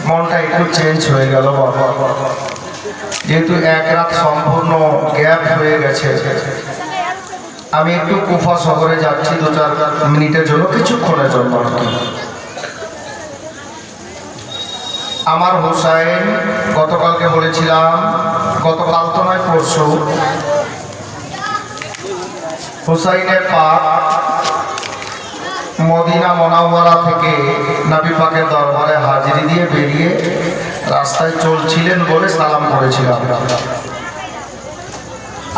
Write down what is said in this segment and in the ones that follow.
মনটা একটু চেঞ্জ হয়ে গেল বাবা, যেহেতু এক রাত সম্পূর্ণ গ্যাপ হয়ে গেছে। আমি একটু কুফা শহরে যাচ্ছি 2-4 মিনিটের জন্য, কিছুক্ষণের জন্য। আমার হুসাইন গতকালকে বলেছিলাম, গতকাল তো নয় পরশু, হুসাইনের পাক মদিনা মুনাওয়ারা থেকে নবী পাকের দরবারে হাজিরি দিয়ে বেরিয়ে রাস্তায় চলছিলেন বলে সালাম করেছিলাম।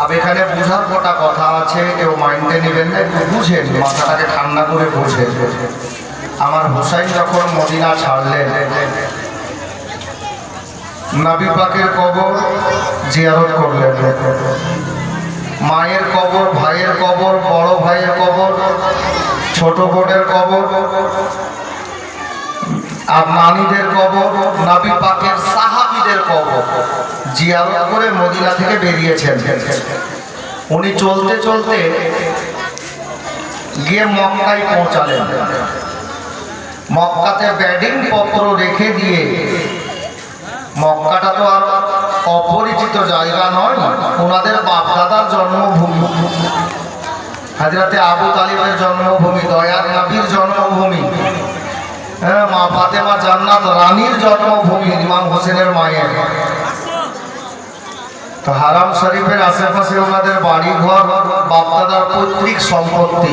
আর এখানে বুঝার কটা কথা আছে, কেউ মাইন্ডে নেবেন না, একটু বুঝেন, মাথাটাকে ঠান্ডা করে বুঝেন। আমার হুসাইন যখন মদিনা ছাড়লেন, নবী পাকের কবর জিয়ারত করলেন। মায়ের কবর, ভাইয়ের কবর, বড় ভাইয়ের কবর, ছোট বোনের কবর আর নানীদের কবর, নবী পাকের সাহাবীদের কবর জিয়ারত করে মদিনা থেকে বেরিয়েছেন। উনি চলতে চলতে গিয়ে মক্কায় পৌঁছালেন। মক্কাতে ব্যাডিং পত্র রেখে দিয়ে, মক্কাটা তো আর অপরিচিত জায়গা নয়, ওনাদের বাপদাদার জন্মভূমি, হযরতে আবু তালিবের জন্মভূমি, দয়ার নবীর জন্মভূমি, মা ফাতেমা জান্নাত রানীর জন্মভূমি, ইমাম হোসেনের মায়ের। তো হারাম শরীফের আশেপাশে ওনাদের বাড়ি ঘর, বাপদাদার পৈতৃক সম্পত্তি।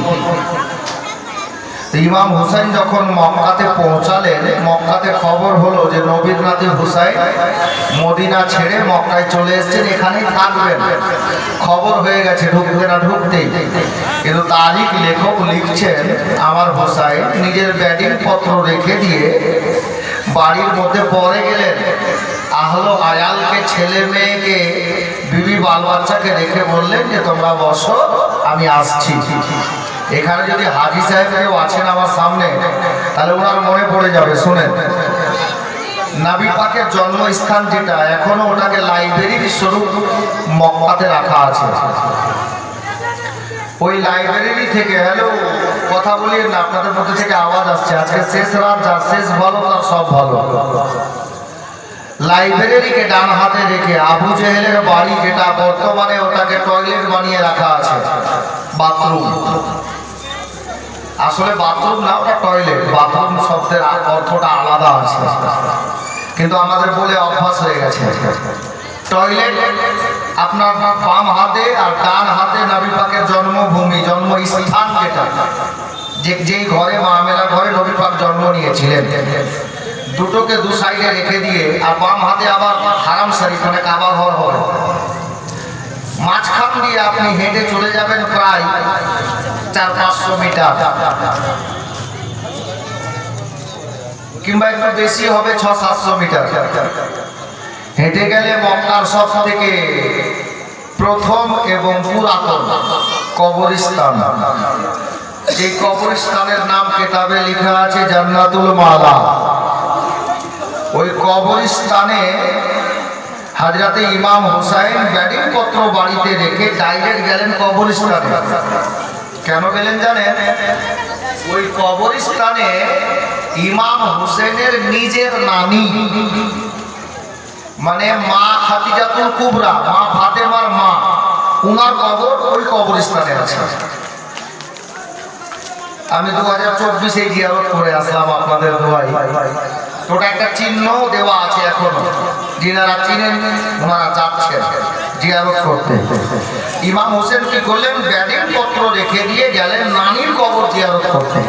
ইমাম হুসাইন যখন মক্কাতে পৌঁছালেন, মক্কাতে খবর হলো যে নবীর নাতি হুসাইন মদিনা ছেড়ে মক্কায় চলে এসেছেন, এখানেই থাকবেন। খবর হয়ে গেছে, ঢুকবে না ঢুকতেই। কিন্তু তারিখ লেখক লিখছেন, আমার হুসাইন নিজের ব্যাটিং পত্র রেখে দিয়ে বাড়ির মধ্যে পড়ে গেলেন। আহলো আয়ালকে, ছেলে মেয়েকে, বিবি বাল বাচ্চাকে রেখে বললেন যে তোমরা বসো, আমি আসছি। এখানে যদি হাজি সাহেব কেউ আছেন আমার সামনে, তাহলে ওনার মনে পড়ে যাবে। শুনেন, নবী পাকের জন্মস্থান যেটা, এখনো ওটাকে লাইব্রেরির স্বরূপ মক্কাতে রাখা আছে। ওই লাইব্রেরি থেকে, হ্যালো কথা বলিয়ে না, আপনাদের মধ্যে থেকে আওয়াজ আসছে। আজকে শেষ রাত, যার শেষ ভালো তার সব ভালো। লাইব্রেরিকে ডান হাতে রেখে আবু জেহেলের বাড়ি, যেটা বর্তমানে ওটাকে টয়লেট বানিয়ে রাখা আছে, বাথরুম। আসলে বাথরুম না, ওটা টয়লেট। বাথরুম শব্দের অর্থটা আলাদা আছে, কিন্তু আমাদের বলে অভ্যাস হয়ে গেছে। টয়লেট আপনার বাম হাতে আর ডান হাতে নবী পাকের জন্মভূমি, জন্মস্থান, যেটা যেই ঘরে, মামেলা ঘরে নবী পাক জন্ম নিয়েছিলেন, দুটোকে দু সাইডে রেখে দিয়ে, আর বাম হাতে আবার হারাম শরীফ, মানে কাবা ঘর হয়। মাঝখান দিয়ে আপনি হেঁটে চলে যাবেন প্রায় 400-500 মিটার, কিংবা একটু বেশি হবে 600-700 মিটার। হেঁটে গেলে মক্কার সব থেকে প্রথম এবং পুরাতন কবরস্থান। এই কবরস্থানের নাম কেতাবে লেখা আছে জান্নাতুল মালা। ওই কবরস্থানে হযরতে ইমাম হুসাইন ব্যাটিং পত্র বাড়িতে রেখে ডাইরেক্ট গেলেন কবরস্থানে। কেন গেলেন জানেন? ওই কবরস্থানে ইমাম হুসেনের নিজের নানি, মানে মা খাদিজাতুল কুবরা, মা ফাতেমার মা, উনার কবর ওই কবরস্থানে আছে। আমি 2024-এ জিয়ারত করে আসলাম আপনাদের দোয়ায়। ওটা একটা চিহ্ন দেওয়া আছে এখনো, যিনারা চিনেন ওনারা যাচ্ছেন জিয়ারত করতে। ইমাম হোসেন কি করলেন? ব্যাটিং পত্র রেখে দিয়ে গেলেন নানির কবর জিয়ারত করতে।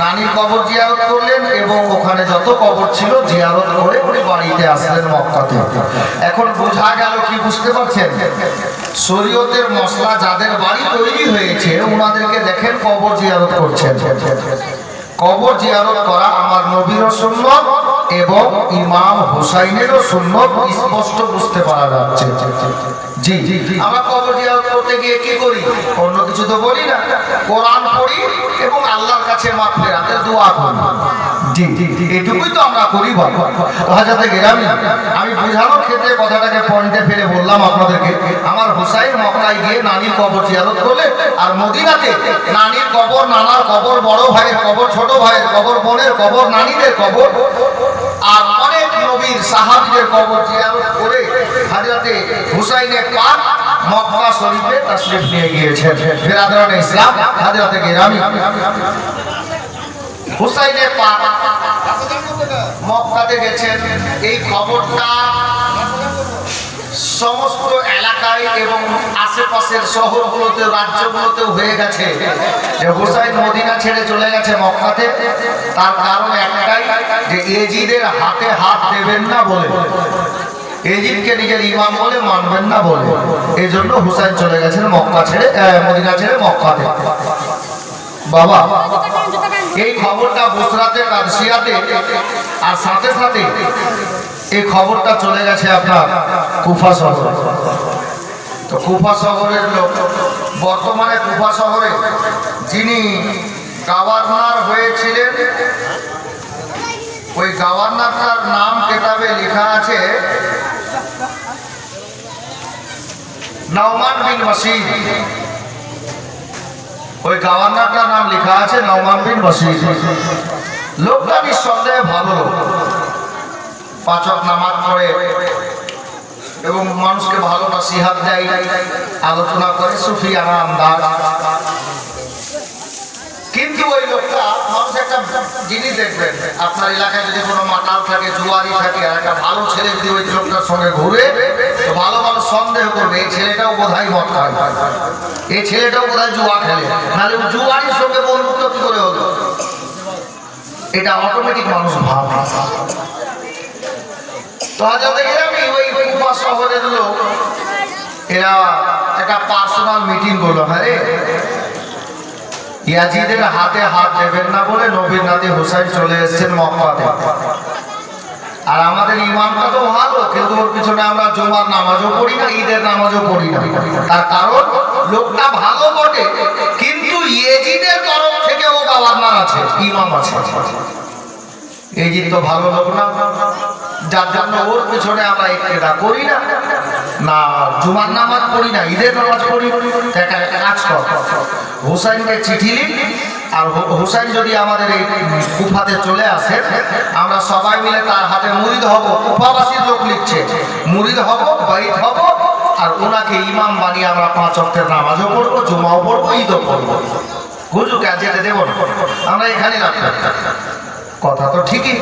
নানির কবর জিয়ারত করলেন এবং ওখানে যত কবর ছিল জিয়ারত করে উনি বাড়িতে আসলেন মক্কাতে। এখন বোঝা গেল কি, বুঝতে পারছেন? শরীয়তের মশলা যাদের বাড়ি তৈরি হয়েছে, ওনাদেরকে দেখেন কবর জিয়ারত করছেন। কবর জিয়ারত করা আমার নবীরও সুন্নত এবং ইমাম হুসাইনেরও সুন্নত, স্পষ্ট বুঝতে পারা যাচ্ছে। জি, আমরা কবর জিয়ারত করতে গিয়ে কি করি? অন্য কিছু তো বলি না, কোরআন পড়ি এবং আল্লাহর কাছে মাগফিরাতের দোয়া করি। জি, এটুকুই তো আমরা করি। হযরতে গেরামি, আমি বোঝানোর ক্ষেত্রে কথাটাকে পয়েন্টে ফেলে বললাম আপনাদেরকে, আমার হুসাইন মক্কায় গিয়ে নানির কবর জিয়ারত করলে, আর মদিনাতে নানির কবর, নানার কবর, বড় ভাইয়ের কবর, ছোট ভাইয়ের কবর, বোনের কবর, নানিদের কবর আর অনেক নবীর সাহাবীদের কবর জিয়ারত করে হযরতে হুসাইনের পাক মক্কা শরীফে তাশরীফ নিয়ে গিয়েছেন। বিরাদরানে ইসলাম হযরতে গিরামি হুসাইনের পাক মক্কাতে গেছেন। এই খবরটা সমস্ত এলাকায় এবং আশেপাশের শহরগুলোতে রাজ্যগুলোতে হয়ে গেছে যে হুসাইন মদিনা ছেড়ে চলে গেছে মক্কাতে। তার কারণ একটাই যে এজিদের হাতে হাত দেবেন না বলে, এজিদকে নিজের ইমাম বলে মানবেন না বলে, এই জন্য হুসাইন চলে গেছেন মক্কা ছেড়ে মদিনা ছেড়ে মক্কাতে। বাবা এই খবরটা বুসরাতে কাদসিয়াতে আর সাথে সাথে এই খবরটা চলে গেছে আপনার কুফা শহরে। তো কুফা শহরের লোক বর্তমানে কুফা শহরে যিনি গভর্নর হয়েছিলেন ওই গভর্নরটার নাম কিতাবে লেখা আছে নওমান বিন বশীর। ওই গভর্নরটার নাম লেখা আছে নওমান বিন বশীর। লোকটা নিঃসন্দেহে ভালো লোক, পাঁচ ওয়াক্ত নামাজ পড়ে এবং মানুষকে ভালো নসিহত দেয়, আলোচনা করে সুফিয়ানা আন্দাজ। কিন্তু ওই লোকটা মানুষ একটা জিনিস দেখবেন, আপনার এলাকায় যদি কোনো মাতাল থাকে, জুয়ারি থাকে, আর একটা ভালো ছেলে যদি ওই লোকটার সঙ্গে ঘুরে, তো ভালো ভালো সন্দেহ করবে এই ছেলেটাও বোধহয় মদ খায়, এই ছেলেটাও বোধহয় জুয়া খেলে, নাহলে জুয়ারির সঙ্গে বন্ধুত্ব কি করে হলো, এটা অটোমেটিক মানুষ ভাবে। তো হযরতে গিরামি ওই কুফা শহরের লোক এরা একটা পার্সোনাল মিটিং করলো, হ্যাঁ ইয়াজিদের হাতে হাত দেবেন না বলে নবীর নাতি হুসাইন চলে এসেছেন মক্কাতে। আর আমাদের ইমামটা তো ভালো, কিন্তু ওর পিছনে আমরা জুমার নামাজও পড়ি না, ঈদের নামাজও পড়ি না। তার কারণ লোকটা ভালো বটে, কিন্তু ইয়াজিদের তরফ থেকে ও গভর্নর আছে, ইমাম আছে। ইয়াজিদ তো ভালো লোক না, যার জন্য ওর পিছনে আমরা ইক্তেদা করি না, না জুমার নামাজ পড়ি না, ঈদের নামাজ পড়ি। একটা কাজ কর, হুসাইনকে চিঠি লিখ, আর হুসাইন যদি আমাদের এই কুফাতে চলে আসে, আমরা সবাই মিলে তার হাতে মুরিদ হব। কুফাবাসীর লোক লিখছে, মুরিদ হব, বাইত হব, আর ওনাকে ইমাম বানিয়ে আমরা 5 ওয়াক্তের নামাজও পড়বো, জুমাও পড়বো, ঈদও পড়বো। হুজুরকে যেতে দেব না, আমরা এখানে রাখবো। কথা তো ঠিকই,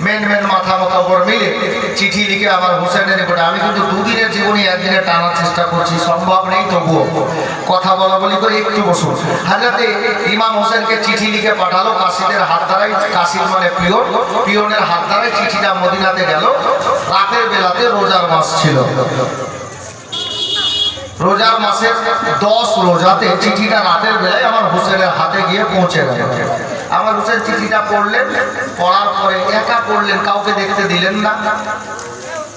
মেন মাথা মতো মিলে চিঠি লিখে আমার হুসাইনের নিকটে। আমি কিন্তু 2 দিনের জীবনে 1 দিনে টানার চেষ্টা করছি, সম্ভব নেই, তবুও কথা বলি করে একটু বসুন। হযরতে ইমাম হোসেনকে চিঠি লিখে পাঠালো কাসিদের হাত দ্বারাই, কাসিদ মানে পিয়নের হাত দ্বারাই চিঠিটা মদিনাতে গেল। রাতের বেলাতে রোজার মাস ছিল, রোজার মাসের 10 রোজাতে চিঠিটা রাতের বেলায় আমার হুসেনের হাতে গিয়ে পৌঁছে গেল। আমার হুসেন চিঠিটা পড়লেন, পড়ার পরে একা পড়লেন, কাউকে দেখতে দিলেন না,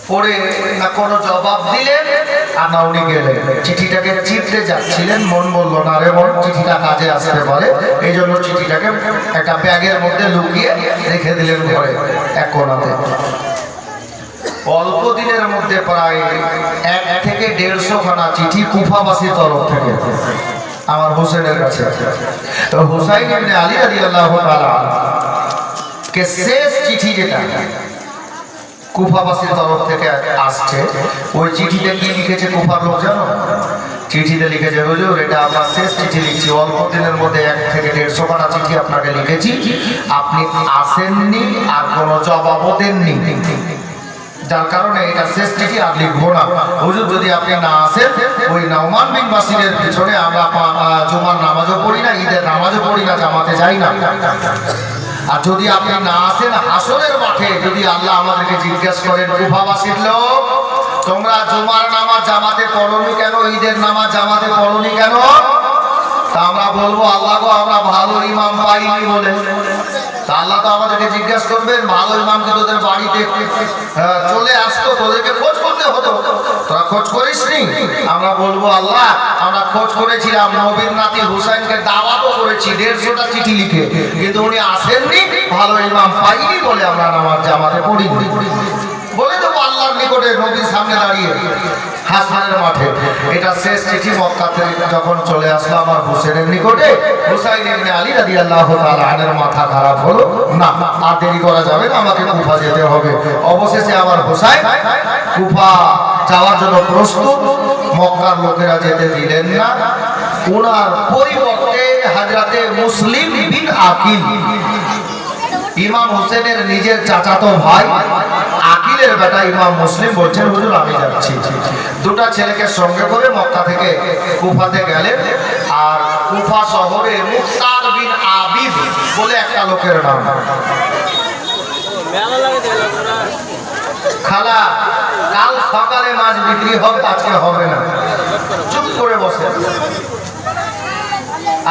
পড়ে না কোনো জবাব দিলেন আর না উনি গেলেন। চিঠিটাকে চিঠতে যাচ্ছিলেন, মন বললো না রে মন, চিঠিটা কাজে আসতে পারে, এই জন্য চিঠিটাকে একটা ব্যাগের মধ্যে লুকিয়ে রেখে দিলেন ঘরে এক কোণাতে। অল্প দিনের মধ্যে প্রায় 1 থেকে 150 খানা চিঠি কুফাবাসীর তরফ থেকে আমার হোসেনের কাছে। তো হুসাইন ইবনে আলী রাদিয়াল্লাহু তাআলা কে শেষ চিঠি যেটা কুফাবাসীর তরফ থেকে আসছে, ওই চিঠিতে কি লিখেছে কুফার লোক জানো? চিঠিতে লিখেছে, হুজুর এটা আমার শেষ চিঠি লিখছি, অল্প দিনের মধ্যে 1 থেকে 150 খানা চিঠি আপনাকে লিখেছি, আপনি আসেননি আর কোনো জবাবও দেননি, যার কারণে এটা শেষ চিঠি আর লিখবো না। হুজুর যদি আপনি না আসেন, ওই নওমান বিন বশীরের পিছনে আমরা জুমার নামাজও পড়ি না, ঈদের নামাজও পড়ি না, জামাতে যাই না। আর যদি আপনি না আসেন হাসরের মাঠে, যদি আল্লাহ আমাদেরকে জিজ্ঞেস করেন কুফাবাসীর লোক তোমরা জুমার নামাজ জামাতে পড়োনি কেন, ঈদের নামাজ জামাতে পড়োনি কেন, তা আমরা বলবো আল্লাহ গো আমরা ভালো ইমাম পাইনি বলে। তা আল্লাহ তো আমাদেরকে জিজ্ঞাসা করবেন, ভালো ইমামকে তোদের বাড়িতে চলে আসতো, তোদেরকে খোঁজ করতে হতো, তোরা খোঁজ করিসনি? আমরা বলবো আল্লাহ আমরা খোঁজ করেছিলাম, নবীর নাতি হুসাইনকে দাওয়াতও করেছি 150টা চিঠি লিখে, কিন্তু উনি আসেননি, ভালো ইমাম পাইনি বলে আমরা নামাজ জামাতে পড়িনি। বলে দেবো আল্লাহর নিকটে নবীর সামনে দাঁড়িয়ে, হাসনের মাঠে। এটা শেষ চিঠি মক্কা থেকে যখন চলে আসলো আমার হুসেনের নিকটে, হুসাইন ইবনে আলী রাদিয়াল্লাহু তাআলা আনহুর মাথা খারাপ হলো, না আর দেরি করা যাবে না, আমাকে কুফা যেতে হবে। অবশেষে আমার হুসাইন কুফা যাওয়ার জন্য প্রস্তুত। মক্কার লোকেরা যেতে দিলেন না। ওনার পরিবর্তে হযরতে মুসলিম বিন আকিল, ইমাম হোসেনের নিজের চাচাতো ভাই আকিলের বেটা ইমাম মুসলিম বলছেন, হুজুর আমি যাচ্ছি। দুটা ছেলেকে সঙ্গে করে মক্কা থেকে কুফাতে গেলেন। আর কুফা শহরে মুখতার বিন আবিদ বলে একটা লোকের নাম। খালা কাল সকালে মাছ বিক্রি হবে, আজকে হবে না। চুপ করে বসে।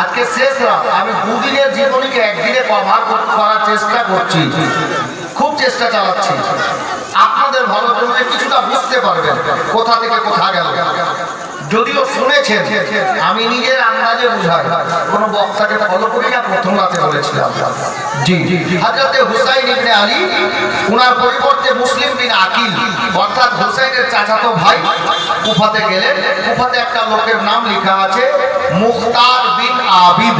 আজকে শেষ রাত, আমি দুদিনের জীবনীকে একদিনে কভার করার চেষ্টা করছি, খুব চেষ্টা চালাচ্ছি। আপনাদের ভালো জন্য কিছুটা বুঝতে পারবেন কোথা থেকে কোথা গেল। যদিও শুনেছেন, আমি নিজের আন্দাজে বুঝাই, কোনো বক্তাকে ফলো করি না। প্রথম রাতে বলেছিলাম জি হযরতে হুসাইন ইবনে আলী, উনার পরিবর্তে মুসলিম বিন আকিল অর্থাৎ হুসাইনের চাচাতো ভাই কুফাতে গেলেন। কুফাতে একটা লোকের নাম লেখা আছে মুখতার বিন আবিদ।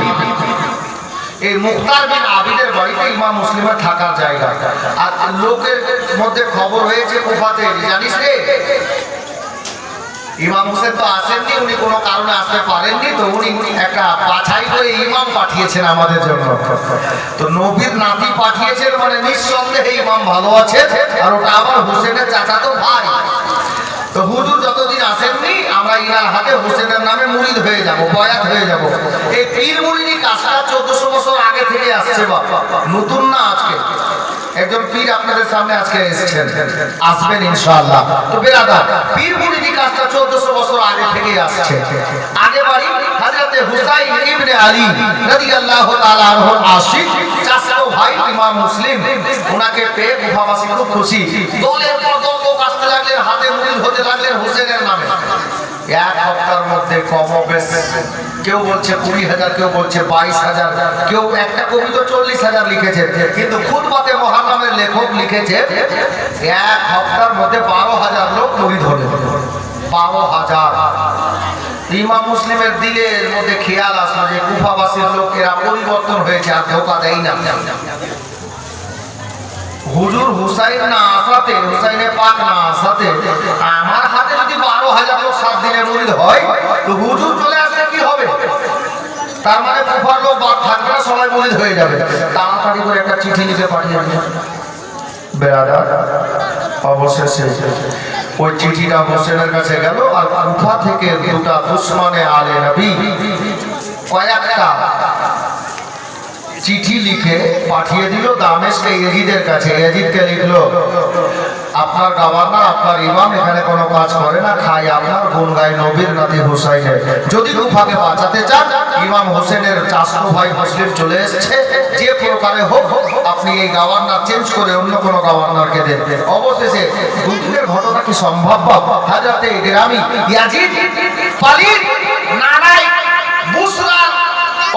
এই মুখতার বিন আবিদের বাড়িতে ইমাম মুসলিমের থাকার জায়গা। আর লোকের মধ্যে খবর হয়েছে কুফাতে, জানিস রে ইমাম হোসেন তো আসেননি, উনি কোনো কারণে আসতে পারেননি, তো উনি একটা বাছাই করে ইমাম পাঠিয়েছেন আমাদের জন্য। তো নবীর নাতি পাঠিয়েছেন মানে নিঃসন্দেহে ইমাম ভালো আছে। আর ওটা আবার হোসেনের চাচাতো ভাই। তো হুজুর যতদিন আসেননি, আমরা ইনার হাতে হোসেনের নামে মুরিদ হয়ে যাব, বয়াত হয়ে যাব। এই পীর মুরিদি কাজটা 1400 বছর আগে থেকে আসছে, বাবা নতুন না। আজকে একজন পীর আপনাদের সামনে আজকে এসেছেন, আসবেন ইনশাআল্লাহ। তো বেরাদার, পীর মুরিদি কাজটা 1400 বছর আগে থেকেই আসছে। আগে বাড়ি হযরতে হুসাইন ইবনে আলী রাদিয়াল্লাহু তাআলা আনহুর আশিক চাচাতো ভাই ইমাম মুসলিম, ওনাকে পেয়ে কুফাবাসী খুব খুশি। দলের পর দল লোক আসতে লাগলেন, হাতে মুরিদ হতে লাগলেন হোসেনের নামে। এক সপ্তাহের মধ্যে কমবেশ, কেউ বলছে 20,000, কেউ বলছে 22,000, কেউ একটা কবি তো 40,000 লিখেছে। কিন্তু খুতবাতে মুহাররমের লেখক লিখেছে এক সপ্তাহের মধ্যে 12,000 লোক মুরিদ হলেন। 12,000। ইমাম মুসলিমের দিলের মধ্যে খেয়াল আসলো যে কুফাবাসীর লোকেরা পরিবর্তন হয়েছে, আর ধোকা দেয় না। হুজুর হুসাইন না আসাতে, হুসাইনে পাক না আসাতে আমার হাতে যদি 12,000 লোক 7 দিনে মুরিদ হয়, তো হুজুর চলে আসলে কি হবে? তার মানে কুফার লোক বাদ থাকবে না, সবাই মুরিদ হয়ে যাবে। তাড়াতাড়ি করে একটা চিঠি লিখে পাঠিয়ে দিলেন বেরাদার। অবশেষে ওই চিঠিটা হোসেনের কাছে গেল। আর কুফা থেকে দুটা দুশমনে আলে নবী কয়েকটা চিঠি লিখে পাঠিয়ে দিল দামেস্কে ইয়াজিদের কাছে। ইয়াজিদকে লিখলো, আপনার গভর্নর, আপনার ইমাম এখানে কোনো কাজ করে না, খাই আপনার, গুণ গায় নবীর নাতি হুসাইনের। যদি কুফাকে বাঁচাতে চান, ইমাম হোসেনের চাচাতো ভাই মুসলিম চলে এসেছে, যে প্রকারে হোক আপনি এই গভর্নর চেঞ্জ করে অন্য কোনো গভর্নরকে দেন। অবশেষে দুদিনের ঘটনা কি সম্ভব? হযরতে গ্রামী ইয়াজিদ পালিত নানাই বুসরা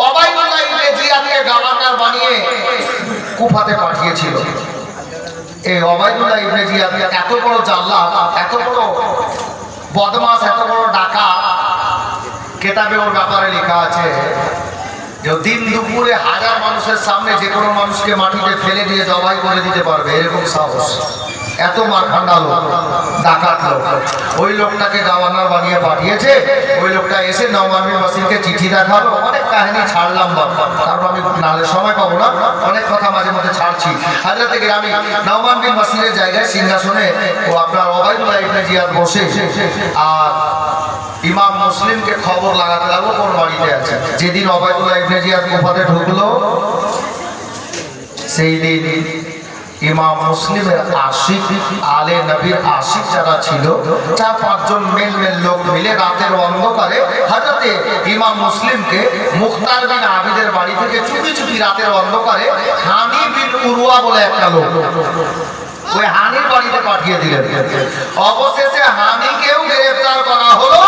ওবাইদুল্লাহ ইবনে জিয়াদকে গভর্নর বানিয়ে কুফাতে পাঠিয়েছিল। এই ওবাইদুল্লাহ ইবনে জিয়াদ এত বড় জাল্লাদ, এত বড় বদমাশ, এত বড় ডাকাত, কেতাবে ওর ব্যাপারে লেখা আছে যে দিন দুপুরে 1000 মানুষের সামনে যে কোনো মানুষকে মাটিতে ফেলে দিয়ে জবাই করে দিতে পারবে, এরকম সাহস। এত মারখান্ডা লোক, ডাকাত লোক। ওই লোকটাকে গভর্নর বানিয়ে পাঠিয়েছে। ওই লোকটা এসে নওমান বিন বাসিরকে চিঠি দেখালো। অনেক কাহিনী ছাড়লাম, তারপর আমি নালে সময় পাবো না, অনেক কথা মাঝে মধ্যে ছাড়ছি। হযরতে গ্রামী নওমান বিন বাসিরের জায়গায় সিংহাসনে ও আপনার ওবাইদুল্লাহ ইবনে জিয়াদ বসে, আর ইমাম মুসলিমকে খবর লাগাতে লাগলো কোন বাড়িতে আছে। যেদিন ওবাইদুল্লাহ ইবনে জিয়াদ কুফাতে ঢুকলো, সেই দিন ইমাম মুসলিমের আশিক আলে নবীর আশিক যারা ছিল, 4-5 জন মেন লোক মিলে রাতের অন্ধকারে হযরতে ইমাম মুসলিমকে মুখতার বিন আবিদের বাড়ি থেকে চুপি চুপি রাতের অন্ধকারে হানি বিন উরওয়া বলে একটা লোক, ওই হানির বাড়িতে পাঠিয়ে দিলেন। অবশেষে হানিকেও গ্রেফতার করা হলো।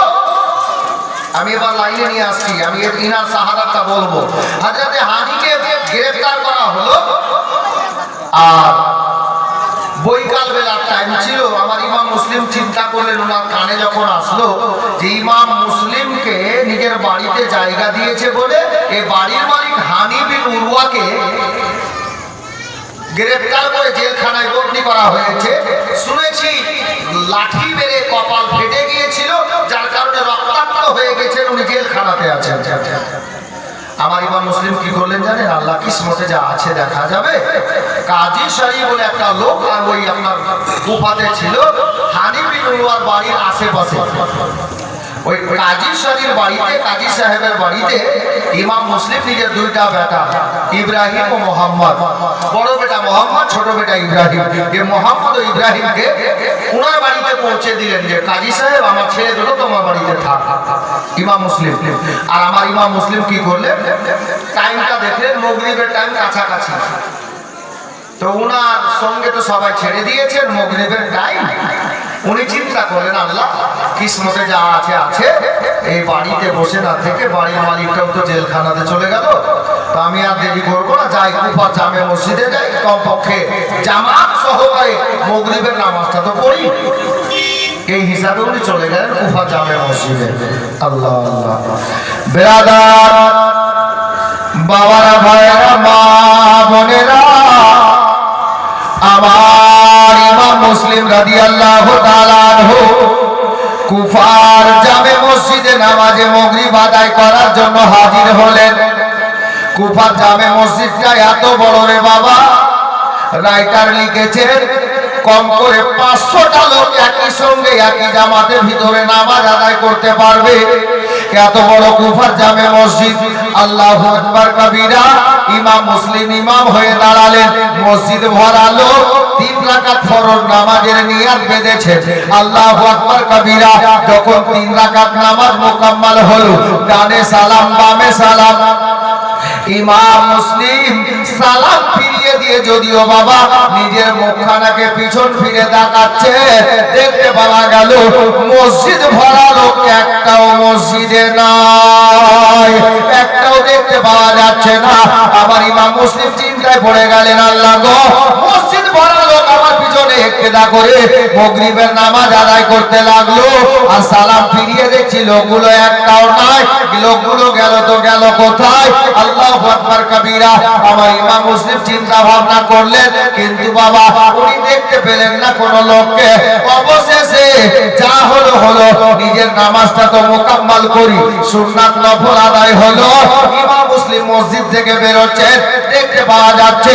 আমি এবার লাইনে নিয়ে আসছি, আমি ইনার শাহাদাতটা বলবো। হযরতে হানিকে গ্রেফতার করা হলো। আর বৈকাল বেলার টাইম ছিল, আমার ইমাম মুসলিম চিন্তা করলেন, ওনার কানে যখন আসলো যে ইমাম মুসলিমকে নিজের বাড়িতে জায়গা দিয়েছে বলে এই বাড়ির মালিক হানি বিন উরওয়াকে গ্রেফতার করে জেলখানায় বন্দী করা হয়েছে। শুনেছি লাঠি মেরে কপাল ফেটে গিয়েছিল, যার কারণে রক্তাক্ত হয়ে গেছেন, উনি জেলখানাতে আছেন। আমার ইমাম মুসলিম কি করলেন জানেন? আল্লাহ কিসমতে যা আছে দেখা যাবে। কাজী শাহী বলে একটা লোক আর ওই আপনার কুফাতে ছিল, হানি বিন উরওয়ার বাড়ির আশেপাশে ওই কাজী শাহীর বাড়িতে, কাজী সাহেবের বাড়িতে ইমাম মুসলিম নিজের দুইটা বেটা ইব্রাহিম ও মোহাম্মদ, বড় বেটা মোহাম্মদ, ছোট বেটা ইব্রাহিম, এই মোহাম্মদ ও ইব্রাহিমকে ওনার বাড়িতে পৌঁছে দিলেন যে কাজী সাহেব আমার ছেলে দুটো তোমার বাড়িতে থাক। ইমাম মুসলিম আর আমার ইমাম মুসলিম কি করলেন, টাইমটা দেখলেন মাগরিবের টাইম কাছাকাছি, তো ওনার সঙ্গে তো সবাই ছেড়ে দিয়েছেন, মাগরিবের টাইম। উনি চিন্তা করলেন আল্লাহ কিসমতে যা আছে আছে, এই বাড়িতে বসে না থেকে বাড়ির মালিকটাও তো জেলখানাতে চলে গেল, তো আমি আর দেরি করবো না, যাই কুফা জামে মসজিদে যাই, কমপক্ষে জামাত সহকারে মাগরিবের নামাজটা তো পড়ি। এই হিসাবে উনি চলে গেলেন কুফা জামে মসজিদে। আল্লাহ আল্লাহ। বেরাদার বাবারা, ভাইয়েরা, মা বোনেরা, আমার ইমাম মুসলিম রাদিয়াল্লাহু তাআলা আনহু কুফার জামে মসজিদে নামাজে মাগরিব আদায় করার জন্য হাজির হলেন। কুফার জামে মসজিদটা এত বড় রে বাবা, রাইটার লিখেছেন কম করে 500টা লোক একই সঙ্গে একই জামাতের ভিতরে নামাজ আদায় করতে পারবে, এত বড় কুফার জামে মসজিদ। আল্লাহু আকবার কবীরা। ইমাম মুসলিম ইমাম হয়ে দাঁড়ালেন, মসজিদ ভরা লোক 3 রাকাত ফরজ নামাজের নিয়ত বেঁধেছে। আল্লাহু আকবার কবীরা। যখন 3 রাকাত নামাজ মুকাম্মাল হলো, ডানে সালাম বামে সালাম, ইমাম মুসলিম সালাম ফিরিয়ে দিয়ে যদিও বাবা নিজের মুখখানাকে পিছন ফিরে তাকাচ্ছে, দেখতে পাওয়া গেল মসজিদ ভরা লোক একটাও মসজিদে নাই, একটাও দেখতে পাওয়া যাচ্ছে না। আমার ইমাম মুসলিম চিন্তায় পড়ে গেলেন, আল্লাহ গো, মসজিদ ভরা লোক আমার পিছনে ইক্তেদা করে মাগরিবের নামাজ আদায় করতে লাগলো, আর সালাম ফিরিয়ে দেখছি লোকগুলো একটাও নাই, লোকগুলো গেল তো গেল কোথায়? আল্লাহু আকবার কবীরা। আমার ইমাম মুসলিম চিন্তা ভাবনা করলেন, কিন্তু বাবা উনি দেখতে পেলেন না কোন লোককে। অবশেষে যা হলো হলো, নিজের নামাজটা তো মুকাম্মাল করি, সুন্নাত নফল আদায় হলো। ইমাম মুসলিম মসজিদ থেকে বেরোচ্ছেন, দেখতে পাওয়া যাচ্ছে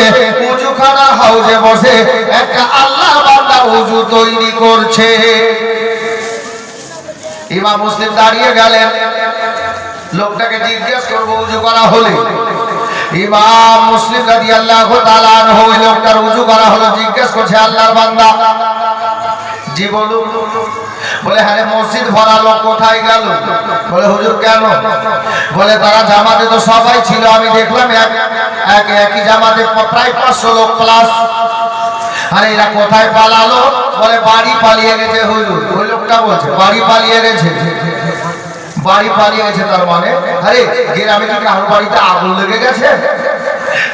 উযুখানার হাউজে বসে একটা আল্লাহর বান্দা উযু তৈরি করছে। ইমাম মুসলিম দাঁড়িয়ে গেলেন, লোকটাকে জিজ্ঞেস করবো উযু করা হলে। ইমাম মুসলিম রাদিয়াল্লাহু তাআলা আনহু ওই লোকটার উযু করা হলো, জিজ্ঞেস করছে আল্লাহর বান্দা, জি বলুন। বলে হ্যাঁ, মসজিদ ভরা লোক কোথায় গেল? বলে হুজুর কেন? বলে তারা জামাতে তো সবাই ছিল, আমি দেখলাম একই জামাতে প্রায় 500 লোক প্লাস। আরে এরা কোথায় পালালো? বলে বাড়ি পালিয়ে গেছে হুজুর। ওই লোকটা বলছে বাড়ি পালিয়ে গেছে। বাড়ি পালিয়ে গেছে তার মানে আরে গ্রামে কি কারোর বাড়িতে আগুন লেগে গেছে?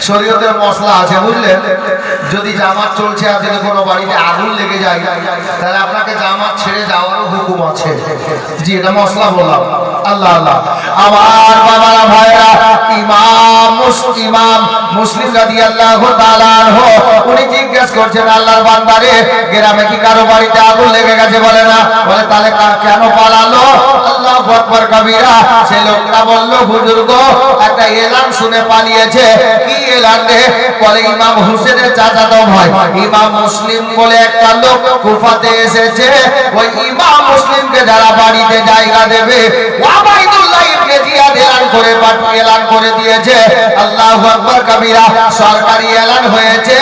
শরীয়তের মশলা আছে বুঝলেন, যদি জামাত চলছে আর যদি কোনো বাড়িতে আগুন লেগে যায় তাহলে আপনাকে জামাত ছেড়ে যাওয়ারও হুকুম আছে। জি, এটা মশলা বললাম। আল্লাহ আল্লাহ। আমার বাবারা ভাইরা, ইমাম মুসলিম রাদিয়াল্লাহু তাআলা আনহু উনি জিজ্ঞেস করছেন আল্লাহর বান্দারে, গ্রামে কি কারো বাড়িতে আগুন লেগে গেছে? বলে না। বলে তাহলে কেন পালালো? আল্লাহু আকবার কবীরা। সেই লোকটা বলল হুজুর গো, একটা এলান শুনে পালিয়েছে। কি এলান রে? বলে ইমাম হোসেনের চাচাতো ভাই ইমাম মুসলিম বলে একটা লোক কুফাতে এসেছে, ওই ইমাম মুসলিমকে যারা বাড়িতে জায়গা দেবে ওয়াবাইদুল্লাহ ইবনে জিয়াদ এলান করে দিয়েছে। আল্লাহু আকবার কবীরা। সরকারি এলান হয়েছে,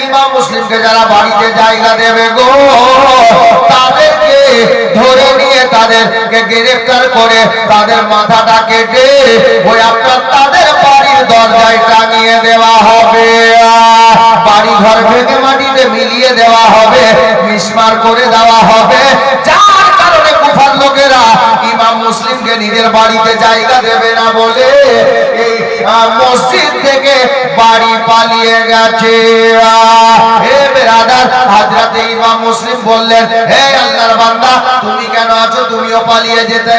ইমাম মুসলিমকে যারা বাড়িতে জায়গা দেবে গো, তাদেরকে ধরে নিয়ে তাদেরকে গ্রেফতার করে তাদের মাথাটা কেটে ওই আপনার তাদের বাড়ির দরজায় টাঙিয়ে দেওয়া হবে, বাড়ি ঘর ভেঙে মাটিতে মিলিয়ে দেওয়া হবে, মিসমার করে দেওয়া হবে। যার কারণে কুফার লোকেরা ইমাম মুসলিমকে নিজের বাড়িতে জায়গা দেবে না বলে এই মসজিদ থেকে বাড়ি পালিয়ে গেছে। হে বেরাদার, হযরত ইমাম মুসলিম বললেন, হে আল্লাহর বান্দা, তুমি কেন আছো? তুমিও পালিয়ে যেতে।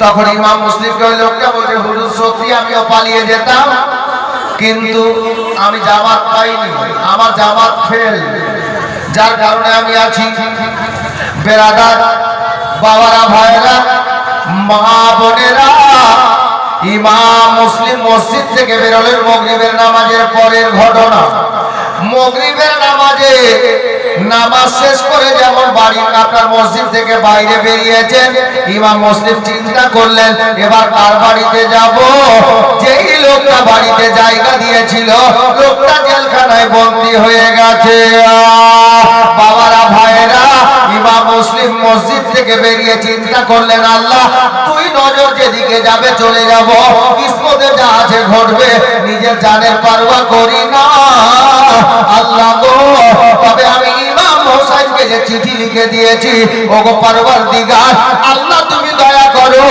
তখন ইমাম মুসলিমকে ওই লোকটা বলছে, হুজুর সত্যি আমিও পালিয়ে যেতাম, কিন্তু আমি জামাত পাইনি, আমার জামাত ফেল, যার কারণে আমি আছি। বেরাদার, বাবারা, ভাইরা, মা বোনেরা, ইমাম মুসলিম মসজিদ থেকে বেরোলেন মাগরিবের নামাজের পরের ঘটনা। মাগরিবের নামাজে নামাজ শেষ করে যেমন বাড়ি আপনার মসজিদ থেকে বাইরে বেরিয়েছেন, ইমাম মুসলিম চিন্তা করলেন এবার কার বাড়িতে যাব। যেই লোকটা বাড়িতে জায়গা দিয়েছিল, লোকটা জেলখানায় বন্দী হয়ে গেছে। বাবারা, ভাইরা, ইমাম মুসলিম মসজিদ থেকে বেরিয়ে চিন্তা করলেন, আল্লাহ তুই নজর যেদিকে যাবে চলে যাব, কিসমতে যা আছে ঘটবে, নিজের জানের পারওয়া করি না আল্লাহ গো। তবে আমি ইমাম হোসেনকে যে চিঠি লিখে দিয়েছি, ওগো পরওয়ারদিগার আল্লাহ তুমি দয়া করো,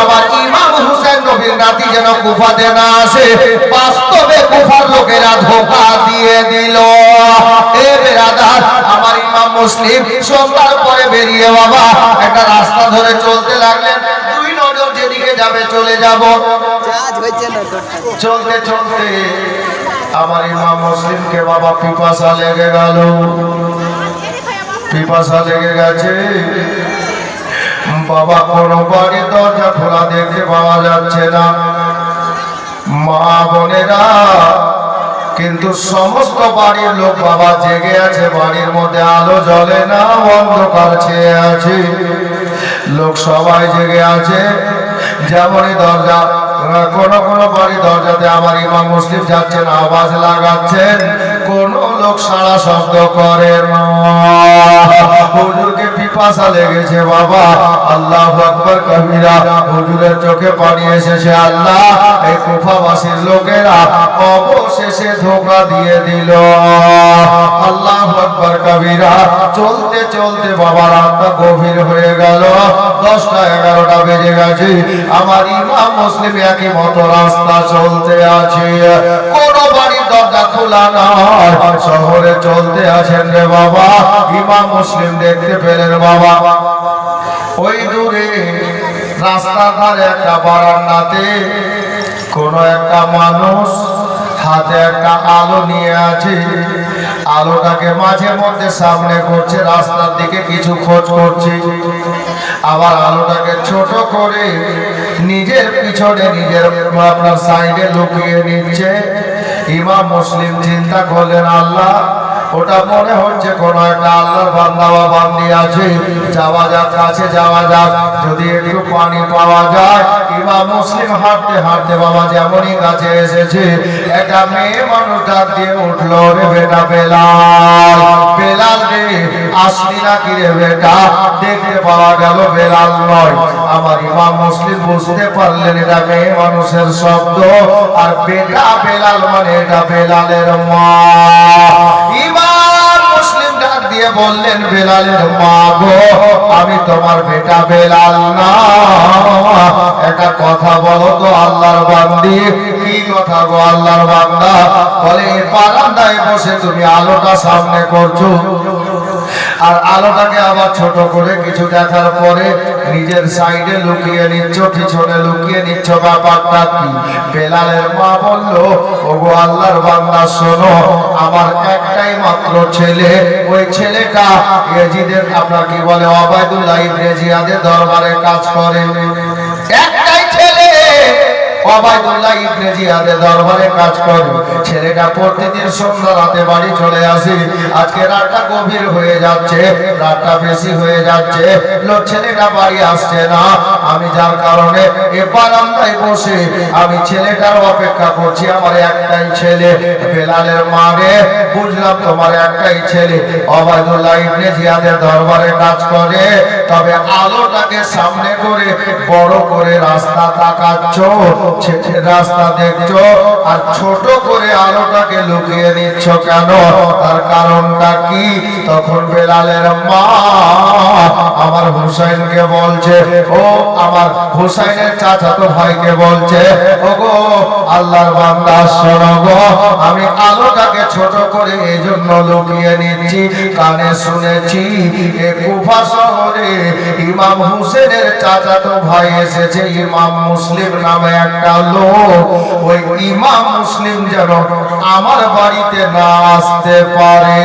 আমার ইমাম হোসেন নবীর নাতি যেন কুফাতে না আসে। বাস্তবে কুফার লোকেরা ধোঁকা দিয়ে দিল। এ বেরাদার, আমার ইমাম মুসলিম সন্ধ্যার পরে বেরিয়ে বাবা একটা রাস্তা ধরে চলতে লাগলেন। দুই নজর যেদিকে যাবে চলে যাব। চলতে চলতে আমার ইমাম মুসলিমকে বাবা পিপাসা লেগে গেল। পিপাসা লেগে গেছে বাবা, কোনো বাড়ির দরজা খোলা দেখতে পাওয়া যাচ্ছে না। মা বোনেরা, কিন্তু সমস্ত বাড়ির লোক বাবা জেগে আছে, বাড়ির মধ্যে আলো জ্বলে না, অন্ধকার ছেয়ে আছে। লোক সবাই জেগে আছে। যেমনই দরজা, কোন কোন বাড়ি দরজাতে আমার ইমাম মুসলিম যাচ্ছেন, আওয়াজ লাগাচ্ছেন, কোন লোক সারা শব্দ করে না। হুজুরকে পিপাসা লেগেছে বাবা, আল্লাহু আকবার কবিরা। হুজুরের চোখে পানি এসেছে, আল্লাহ এই কুফাবাসীর লোকেরা অবশেষে ধোঁকা দিয়ে দিল। আল্লাহু আকবার কবিরা। চলতে চলতে বাবা রাতটা গভীর হয়ে গেল, 10টা 11টা বেজে গেছে। আমার ইমাম মুসলিম একই মতো রাস্তা চলতে আছে, কোন বাড়ির দরজা খোলা নয়। শহরে চলতে আছেন রে বাবা। ইমাম মুসলিম দেখতে পেলেন বাবা ওই দূরে রাস্তার ধারে একটা বারান্দাতে কোন একটা মানুষ হাতে একটা আলো নিয়ে আছে। আলোটাকে মাঝে মধ্যে সামনে করছে, রাস্তার দিকে কিছু খোঁজ করছে, আবার আলোটাকে ছোট করে নিজের পিছনে নিজের আপনার সাইডে লুকিয়ে নিচ্ছে। ইমাম মুসলিম চিন্তা করলেন, আল্লাহ ওটা মনে হচ্ছে কোন একটা আল্লাহর বান্দা বা বান্দি আছে, যাওয়া যাক, কাছে যাওয়া যাক, যদি একটু পানি পাওয়া যায়। ইমাম মুসলিম হাঁটতে হাঁটতে বাবা যেমনই কাছে এসেছে, একটা মেয়ে মানুষ ডাক দিয়ে উঠলো, রে বেটা বেলাল, বেলাল রে আসলি নাকি রে বেটা? দেখতে পাওয়া গেল বেলাল নয়। আমার ইমাম মুসলিম বুঝতে পারলেন এটা মেয়ে মানুষের শব্দ, আর বেটা বেলাল মানে এটা বেলালের মা। ইমাম মুসলিম ডাক দিয়ে বললেন, বেলালের মা গো, আমি তোমার বেটা বেলাল না। একটা কথা বলো তো আল্লাহর বান্দি। কি কথা গো আল্লাহর বান্দা? বলে বারান্দায় বসে তুমি আলোটা সামনে করছো, আর আলোটাকে আবার ছোট করে কিছু দেখার পরে নিজের সাইডে লুকিয়ে নিচ্ছ, পিছনে লুকিয়ে নিচ্ছ, ব্যাপারটা কি? বেলালের মা বলল, ওগো আল্লাহর বান্দা শোনো, আমার একটাই মাত্র ছেলে, ওই ছেলেটা ইয়াজিদের আপনার কি বলে ওবায়দুল্লাহ ইবনে জিয়াদের দরবারে কাজ করে। একটাই ছেলে, ওবায়দুল্লাহ ইবনে জিয়াদের দরবারে কাজ করে। ছেলেটা প্রতিদিন সন্ধ্যা রাতে বাড়ি চলে আসে। আজকে রাতটা গভীর হয়ে যাচ্ছে, রাতটা বেশি হয়ে যাচ্ছে, লোক ছেলেটা বাড়ি আসছে না। আমি যার কারণে এ বারান্দায় বসে আমি ছেলেটার অপেক্ষা করছি। আমার একটাই ছেলে। বেলালের মা রে, বুঝলাম তোমার একটাই ছেলে, ওবায়দুল্লাহ ইবনে জিয়াদের দরবারে কাজ করে, তবে আলোটাকে সামনে করে বড় করে রাস্তা তাকাচ্ছ, রাস্তা দেখছো, আর ছোট করে আলোটাকে লুকিয়ে নিচ্ছ কেন? তার কারণটা কি? তখন বেলালের মা আমার হুসাইনকে বলছে, ও আমার হুসাইনের চাচাতো ভাইকে বলছে, ওগো আল্লাহর বান্দা শোনো গো, আমি আলোটাকে ছোট করে এজন্য লুকিয়ে নিচ্ছি, কানে শুনেছি এ কুফা শহরে ইমাম হুসেনের চাচাতো ভাই এসেছে, ইমাম মুসলিম নামে একটা লোক, ওই ইমাম মুসলিম যেন আমার বাড়িতে না আসতে পারে।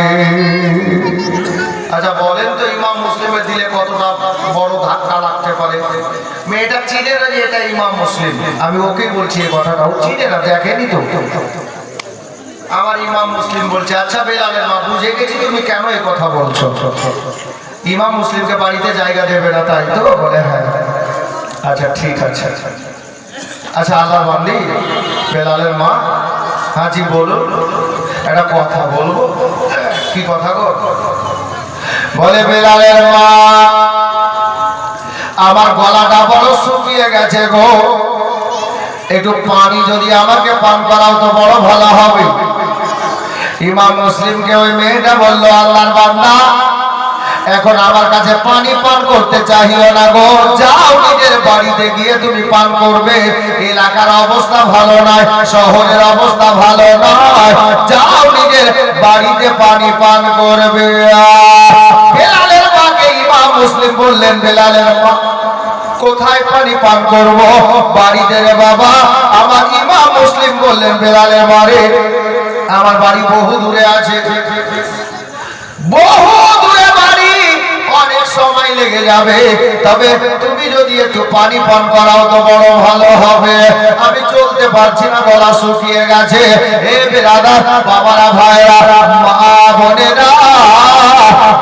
আচ্ছা বলেন তো, ইমাম মুসলিমের দিলে কতটা বড় ধাক্কা লাগতে পারে? মেয়েটা চিনে না যে এটা ইমাম মুসলিম, আমি ওকে বলছি এই কথাটা, ও চিনে না, দেখেনি তো। আমার ইমাম মুসলিম বলছে, আচ্ছা বেলালের মা, বুঝে গেছি তুমি কেন এই কথা বলছো, ইমাম মুসলিমকে বাড়িতে জায়গা দেবে না তাই তো? বলে হ্যাঁ। আচ্ছা ঠিক আছে। আচ্ছা আল্লাহ বান্দি বেলালের মা, হাজি বলুন, একটা কথা বলবো। কি কথা গো? বলে বেলালের মা, আমার গলাটা বড় শুকিয়ে গেছে গো, একটু পানি যদি আমাকে পান করাও তো বড় ভালো হবে। ইমাম মুসলিমকে ওই মেয়েটা বলল, আল্লাহর বান্দা এখন আমার কাছে পানি পান করতে চাহিও না গো, যাও নিজের বাড়িতে গিয়ে তুমি পান করবে, এলাকার অবস্থা ভালো নয়, শহরের অবস্থা ভালো নয়, যাও নিজের বাড়িতে পানি পান করবে। বেলালের মাকে ইমাম মুসলিম বললেন, বেলালের মা কোথায় পানি পান করব? বাড়িতে রে বাবা। আমার ইমাম মুসলিম বললেন, বেলালের মারে আমার বাড়ি বহু দূরে আছে, বহু দূরে বাড়ি, অনেক সময় লেগে যাবে, তবে তুমি যদি একটু পানি পান করাও তো বড় ভালো হবে, আমি চলতে পারছি না, গলা শুকিয়ে গেছে। এ বেরাদার বাবারা, ভাইরা, মা বোনেরা,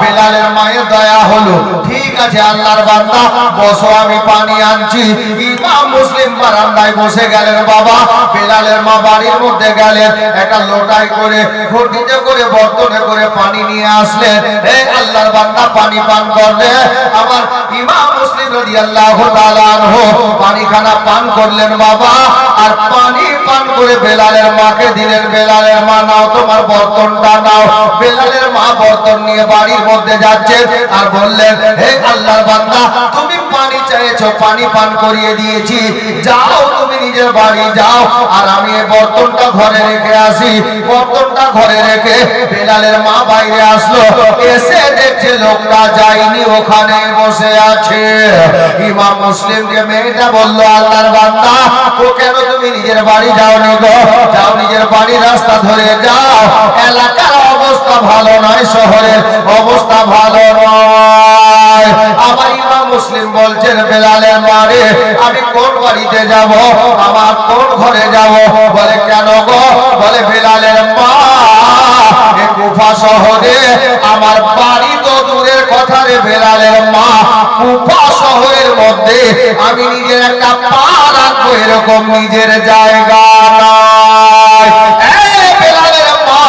বেলালের মায়ের দয়া হলো, ঠিক আছে আল্লাহর বান্দা বসো, আমি পানি আনছি। ইমাম মুসলিম বারান্দায় বসে গেলেন। বাবা বেলালের মা বাড়ির মধ্যে গেলেন, একটা লোটায় করে, ঘটিতে করে, বর্তনে করে পানি নিয়ে আসলেন। হে আল্লাহর বান্দা পানি পান করলে। আমার ইমাম মুসলিম রাদিয়াল্লাহু তাআলা আনহু পানিখানা পান করলেন বাবা, আর পানি পান করে বেলালের মাকে দিলেন। বেলালের মা, নাও তোমার বর্তনটা নাও। বেলালের মা বর্তন নিয়ে বাড়ির মধ্যে যাচ্ছেন আর বললেন, হে আল্লাহর বান্দা তুমি পানি চাইছো, পানি পান করিয়ে দিয়েছি, যাও তুমি নিজের বাড়ি যাও, আর আমি এই বর্তনটা ঘরে রেখে আসি। বর্তনটা ঘরে রেখে বেলালের মা বাইরে আসলো, এসে দেখছে লোকটা যায়নি, ওখানে বসে আছে। ইমাম মুসলিমকে মেয়েটা বলল, আল্লাহর বান্দা ও কেন তুমি নিজের বাড়ি যাওনি গো? যাও নিজের বাড়ির রাস্তা ধরে যাও, এলাকার অবস্থা ভালো নয়, শহরের অবস্থা ভালো নয়। আমার ইমাম মুসলিম বলছেন, বেলালের মারে আমি কোন বাড়িতে যাব, আমার কোন ঘরে যাব? বলে কেন গো? বলে বেলালের মা কুফা শহরে আমার বাড়ি তো দূরের কথা রে বেলালের মা, কুফা শহরের মধ্যে আমি নিজের একটা পা রাখবো এরকম নিজের জায়গা নয়। বেলালের মা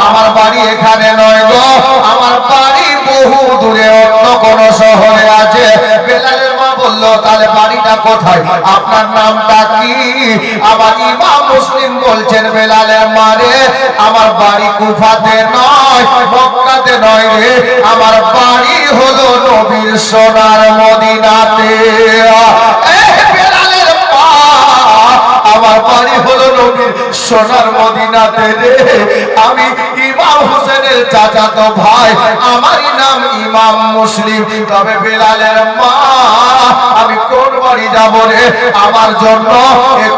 আমার বাড়ি এখানে নয় গো, আমার বাড়ি বহু দূরে অন্য কোন শহরে আছে। বেলালের মা বলল, তাহলে বাড়িটা কোথায়, আপনার নামটা কি? আমার ইমাম মুসলিম বলছেন, বেলালের মারে আমার বাড়ি কুফাতে নয়, মক্কাতে নয় রে, আমার বাড়ি হলো নবীর সোনার মদিনাতে। বেলালের মা আমার বাড়ি হলো নবীর সোনার মদিনাতে রে, আমি ইমাম হোসেনের চাচাতো ভাই, আমারই নাম ইমাম মুসলিম। তবে বেলালের মা আমি কোন বাড়ি যাব রে? আমার জন্য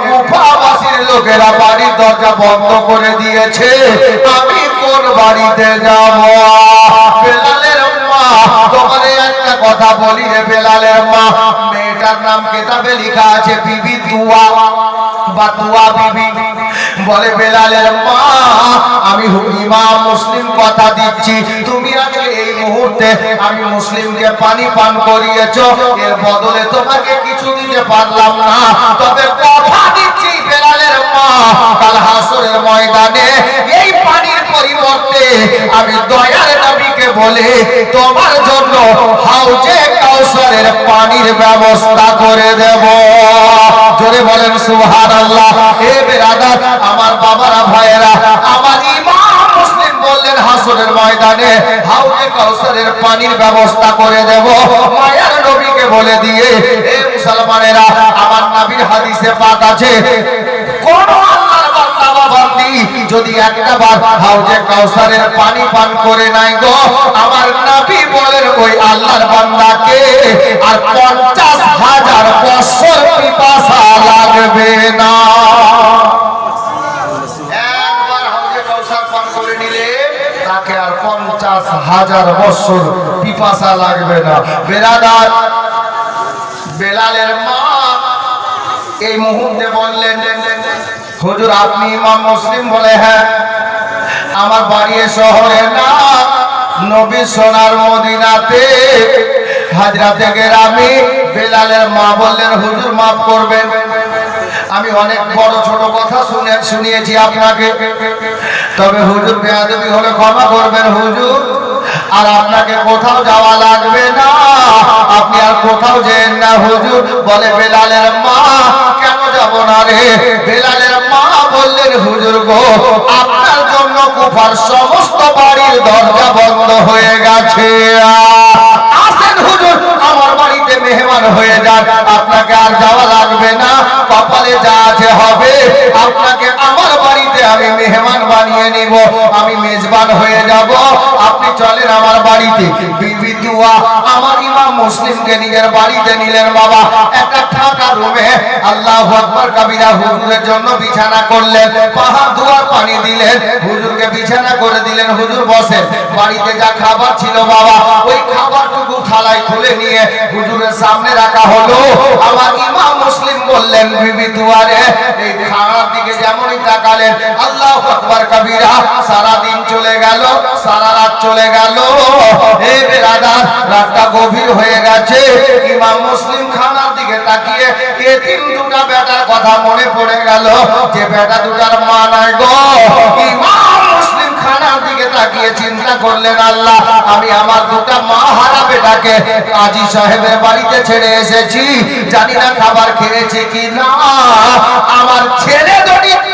কুফাবাসীর লোকেরা বাড়ির দরজা বন্ধ করে দিয়েছে, আমি কোন বাড়িতে যাব? বেলালের মা তোমারে একটা কথা বলি রে বেলালের মা, মেয়েটার নাম কিতাবে লেখা আছে বিবি দুয়া বা দুয়া বিবি। বলে বেলালের মা আমি ইমাম মুসলিম কথা দিচ্ছি, তুমি আজকে এই মুহূর্তে আমি মুসলিমকে পানি পান করিয়েছো, এর বদলে তোমাকে কিছু দিতে পারলাম না, তবে কথা দিচ্ছি বেলালের মা কাল হাসরের ময়দানে এই পানির পরিবর্তে আমি দয়ার নবীকে বলে তোমার জন্য হাউজে কাউসারের পানির ব্যবস্থা করে দেব। জোরে বলেন সুবহানাল্লাহ। এ বেরাদার আমার বাবারা, ভাইয়েরা, আমার ইমাম মুসলিম বললেন, হাসরের ময়দানে হাউজে কাউসারের পানির ব্যবস্থা করে দেব। মায়ার নবীকে বলে দিয়ে, এ মুসলমানেরা, আমার নবীর হাদিসে পাক আছে, কোন আল্লাহর বান্দা বা বান্দি যদি একটা বার হাউজে কাউসারের পানি পান করে নাই গো, আমার নবী বলেন ওই আল্লাহর বান্দাকে আর 50,000 বছর পিপাসা লাগবে না। একবার হাউজে কাউসার পান করে নিলে তাকে আর 50,000 বছর পিপাসা লাগবে না। বেরাদার, বেলালের মা এই মুহূর্তে বললেন, হুজুর আপনি ইমাম মুসলিম? বলে হ্যাঁ। আমার বাড়ি শহরে না, নবী সোনার মদিনাতে, হাজরাতে গ্রামে। বেলালের মা বললেন, হুজুর মাফ করবেন, আমি অনেক বড় ছোট কথা শুনিয়েছি আপনাকে, তবে হুজুর বেয়াদবি হলে ক্ষমা করবেন হুজুর। আর আপনাকে কোথাও যাওয়া লাগবে না, আপনি আর কোথাও যেন না হুজুর। বলে বেলালের মা, কেন যাব না রে? বেলালের মা বললেন, হুজুর গো, আপনার জন্য কুফার সমস্ত বাড়ির দরজা বন্ধ হয়ে গেছে, আসেন হুজুর আমার বাড়িতে মেহমান হয়ে যান, আপনাকে আর যাওয়া লাগবে না, কপালে যা আছে হবে। আপনাকে আমার বাড়িতে আমি মেহমান বানিয়ে নিব, আমি মেজবান হয়ে যাব, আপনি চলেন আমার বাড়িতে। বিবি দুয়া আমার ইমাম মুসলিমকে নিজের বাড়িতে নিলেন। বাবা একটা ফাঁকা রুমে আল্লাহু আকবার কাবীরা হুজুরের জন্য বিছানা করলেন, পাহাড় দুয়ার পানি দিলেন, হুজুরকে বিছানা করে দিলেন। হুজুর বসেন, বাড়িতে যা খাবার ছিল বাবা ওই খাবারটুকু থালায় খুলে নিয়ে হুজুরের সামনে রাখা হলো। আমার ইমাম মুসলিম বললেন, বিবি দুয়ারে এই খানার দিকে যেমনই তাকালেন, আল্লাহু আকবার কাবীরা, সারা দিন চলে গেল, সারা রাত চলে গেল। এই বেরাদার, রাতটা গভীর হয়ে গেছে। ইমাম মুসলিম খানার দিকে তাকিয়ে এতিম দুটা বেটার কথা মনে পড়ে গেল, যে বেটা দুটার মা নাই গো। ইমাম মুসলিম খানার দিকে তাকিয়ে চিন্তা করলেন, আল্লাহ আমি আমার দুটা মা হারা বেটাকে কাজী সাহেবের বাড়িতে ছেড়ে এসেছি, জানি না খাবার খেয়েছে কি না। আমার ছেলে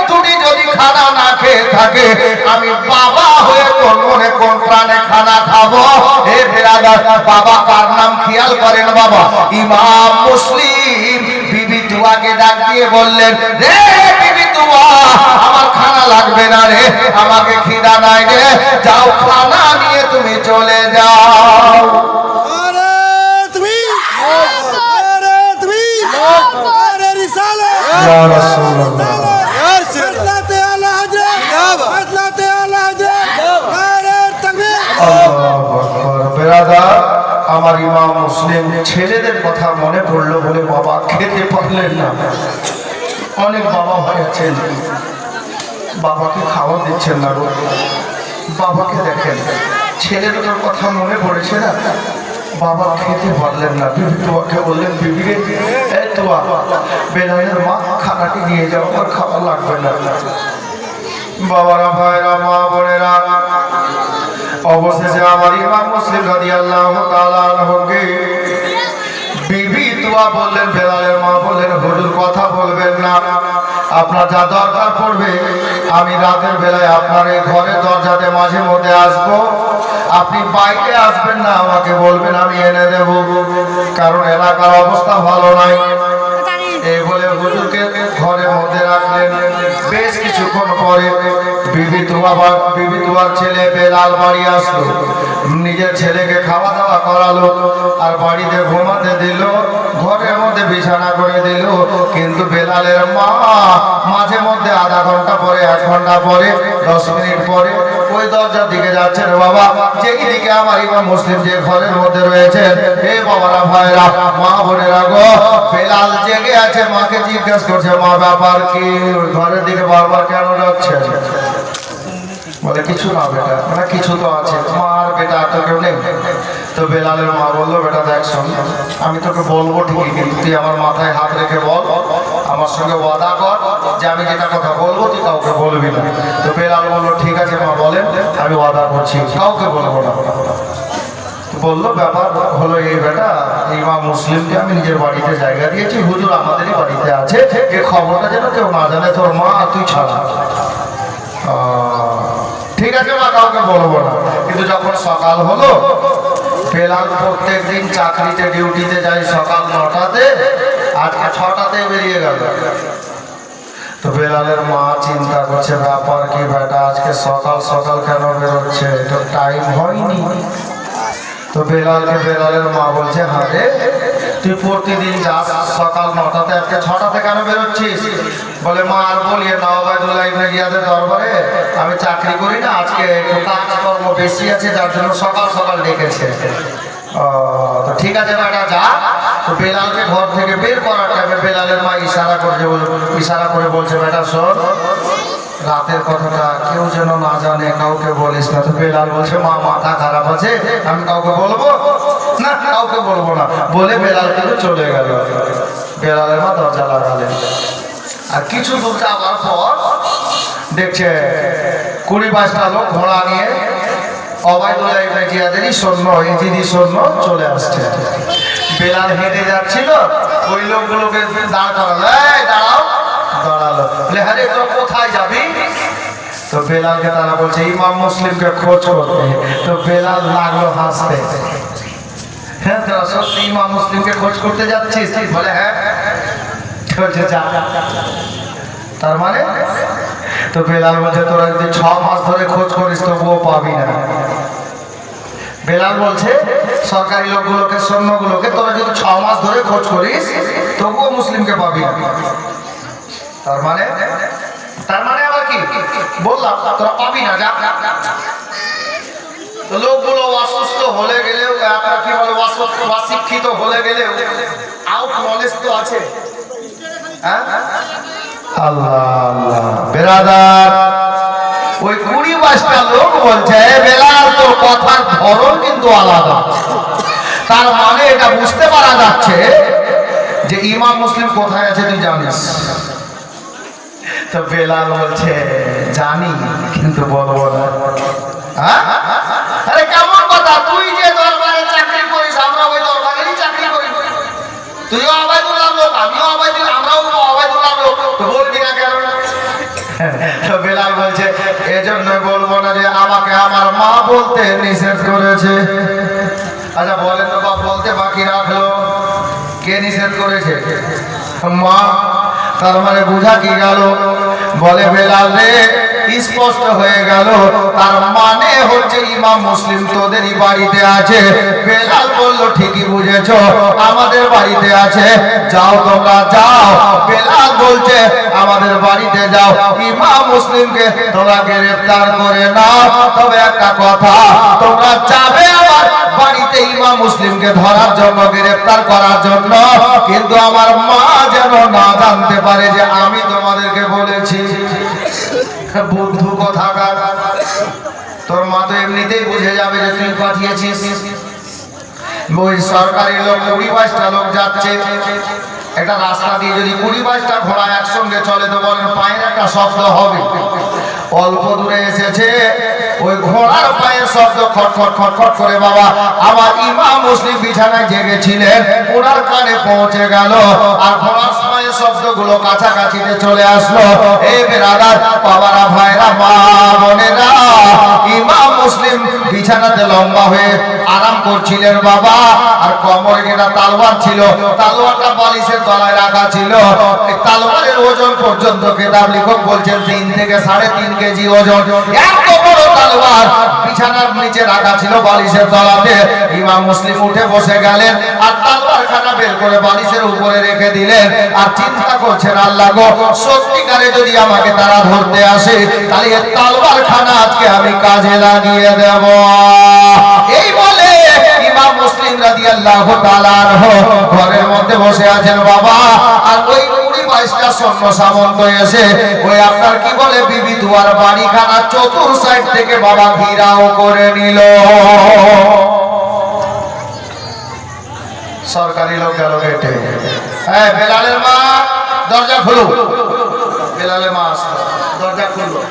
দুটি যদি খানা না খেয়ে থাকে, আমি বাবা হয়ে কোন মনে কোন প্রাণে খানা খাবো? হে বেরাদার, বাবা কার নাম খেয়াল করেন বাবা? ইমাম মুসলিম বিবি দুয়াকে ডাক দিয়ে বললেন, রে বিবি দুয়া, আমার খানা লাগবে না রে, আমাকে খিদা নাই রে, যাও খানা নিয়ে তুমি চলে যাও। আমার ইমাম মুসলিম ছেলেদের কথা মনে পড়লো বলে বাবা খেতে পারলেন না। অনেক বাবা ভাই আছেন, বাবাকে খাওয়া দিচ্ছেন না গো। বাবাকে দেখেন, ছেলে দুটোর কথা মনে পড়েছে না, বাবা খেতে পারলেন না। বিবি তোয়াকে বললেন, বিবি রে, এই তোয়া, বেলালের মা খানাটি নিয়ে যাও, আর খাওয়া লাগবে না। বাবারা, ভাইরা, মা বোনেরা, অবশেষে আমার ইমাম মুসলিম রাদিয়াল্লাহু তাআলা আনহুকে বিবি তোয়া বললেন, বেলালের মা বললেন, হুজুর কথা বলবেন না, আপনার যা দরকার পড়বে আমি রাতের বেলায় আপনার এই ঘরের দরজাতে মাঝে মধ্যে আসবো, আপনি বাইরে আসবেন না, আমাকে বলবেন, আমি এনে দেব, কারণ এলাকার অবস্থা ভালো নাই। এই বলে হুজুরকে ঘরের মধ্যে রাখলেন। বেশ কিছুক্ষণ পরে বিবি তোয়ার ছেলে বেলাল বাড়ি আসলো, নিজের ছেলেকে খাওয়া দাওয়া করালো, আর বাড়িতে ঘুমাতে দিল, ঘরের মধ্যে বিছানা করে দিল। কিন্তু বেলালের মা মাঝে মধ্যে আধা ঘন্টা পরে, 1 ঘন্টা পরে, 10 মিনিট পরে ওই দরজার দিকে যাচ্ছেন। বাবা যেই দিকে আমার ইমাম মুসলিম যে ঘরের মধ্যে রয়েছেন, হে বাবারা, ভাইরা, মা বোনেরা গো, বেলাল জেগে আছে, মাকে জিজ্ঞেস করছে, মা ব্যাপার কি, ঘরের দিকে বারবার কেন যাচ্ছে? বলে কিছু না বেটা, মানে কিছু তো আছে, তোমার বেটা তো কেউ নেই। তো বেলালের মা বললো, বেটা দেখ শোন, আমি তোকে বলবো ঠিকই, কিন্তু তুই আমার মাথায় হাত রেখে বল, আমার সঙ্গে ওয়াদা কর যে আমি যেটা কথা বলবো তুই কাউকে বলবি না। তো বেলাল বললো, ঠিক আছে মা বলেন, আমি ওয়াদা করছি কাউকে বলবো না। বললো, ব্যাপার হলো এই বেটা, ইমাম মুসলিমকে আমি নিজের বাড়িতে জায়গা দিয়েছি, হুজুর আমাদেরই বাড়িতে আছে, এই খবরটা যেন কেউ না জানে, তোর মা তুই ছাড়া। ঠিক আছে মা, কাউকে বলবো না। কিন্তু যখন সকাল হলো, বেলাল প্রত্যেক দিন চাকরিতে ডিউটিতে যায় সকাল 9টাতে, আজকে 6টাতে বেরিয়ে গেল। তো বেলালের মা চিন্তা করছে, ব্যাপার কি বেটা, আজকে সকাল সকাল কেন বেরোচ্ছে, তো টাইম হয়নি। তো বেলালের মা বলছে, হ্যাঁ রে, তুই প্রতিদিন যাস সকাল 9টাতে, আজকে 6টাতে কেন বেরোচ্ছিস? বলে, মা আর বলিয়ে না, ওবায়দুল্লাহ ইবনে জিয়াদের দরবারে আমি চাকরি করি না, আজকে একটু কাজকর্ম বেশি আছে, যার জন্য সকাল সকাল ডেকেছে। তো ঠিক আছে বেটা যা। তো বেলালকে ঘর থেকে বের করার টাইমে বেলালের মা ইশারা করে বলছে, বেটা শোন, রাতের কথাটা কেউ যেন না জানে, কাউকে বলিস না। তো বেলাল বলছে, মা মাথা খারাপ আছে, আমি কাউকে বলবো না, কাউকে বলবো না বলে বেলাল কিন্তু চলে গেল। বেলালের মা দরজা লাগালেন। আর কিছু দূর যাওয়ার পর দেখছে 20-22টা লোক ঘোড়া নিয়ে ওবায়দুল্লাহ ইবনে জিয়াদেরই সৈন্য, ইজিদি সৈন্য চলে আসছে। বেলাল হেঁটে যাচ্ছিল, ওই লোকগুলোকে দাঁড় করালো, এই দাঁড়াও। দাঁড়ালো, বলে, হ্যাঁ রে, তোরা কোথায় যাবি? তো বেলালকে তারা বলছে, ইমাম মুসলিমকে খোঁজ করতে। তো বেলাল লাগলো হাসতে, হ্যাঁ তোরা সত্যি ইমাম মুসলিমকে খোঁজ করতে যাচ্ছিস? বলে, হ্যাঁ। বলছে, যা। তার মানে? তো বেলাল বলছে, তোরা যদি 6 মাস ধরে খোঁজ করিস তবুও পাবি না। বেলাল বলছে সরকারি লোকগুলোকে, সৈন্যগুলোকে, তোরা যদি 6 মাস ধরে খোঁজ করিস তবুও মুসলিমকে পাবি না। তার মানে আবার কি বললাম, তোরা পাবি না, যা। তো লোকগুলো অসুস্থ হলে গেলেও, আপনার কি বলে, অশিক্ষিত হলে গেলেও আউট নলেজ তো আছে। হ্যাঁ, আল্লাহ আল্লাহ। বেরাদার, ওই 20-22টা লোক বলছে, বেলাল তোর কথার ধরন কিন্তু আলাদা। তার মানে এটা বুঝতে পারা যাচ্ছে যে ইমাম মুসলিম কোথায় আছে তুই জানিস। তো বেলাল বলছে, জানি, কিন্তু বলবো না। আরে কেমন কথা, তুই যে দরবারে চাকরি করিস, আমরা ওই দরবারেরই চাকরি করি, তুইও ওবায়দুল্লাহ লোক, আমিও ওবায়দুল্লাহ, আমরাও ওবায়দুল্লাহ লোক, তো বলবি না কেন? তো বেলাল বলছে, এজন্যই বলবো না যে আমাকে আমার মা বলতে নিষেধ করেছে। আচ্ছা বলেন তো বাপ, বলতে বাকি রাখলো, কে নিষেধ করেছে? মা। তার মানে বোঝা কি গেল? বলে, বেলাল রে, স্পষ্ট হয়ে গেল, তার মানে হচ্ছে ইমাম মুসলিম তোদেরই বাড়িতে আছে। বেলাল বলল, ঠিকই বুঝেছো, আমাদের বাড়িতে আছে, যাও তোমরা যাও। বেলাল বলছে, আমাদের বাড়িতে যাও, ইমাম মুসলিমকে তোমরা গ্রেফতার করে নাও। তবে একটা কথা, তোমরা যাবে আমার বাড়িতে ইমাম মুসলিমকে ধরার জন্য, গ্রেফতার করার জন্য, কিন্তু আমার মা যেন না জানতে পারে যে আমি তোমাদেরকে বলেছি। বন্ধু কোথাকার, তোর মা তো এমনিতেই বুঝে যাবে যে তুই পাঠিয়েছিস। ওই সরকারি লোক 20-22টা লোক যাচ্ছে, একটা রাস্তা দিয়ে যদি 20-22টা ঘোড়া একসঙ্গে চলে তো বলেন পায়ের একটা শব্দ হবে। অল্প দূরে এসেছে, ওই ঘোড়ার পায়ের শব্দ খটখট খটখট করে বাবা আমার ইমাম মুসলিম বিছানায় জেগেছিলেন, ওনার কানে পৌঁছে গেল। আর ঘোড়ার পায়ের শব্দগুলো কাছাকাছিতে চলে আসলো। এই বেরাদার, বাবারা, ভাইরা, মা বোনেরা, ইমাম মুসলিম বিছানাতে লম্বা হয়ে আরাম করছিলেন বাবা। আর কোমরে যেটা তালোয়ার ছিল, তালোয়ারটা বালিশের তলায় রাখা ছিল। এই তালোয়ারের ওজন পর্যন্ত কিতাব লেখক বলছেন 3 থেকে 3.5 কেজি ওজন। এত বড় তালোয়ার বিছানার নিচে রাখা ছিল বালিশের তলাতে। ইমাম মুসলিম উঠে বসে গেলেন আর তালোয়ারখানা বের করে বালিশের উপরে রেখে দিলেন। আর চিন্তা করছেন, আল্লাহ গো, সত্যিকারে যদি আমাকে তারা ধরতে আসে তাহলে এই তালোয়ারখানা আজকে আমি কাজে লাগিয়ে দেব। এই বলে ইমাম মুসলিম রাদিয়াল্লাহু তাআলা ঘরের মধ্যে বসে আছেন বাবা। আর ওই 20-22টা সৈন্য সামন্ত এসে ওই আপনার কি বলে বিবি দুয়ার বাড়িখানা চতুর সাইড থেকে বাবা ঘিরাও করে নিল। সরকারি লোক গেল গেটে, হ্যাঁ বেলালের মা দরজা খুলো। বেলালের মা আসলো, দরজা খুললো।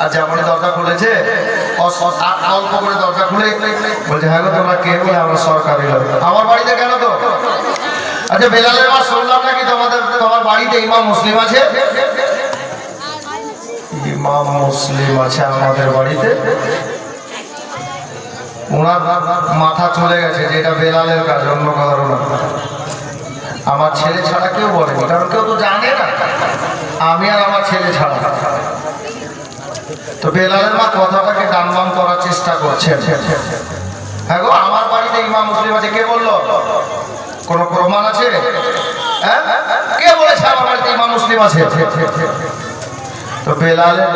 আর যেমন দরজা খুলেছে অল্প করে দরজা খুলে বলছে, হ্যাঁ গো তোমরা কে? বলে, আমরা সরকারি লোক। আমার বাড়িতে কেন তো? আচ্ছা বেলালের মা, শুনলাম নাকি তোমার বাড়িতে ইমাম মুসলিম আছে। ইমাম মুসলিম আছে আমাদের বাড়িতে, ওনার মাথা চলে গেছে, যেটা বেলালের কাজ, অন্য কারণ না। আমার ছেলে ছাড়া কেউ বলেনি, কারণ কেউ তো জানে না, আমি আর আমার ছেলে ছাড়া। তো বেলালের মা কথাটাকে ডানবাম করার চেষ্টা করছেন। হ্যাঁ গো, আমার বাড়িতে ইমাম মুসলিম আছে, কে বললো? কোনো প্রমাণ আছে? হ্যাঁ, কে বলেছে আমার বাড়িতে ইমাম মুসলিম আছে? তো বেলালের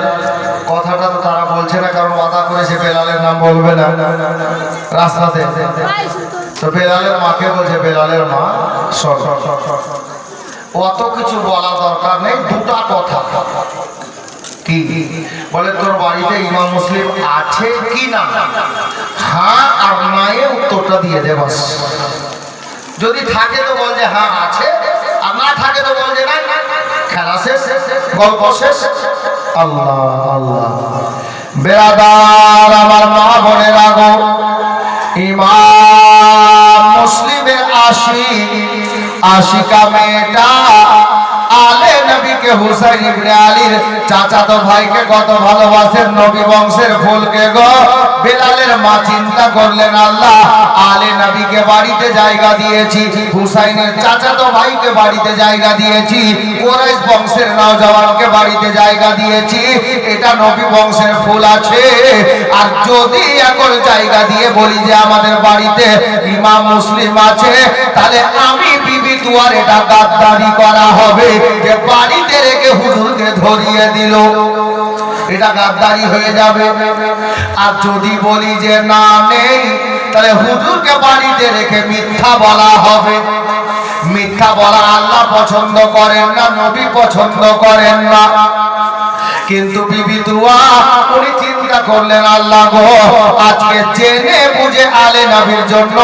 কথাটা তো তারা বলছে না, কারণ ওয়াদা করেছে বেলালের নাম বলবে না রাস্তাতে। তো বেলালের মাকে বলছে, বেলালের মা শোন, অত কিছু বলা দরকার নেই, দুটা কথা। কি বলে, তোর বাড়িতে ইমাম মুসলিম আছে কি না, হ্যাঁ আর নায়ে উত্তরটা দিয়ে দে বাস। যদি থাকে তো বল যে হ্যাঁ আছে, আর না থাকে তো বল যে না, খেলা শেষ, গল্প শেষ। আল্লাহ আল্লাহ। বেরাদার আমার মা বোনেরা গো, ইমাম মুসলিমের আশিকা মেয়েটা আলে নবীকে হুসাইন ইবনে আলীর চাচাতো ভাইকে কত ভালোবাসেন, নবী বংশের ফুলকে গো। বেলালের মা চিন্তা করলেন, আল্লাহ আলে নবীকে বাড়িতে জায়গা দিয়েছি, হুসাইনের চাচাতো ভাইকে বাড়িতে জায়গা দিয়েছি, কুরাইশ বংশের নওজওয়ানকে বাড়িতে জায়গা দিয়েছি, এটা নবী বংশের ফুল আছে। আর যদি এখন জায়গা দিয়ে বলি যে আমাদের বাড়িতে ইমাম মুসলিম আছে, তাহলে আমি বিবি দুয়ার এটা গাদ্দারি করা হবে যে বাড়িতে রেখে হুজুরকে ধরিয়ে দিল, এটা গাদ্দারি হয়ে যাবে। আর যদি বলি যে না নেই, তাহলে হুজুরকে বাড়িতে রেখে মিথ্যা বলা হবে। মিথ্যা বলা আল্লাহ পছন্দ করেন না, নবী পছন্দ করেন না। কিন্তু বিবি দুয়া উনি চিন্তা করলেন, আল্লাহ গো, আজকে জেনে বুঝে আলে নবীর জন্য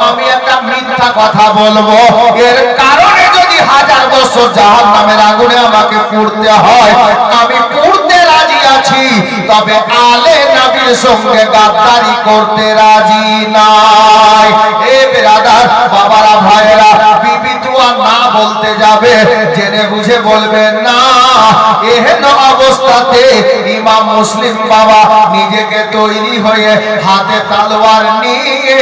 আমি একটা মিথ্যা কথা বলবো, এর কারণে যদি 1000 বছর জাহান্নামের আগুনে আমাকে পুড়তে হয়, আমি পুড়তে রাজি আছি, তবে আলে নবীর সঙ্গে গাদ্দারি করতে রাজি নাই। এ বেরাদার বাবারা ভাইরা, বিবি দুয়া না বলতে যাবে, জেনে বুঝে বলবেন না। এহেন অবস্থাতে ইমাম মুসলিম বাবা নিজেকে তৈরি হয়ে হাতে তলোয়ার নিয়ে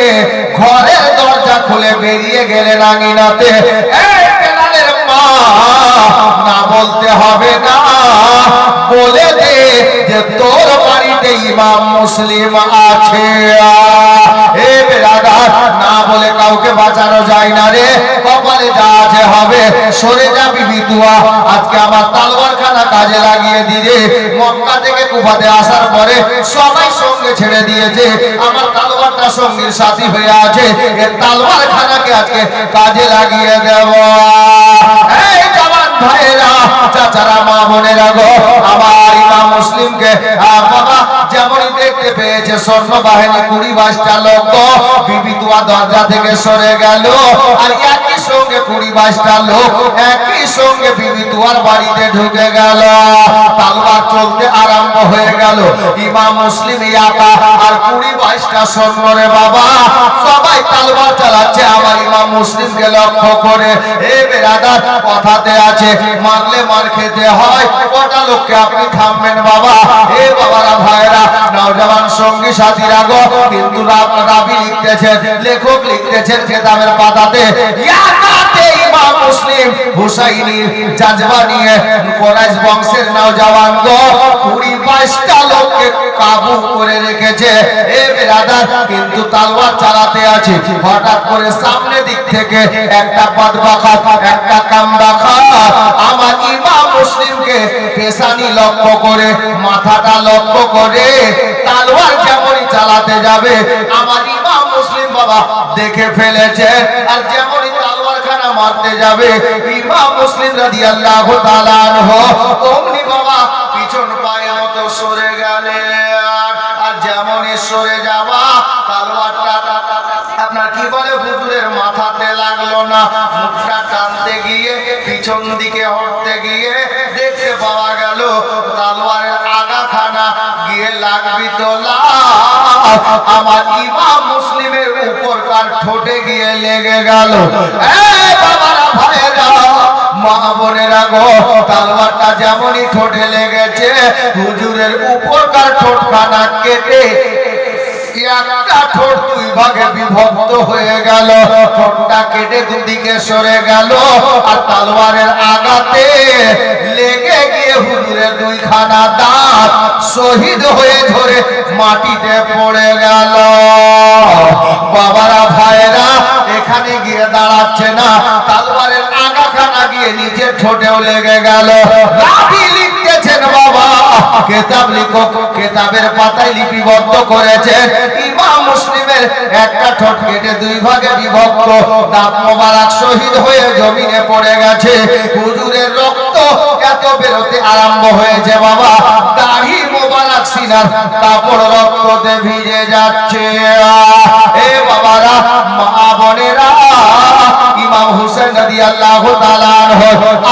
ঘরের দরজা খুলে বেরিয়ে গেলেন আঙিনাতে। এই বেলালের মা, না বলতে হবে না, বলে দে যে তোর বাড়িতে ইমাম মুসলিম আছে। এ বেরাদার, না বলে কাউকে বাঁচানো যায় না রে, কপালে যা আছে হবে। সরে যা বিবি দুয়া, আজকে আমার তলোয়ার খানা কাজে লাগিয়ে দিলে। মক্কা থেকে কুফাতে আসার পরে সবাই সঙ্গে ছেড়ে দিয়েছে, আমার তলোয়ারটা সঙ্গীর সাথী হয়ে আছে, এই তলোয়ার খানাকে আজকে কাজে লাগিয়ে দেব। এই জওয়ান ভাইরা, চাচারা, মা বোনেরা গো, আমার ইমাম মুসলিমকে বাবা যেমনই দেখতে পেয়েছে সৈন্য বাহিনী 20-22টা লোক, বিবি দুয়া দরজা থেকে সরে গেল, আর একই সঙ্গে 20-22টা লোক একই সঙ্গে বিবি দুয়ার বাড়িতে ঢুকে গেল। তলোয়ার চলতে আরম্ভ হয়ে গেল। ইমাম মুসলিম একা আর 20-22টা সৈন্য রে বাবা, সবাই তলোয়ার চালাচ্ছে আমার ইমাম মুসলিমকে লক্ষ্য করে। এ বেরাদার, কথাতে আছে মারলে মার খেতে হয়, কটা লোককে আপনি থামবেন বাবা। এ বাবারা ভাইরা, নওজওয়ান সঙ্গী সাথীরা গো, কিন্তু রাবি লিখতেছেন, লেখক লিখতেছেন কিতাবের পাতাতে, ইয়াকাতে ইমাম মুসলিম হুসাইনির জাজবা নিয়ে কুরাইশ বংশের নওজওয়ান গো 20-22টা লোককে কাবু করে রেখেছে। এ বেরাদার, কিন্তু তলোয়ার চালাতে আছে। হঠাৎ করে সামনে দিক থেকে একটা বদবাখা, একটা কামবাখা আমার ইমাম মুসলিমকে পেশানি লক্ষ্য করে, মাথাটা লক্ষ্য করে তলোয়ার যেমনই চালাতে যাবে, আমার ইমাম মুসলিম বাবা দেখে ফেলেছে। আর যেমনই তলোয়ার খানা মারতে যাবে, ইমাম মুসলিম রাদিয়াল্লাহু তাআলা আনহু অমনি বাবা পিছন পায়ের মতো সরে গেলেন। আর যেমনই সরে যাওয়া, তলোয়ারটা আপনার কি বলে হুজুরের মাথাতে লাগলো না, মুখটা টানতে গিয়ে পিছন দিকে হটতে গিয়ে দেখতে পাওয়া গেল তলোয়ারের আগাখানা গিয়ে লাগবি তোলা আমার ইমাম মুসলিমের উপরকার ঠোঁটে গিয়ে লেগে গেল। এই বাবারা ভাইরা, মা বোনেরা গো, তালওয়ারটা যেমনই ঠোঁটে লেগেছে, হুজুরের উপরকার ঠোঁটখানা কেটে একটা ঠোঁট দুই ভাগে বিভক্ত হয়ে গেল। ঠোঁটটা কেটে দুদিকে সরে গেল, আর তালোয়ারের আঘাতে লেগে গিয়ে হুজুরের দুইখানা দাঁত শহীদ হয়ে ধরে মাটিতে পড়ে গেল। বাবারা ভাইরা, এখানে গিয়ে দাঁড়াচ্ছে না, তালোয়ারের আঘাখানা গিয়ে নিজের ঠোঁটেও লেগে গেল। রাবি লিখতেছেন বাবা, কেতাব লিখক কেতাবের পাতায় লিপিবদ্ধ করেছেন, ইমাম মুসলিমের একটা ঠোঁট কেটে দুই ভাগে বিভক্ত, দাঁত মোবারক শহীদ হয়ে জমিনে পড়ে গেছে। হুজুরের রক্ত এত বেরোতে আরম্ভ হয়েছে বাবা, দাড়ি মোবারক সিনার কাপড় রক্ততে ভিজে যাচ্ছে। এ বাবারা, মা বোনেরা, ইমাম হুসেন রাদিয়াল্লাহু তাআলা আনহু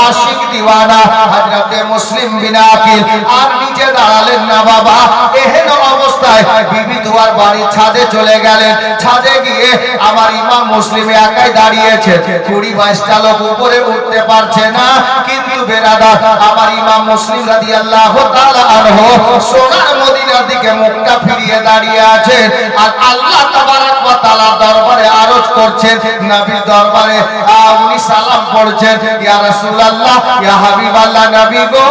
আশিক দিওয়ানা হযরতে মুসলিম বিন আকিল আর নিচে দাঁড়ালেন না বাবা। এহেন অবস্থায় বিবি দুয়ার বাড়ির ছাদে চলে গেলেন। ছাদে গিয়ে আমার ইমাম মুসলিম একাই দাঁড়িয়েছে, 20-22টা লোক উপরে উঠতে পারছে না। কিন্তু বেরাদার, আমার ইমাম মুসলিম রাদিয়াল্লাহু তাআলা আনহু সোনার মদিনার দিকে মুখটা ফিরিয়ে দাঁড়িয়ে আছেন, আর আল্লাহ তাবারক ওয়া তাআলা দরবারে আরজ করছেন, নবীর দরবারে উনি সালাম পড়ছেন, ইয়া রাসূলুল্লাহ, ইয়া হাবিবাল্লাহ, নবী গো,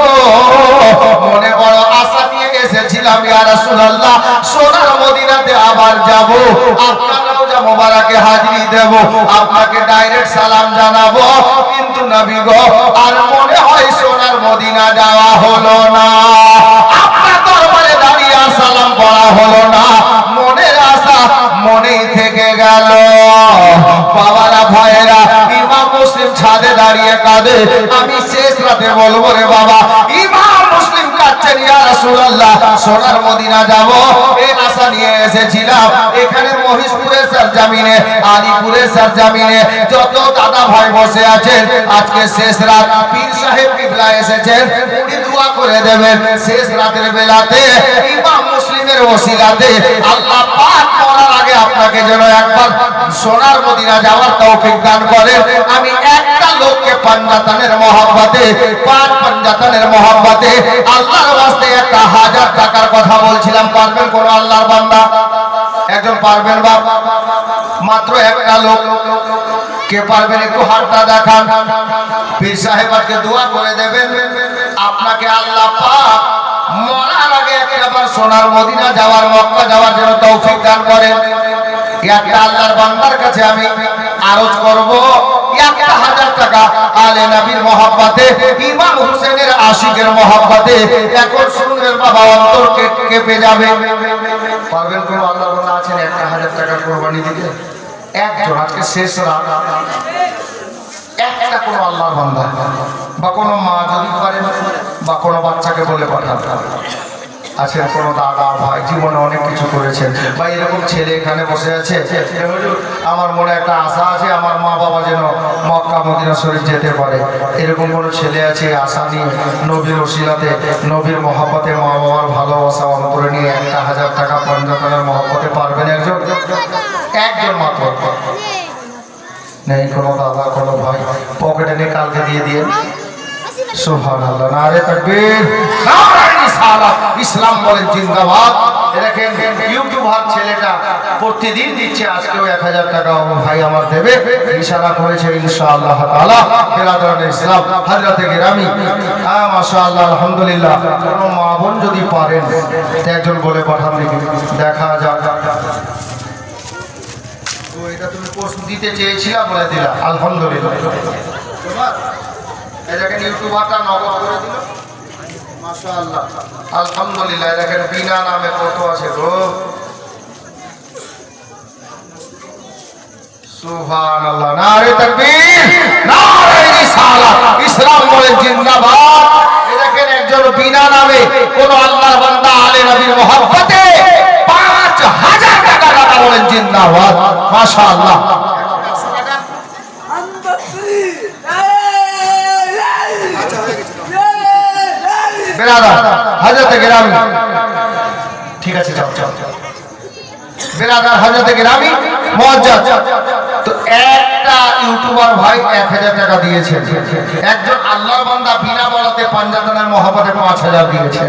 মনে বড় আশা নিয়ে এসেছিলাম ইয়া রাসূলুল্লাহ, সোনার মদিনাতে আবার যাব, আপনার রওজা মোবারকে হাজিরি দেব, আপনাকে ডাইরেক্ট সালাম জানাবো। কিন্তু নবী গো, আর মনে হয় সোনার মদিনা যাওয়া হলো না, আপনার দরবারে দাঁড়িয়ে আর সালাম পড়া হলো না, মনের আশা মনেই থেকে গেল। বাবারা ভাইয়েরা, ইমাম মুসলিম ছাদে দাঁড়িয়ে কাঁদে। আমি শেষ রাতে বলবো রে বাবা, ইমাম মুসলিম কাঁদছেন, ইয়া রাসূলুল্লাহ, সোনার মদিনা যাব, এই আশা নিয়ে এসেছিলাম। এখানে মহিষপুরের সরজমিনে, আলিপুরের সরজমিনে যত দাদা ভাই বসে আছেন, আজকে শেষ রাত, পীর সাহেব কিবলা এসেছেন, উনি দোয়া করে দেবেন শেষ রাতের বেলাতে ইমাম মুসলিমের ওসিলাতে আল্লাহ পাক মরার আগে আপনাকে যেন একবার সোনার মদিনা যাওয়ার তৌফিক দান করেন। আমি একটা লোককে পাঞ্জাতানের মহব্বতে, 5 পাঞ্জাতানের মহব্বতে আল্লাহর ওয়াস্তে 1000 টাকার কথা বলছিলাম। পারবেন কোন আল্লাহর বান্দা? একজন পারবেন বাপ? মাত্র একটা লোক, কে পারবেন? একটু হাতটা দেখান। পীর সাহেব আজকে দোয়া করে দেবেন, আপনাকে আল্লাহ পাক মরার আগে একবার সোনার মদিনা যাওয়ার, মক্কা যাওয়ার জন্য তৌফিক দান করেন। একটা আল্লাহর বান্দার কাছে আমি আরজ করব, 1000 টাকা আলে নবীর মহব্বতে, ইমাম হুসেনের আশিকের মহব্বতে। এখন শুনবেন বাবা, অন্তর কেঁপে যাবে। পারবেন কোন আল্লাহর বান্দা আছেন 1000 টাকা কোরবানি দিতে? একজন, আজকে শেষ রাত, একটা কোন আল্লাহর বান্দা বা কোনো মা যদি পারেন, বা কোনো বাচ্চাকে বলে পাঠান, আছেন কোনো দাদা ভাই জীবনে অনেক কিছু করেছেন, বা এরকম ছেলে এখানে বসে আছে, আমার মনে একটা আশা আছে আমার মা বাবা যেন মক্কা মদিনা শরীফ যেতে পারে, এরকম কোনো ছেলে আছে আশা নিয়ে নবীর ওসিলাতে, নবীর মহব্বতে, মা বাবার ভালোবাসা অন্তরে নিয়ে 1000 টাকা পাঞ্জাতানের মহব্বতে পারবেন? একজন, একজন মাত্র। নেই কোনো দাদা, কোনো ভাই? পকেটে নিয়ে কালকে দিয়ে দিয়ে। সুবহানাল্লাহ, নারে তাকবীর, নারে রিসালাত, ইসলাম বলেন জিন্দাবাদ। দেখেন ইউটিউবার ছেলেটা প্রতিদিন দিচ্ছে, আজকেও 1000 টাকা ভাই আমার দেবে, ইশারা করেছে ইনশাআল্লাহ তাআলা। বিরাদরানে ইসলাম, হযরতে গিরামি, মাশাআল্লাহ, আলহামদুলিল্লাহ। কোনো মা বোন যদি পারেন একজন বলে পাঠান দেখি, দেখা যাক। তো এটা তুমি পোস্ট দিতে চেয়েছিলা, বলে দিলা, আলহামদুলিল্লাহ। দেখেন ইউটিউবারটা নগদ করে দিল, মাশাআল্লাহ, আলহামদুলিল্লাহ। দেখেন বিনা নামে কত আছে গো, সুবহানাল্লাহ, নারে তাকবীর, নারে রিসালাত, ইসলাম বলেন জিন্দাবাদ। এই দেখেন একজন বিনা নামে কোন আল্লাহর বান্দা আলে নবীর মহব্বতে 5000 টাকা দাতা বলেন জিন্দাবাদ, মাশাআল্লাহ। হযরতে গিরামি, ঠিক আছে, যাও যাও। বেরাদার হযরতে গিরামি মুআজ্জাজ, তো এক একটা ইউটিউবার ভাই 1000 টাকা দিয়েছে, একজন আল্লাহর বান্দা বিনা বলাতে পাঞ্জাতনের মহব্বতে 5000 দিয়েছে।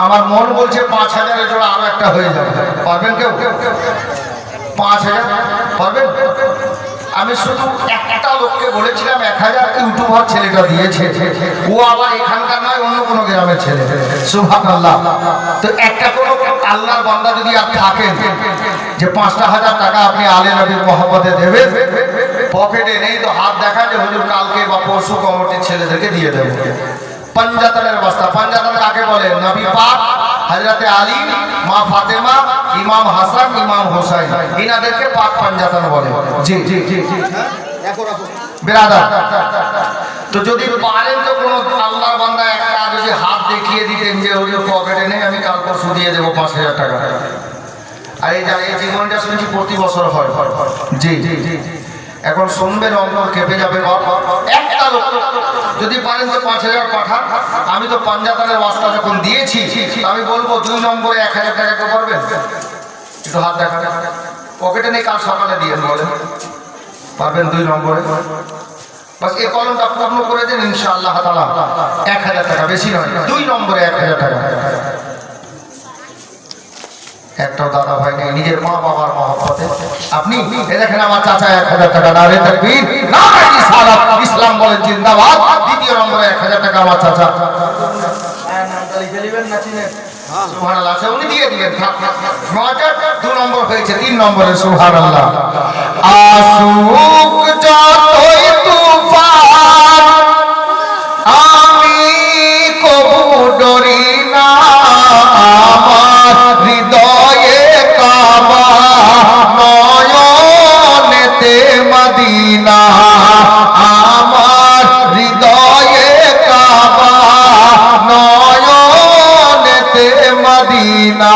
আমার মন বলছে 5000 এর জোড়া আরো একটা হয়ে যাবে। পারবেন কেউ? 5000 পারবেন? আমি শুধু একটা লোককে বলেছিলাম 1000 ইউটিউবার ছেলেটা দিয়েছে, ও আবার এখানকার নয়, অন্য কোনো গ্রামের ছেলে। সুবহানাল্লাহ। তো একটা কোনো আল্লাহর বান্দা যদি আর থাকেন যে 5,000 টাকা আপনি আলে নবীর মহব্বতে দেবেন, পকেটে নেই তো হাত দেখা যে হুজুর কালকে বা পরশু কমিটির ছেলেদেরকে দিয়ে দেব। পাঞ্জাতনের বস্তা। পাঞ্জাতন কাকে বলে? নবী পাক, হযরতে আলী, মা ফাতেমা, ইমাম হাসান, ইমাম হোসেন, ইনাদেরকে পাক পাঞ্জাতন বলে। জি জি জি জি বিরাদার। তো যদি পারেন তো কোনো আল্লাহর বান্দা একটা যদি হাত দেখিয়ে দিতেন যে হুজুর পকেটে নেই, আমি কাল পরশু দিয়ে দেবো 5000 টাকা। আর এই জীবনটা শুনছি প্রতি বছর হয়। জি জি জি এখন শুনবেন, অন্তর কেঁপে যাবে। একটা লোক যদি পারেন তো 5000 পাঠান। আমি তো পাঞ্জাতনের ওয়াস্তা যখন দিয়েছি, আমি বলবো 2 নম্বরে 1000 টাকা কেউ পারবেন? একটু হাত দেখা। পকেটে নেই, কাল সকালে দিয়ে বলেন পারবেন 2 নম্বরে? বাস এই কলমটা পূর্ণ করে দেন, ইনশাআল্লাহ তাআলা 1000 টাকা, বেশি নয়, 2 নম্বরে 1000 টাকা। একটাও দাদা ভাই নেই নিজের মা বাবার মহব্বতে। আপনি দেখেন আমার চাচা 1000 টাকা, নারে তাকবীর, নারে রিসালাত, ইসলাম বলে জিন্দাবাদ। দ্বিতীয় নম্বরে 1000 টাকা আমার চাচা। নামটা লিখে নেবেন না চিনেন? সুবহানাল্লাহ। আচ্ছা উনি দিয়ে দিবেন। 2 নম্বর হয়েছে, 3 নম্বরে সুবহানাল্লাহ। আসুক যতই তুফান আমি কবু ডরি না, আমার হৃদয়ে কাবা, নয়নেতে মদিনা, আমার হৃদয়ে কাবা, নয়নেতে মদিনা।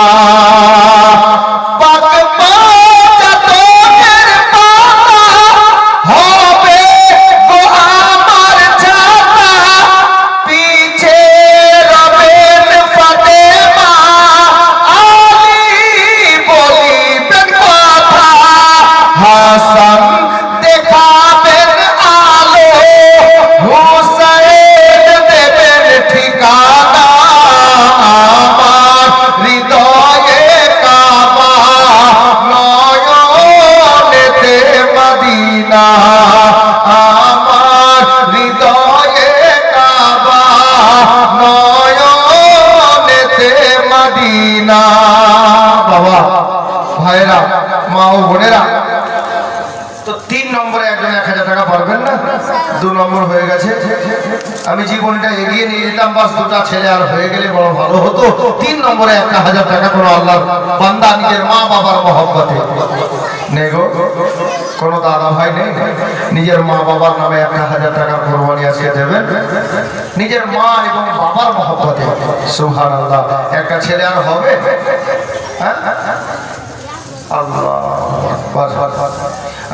আমার হৃদয়ে কাবা, নয়নেতে মদিনা। বাবা ভাইরা, মা ও বোনেরা, তো 3 নম্বরে একজন 1000 টাকা পারবেন না? 2 নম্বর হয়ে গেছে। আমি জীবনটা এগিয়ে নিয়ে যেতাম, বাস 2টা ছেলে আর হয়ে গেলে বড় ভালো হতো। 3 নম্বরে 1000 টাকা কোনো আল্লাহর বান্দা নিজের মা বাবার মহব্বতে নেই গো। কোনো দাদা ভাই নেই নিজের মা বাবার নামে 1000 টাকা কোরবানি আজকে দেবেন নিজের মা এবং বাবার মহব্বতে? সুবহানাল্লাহ। একটা ছেলে আর হবে?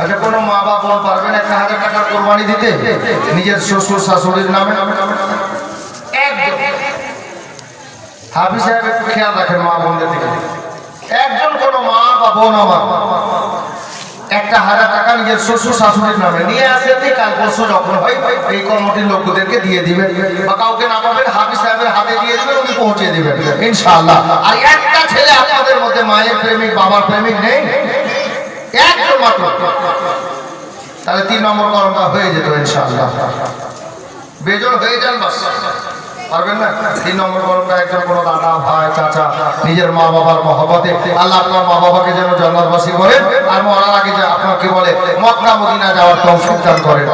আচ্ছা কোনো মা বাবা পারবেন 1000 টাকা কোরবানি দিতে নিজের শ্বশুর শাশুড়ির নামে? হাফিজ সাহেব একটু খেয়াল রাখেন মা বোনদের দিকে। একজন কোনো মা বা বোন আমার 1000 টাকা নিজের শ্বশুর শাশুড়ির নামে নিয়ে আসেন, কাল পরশু যখন হয় এই কমিটির লোকদেরকে দিয়ে দিবেন, বা কাউকে না পাবেন হাফিজ সাহেবের হাতে দিয়ে দিবেন, উনি পৌঁছে দিবেন ইনশাআল্লাহ। আর একটা ছেলে আপনাদের মধ্যে মায়ের প্রেমিক বাবার প্রেমিক নেই? একজন মাত্র, তাহলে 3 নম্বর কলমটা হয়ে যেত ইনশাআল্লাহ। বেজন হয়ে যান বাস, পারবেন না? 3 নম্বর কলমটা একজন কোনো দাদা ভাই চাচা নিজের মা বাবার মহব্বতে আল্লাহ আপনার মা বাবাকে যেন জান্নাতবাসী করেন, আর মরার আগে যে আপনাকে বলে মক্কা মদিনা যাওয়ার তৌফিক দান করেন।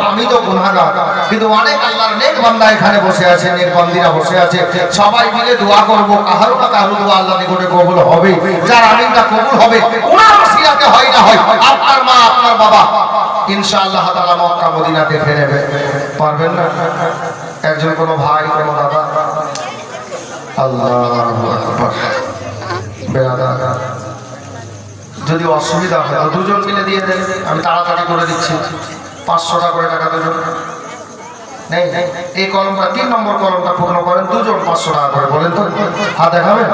আমি তো গুনাহগার, কিন্তু অনেক আল্লাহর নেক বান্দা এখানে বসে আছে, নেক বান্দিরা বসে আছে, সবাই মিলে দোয়া করব, কাহারও না কাহারও দোয়া আল্লাহ নিকটে কবুল হবে। যার আমিনটা কবুল হবে ওনার ওসিলাতে হয় না হয় আপনার মা আপনার বাবা ইনশাআল্লাহ তাআলা মক্কা মদিনা দেখে নেবে। পারবেন না? একজন কোনো ভাই কোনো দাদা? আল্লাহু আকবার। বেরাদার, যদি অসুবিধা হয় 2জন মিলে দিয়ে দেন, আমি তাড়াতাড়ি করে দিচ্ছি। 500 টাকা করে টাকা 2জন নেই। এই কলমটা 3 নম্বর কলমটা পূর্ণ করেন, 2জন 500 টাকা করে। বলেন তো, হাত দেখাবেন?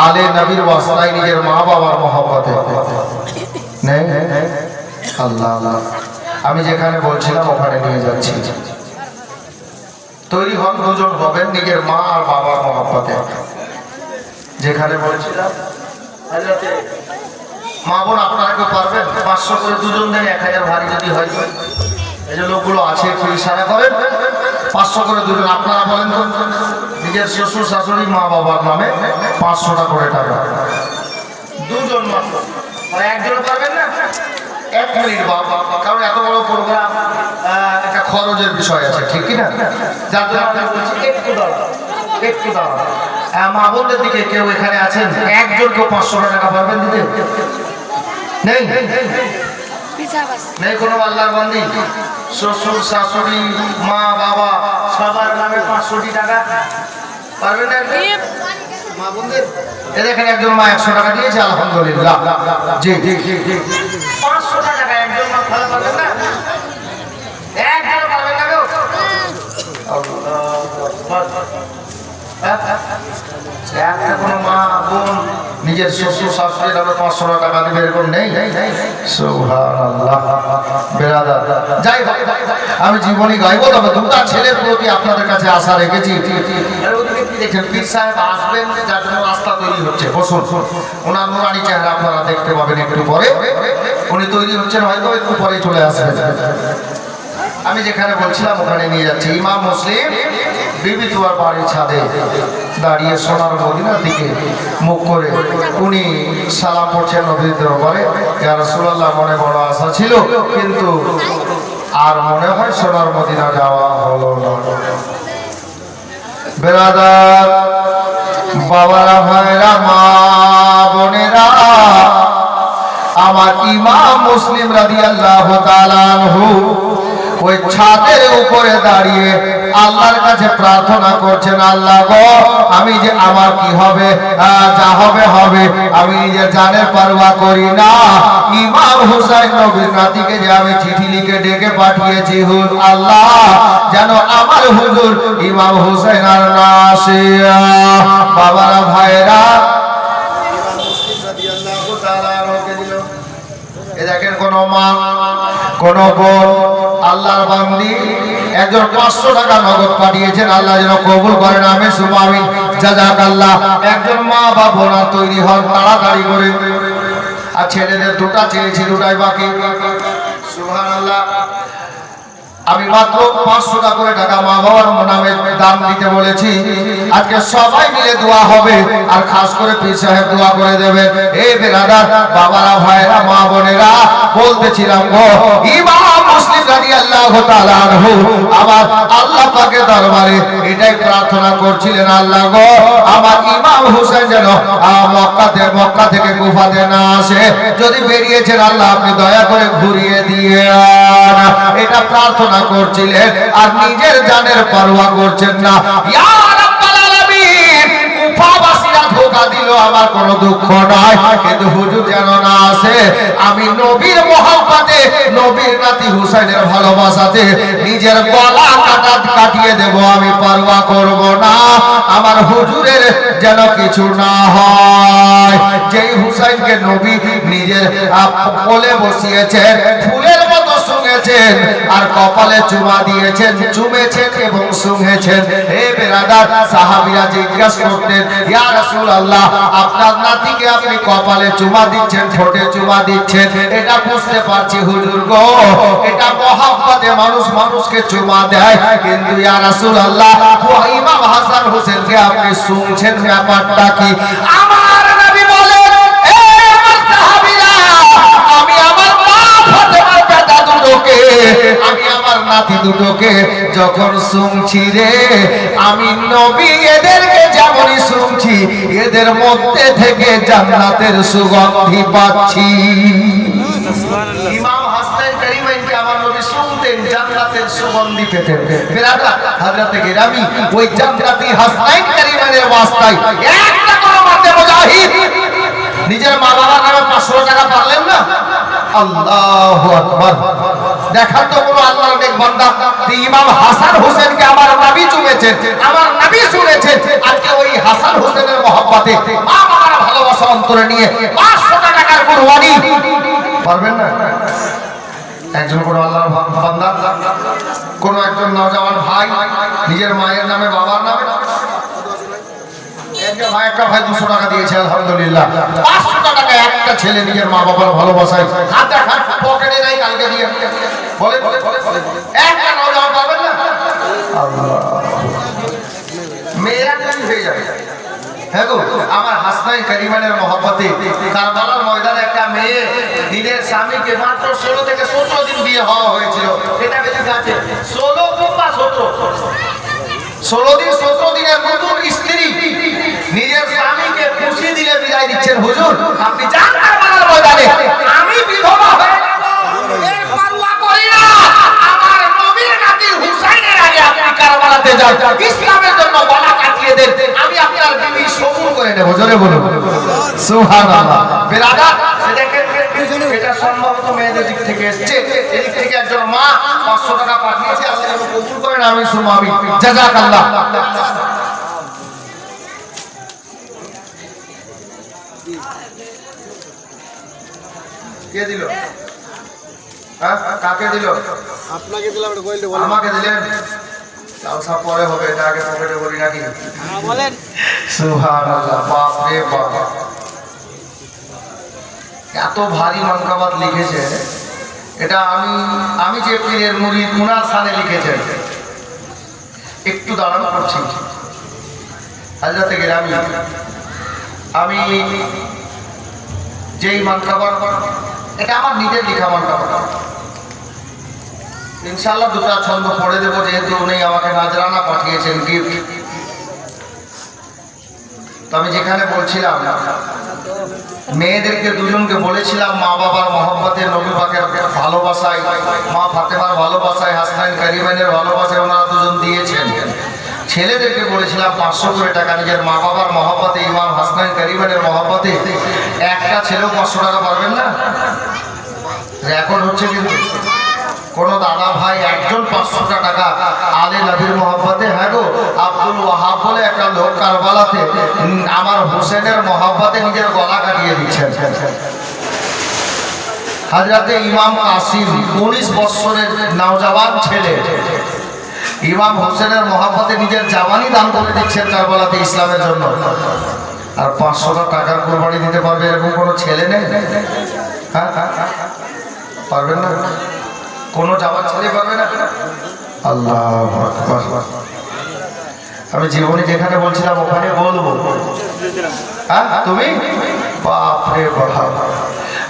আলে নবীর ওয়াস্তায় নিজের মা বাবার মহব্বতে নেই। আল্লাহ আল্লাহ, আমি যেখানে বলছিলাম ওখানে নিয়ে যাচ্ছি। তৈরি হন, দুজন হবেন নিজের মা আর বাবার মহব্বতে। যেখানে বলছিলাম মা বোন আপনারা কেউ পারবেন 500 করে দুজন দেন, 1000 ভারী যদি হয়। এই যে লোকগুলো আছে একটু ইশারা করেন, 500 করে দুজন। আপনারা বলেন তো নিজের শ্বশুর শাশুড়ি মা বাবার নামে 500টা করে টাকা, দুজন মাত্র। মানে একজন পারবেন না? 1 মিনিট বাবা, কারণ এত বড় প্রোগ্রাম, একটা খরচের বিষয় আছে, ঠিক কি না? যার জন্য আপনারা বলছি একটু দাঁড়ান, একটু দাঁড়ান। মা বোনদের দিকে কেউ এখানে আছেন একজন কেউ 500 টাকা পারবেন দিতে? নেই নেই কোনো আল্লাহর বান্দি? শ্বশুর শাশুড়ি মা বাবা সবার নামে 500 টাকা পারবেন না? মা বোনদের এ দেখেন একজন মা 100 টাকা দিয়েছে, আলহামদুলিল্লাহ। জি জি জি জি, 500 টাকা একজন মা ভালো পারবেন না? একজন পারবেন না কেউ? একটা কোনো মা বোন নিজের শ্বশুর শাশুড়ির নামে 500 টাকা দিবে এরকম নেই? সুবহানাল্লাহ। বেরাদার, যাই হোক, আমি জীবনী গাইবো, তবে দুটা ছেলের প্রতি আপনাদের কাছে আশা রেখেছি। দেখেন পীর সাহেব আসবেন, যার জন্য রাস্তা তৈরি হচ্ছে। বসুন, ওনার নুরানি চেহারা আপনারা দেখতে পাবেন একটু পরে। উনি তৈরি হচ্ছেন, হয়তো একটু পরে চলে আসবেন। আমি যেখানে বলছিলাম ওখানে নিয়ে যাচ্ছি। ইমাম মুসলিম বিবি তুয়ার বাড়ির ছাদে দাঁড়িয়ে সোনার মদিনার দিকে মুখ করে উনি সালাম পড়ছেন নবীর দরবারে। ইয়া রাসূলুল্লাহ, মনে বড় আশা ছিল, কিন্তু আর মনে হয় সোনার মদিনা যাওয়া হলো না। বেরাদার, বাবারা, ভাইরা, মা বোনেরা, আমার ইমাম মুসলিম রাদিয়াল্লাহু তাআলা আনহু ওই ছাদের উপরে দাঁড়িয়ে আল্লাহর কাছে প্রার্থনা করছেন, আল্লাহ গো, আমি যে আমার কি হবে, যা হবে হবে, আমি নিজের জানের পারওয়া করি না। ইমাম হুসাইন নবীর নাতিকে যে আমি চিঠি লিখে ডেকে পাঠিয়েছি, আল্লাহ যেন আমার হুজুর ইমাম হুসাইন আর না আসে। বাবারা, ভাইরা, এ দেখেন কোন মা কোন বোন আল্লাহর বান্দি একজন 500 টাকা নগদ পাঠিয়েছেন, আল্লাহ যেন কবুল করেন। আমি সুমামি জাযাকাল্লাহ। একজন মা বা বোনা তৈরি হন তাড়াতাড়ি করে। আর ছেলেদের দুটা চেয়েছি, দুটাই বাকি। সুবহানাল্লাহ। আমি মাত্র 500 টাকা করে টাকা মা বাবার নামে দান দিতে বলেছি। আজকে সবাই মিলে দোয়া হবে, আর খাস করে পীর সাহেব দোয়া করে দেবেন। এই বেরাদার, বাবারা, ভাইরা, মা বোনেরা, বলতেছিলাম গো, ইমাম মুসলিম রাদিয়াল্লাহু তাআলা আনহু আমার আল্লাহ পাকের দরবারে এটাই প্রার্থনা করছিলেন, আল্লাহ গো, আমার ইমাম হোসেন যেন মক্কা থেকে কুফাতে না আসে। যদি বেরিয়েছেন, আল্লাহ আপনি দয়া করে ঘুরিয়ে দিয়ে এটা প্রার্থনা করছিলেন, আর নিজের জানের পরোয়া করছেন না। ইয়া রাব্বাল আলামিন, কুফাবাসীরা ধোঁকা দিল, আমার কোনো দুঃখ নাই, কিন্তু হুজুর যেন না আসে। আমি নবীর মহব্বতে, নবীর নাতি হুসাইনের ভালোবাসাতে নিজের গলা কাটিয়ে দেব, আমি পরোয়া করব না। আমার হুজুরের যেন কিছু না হয়। যেই হুসাইনকে নবী নিজের কোলে বসিয়েছেন, ফুলের মতো শুঙেছেন, আর কপালে চুমা দিয়েছেন, চুমেছেন এবং শুঙেছেন। হে বেরাদার, সাহাবীরা জিজ্ঞাসা করতেন, ইয়া রাসূলুল্লাহ, আপনার নাতিকে আপনি কপালে চুমা দিচ্ছেন, ঠোঁটে চুমা দিচ্ছেন, এটা বুঝতে পারছি হুজুর গো, এটা মহব্বতে মানুষ মানুষকে চুমা দেয়, কিন্তু ইয়া রাসূলুল্লাহ, ইমাম হাসান হোসেনকে আপনি শুনছেন, ব্যাপারটা কি? আমার নবী বলেন, এ আমার সাহাবীরা, আমি আমার মা ফাতেমার বেটা দুটোকে, আমি আমার নাতি দুটোকে যখন শুনছি রে, আমি নবী এদেরকে যেমনই শুনছি, এদের মধ্যে থেকে জান্নাতের সুগন্ধি পাচ্ছি। ইমাম হাসান কারিমাইনকে আমার নবী শুনতেন, জান্নাতের সুগন্ধি পেতেন। বেরাদা, হযরতে গিরামি ওই জান্নাতি হাসান কারিমাইনের ওয়াস্তায় একটা করে মাতে মুজাহিদ নিজের মা বাবার নামে 500 টাকা পারলেন না? আল্লাহু আকবার। দেখার তো কোনো আল্লাহর নেক বান্দা, ইমাম হাসান হোসেনকে আমার নবী চুমেছেন, আমার নবী শুনেছেন। আজকে ওই হাসান হোসেনের মহব্বতে মা বাবার ভালোবাসা অন্তরে নিয়ে 500 টাকার কুরবানি পারবেন না? একজন নওজওয়ান ভাই নিজের মায়ের নামে বাবার নামে ভাই একটা ভাই 200 টাকা দিয়েছে আলহামদুলিল্লাহ। 500 টাকা একটা ছেলে নিজের মা বাবার ভালোবাসায় হাতে হাত পকেটে নাই কালকে দিয়ে বলে একটা নওজওয়ান পাবেন না আল্লাহ মেয়েরা খুশি হয়ে যাবে। হ্যাঁ গো আমার হাসনাইন কারিমানের মহব্বতে কারবালার ময়দানে একটা মেয়ে নিজের স্বামীকে মাত্র 16 থেকে 17 দিন বিয়ে হওয়া হয়েছিল। এটা বেশি আছে 16 কিংবা 17 দিন 17 দিনের নতুন স্ত্রী নিজের স্বামীকে খুশি দিলে বিদায় দিচ্ছেন। হুজুর আপনি যান কারবালার ময়দানে, আমি বিধবা হয়ে যাব এর পরোয়া করি না। আমার নবীর নাতি হুসাইনের আগে আপনি কারবালাতে যান, ইসলামের জন্য গলা কাটিয়ে দেন, আমি আপনার বিবি সবুর করে নেব। জোরে বলুন সুবহানাল্লাহ। বিরাদার দেখেন এটা সম্ভবত মেয়েদের দিক থেকে এসেছে, এদিক থেকে একজন মা 500 টাকা পাঠিয়েছে, আল্লাহ যেন কবুল করেন। আমি শুনো আমি জাযাকাল্লাহ। কে দিল? হ্যাঁ কাকে দিল? আপনাকে দিলাম, এটা বলতে বলেন। আমাকে দিলেন? লালসা পরে হবে, এটা আগে পকেটে বলি নাকি? বলেন। সুবহানাল্লাহ। বাপ রে বাপ, এত ভারী মানকাবাত লিখেছে। এটা আমি যে পীরের মুরিদ উনার সানে লিখেছেন। একটু দাঁড়ানো করছি হাজরাতে গ্রামী আমি যেই মানকাবাত, এটা আমার নিজের লেখা মানকাবাত। ইনশাআল্লাহ দুটো ছন্দ পড়ে দেবো, যেহেতু উনি আমাকে নাজরানা পাঠিয়েছেন গিফট। তো আমি যেখানে বলছিলাম মেয়েদেরকে দুজনকে বলেছিলাম মা বাবার মহব্বতে, নবী পাকের ভালোবাসায়, মা ফাতেমার ভালোবাসায়, হাসনাইন কারিমানের ভালোবাসায় ওনারা দুজন দিয়েছেন। ছেলেদেরকে বলেছিলাম 500 করে টাকা নিজের মা বাবার মহব্বতে, ইমাম হাসনাইন কারিমানের মহব্বতে। একটা ছেলেও 500 টাকা পারবেন না। এখন হচ্ছে কিন্তু কোন দাদা ভাই একজন 500 টাকা আলে নবীর মহব্বতে। হ্যাঁ গো আব্দুল ওয়াহাব বলে একটা লোক কারবালাতে আমার হোসেনের মহব্বতে নিজের গলা কাটিয়ে দিচ্ছেন। হযরতে ইমাম কাসিম 19 বছরের নওজওয়ান ছেলে ইমাম হোসেনের মহব্বতে নিজের জাওয়ানি দান করে দিচ্ছেন কারবালাতে ইসলামের জন্য। আর 500 টাকার কোরবানি দিতে পারবে এরকম কোনো ছেলে নেই? হ্যাঁ পারবেন না? কোনো জামাত ছেলে পারবে না? আল্লাহু আকবার। আমি জীবনে যেখানে বলছিলাম ওখানে বলবো। হ্যাঁ তুমি বাপ রে বাপ।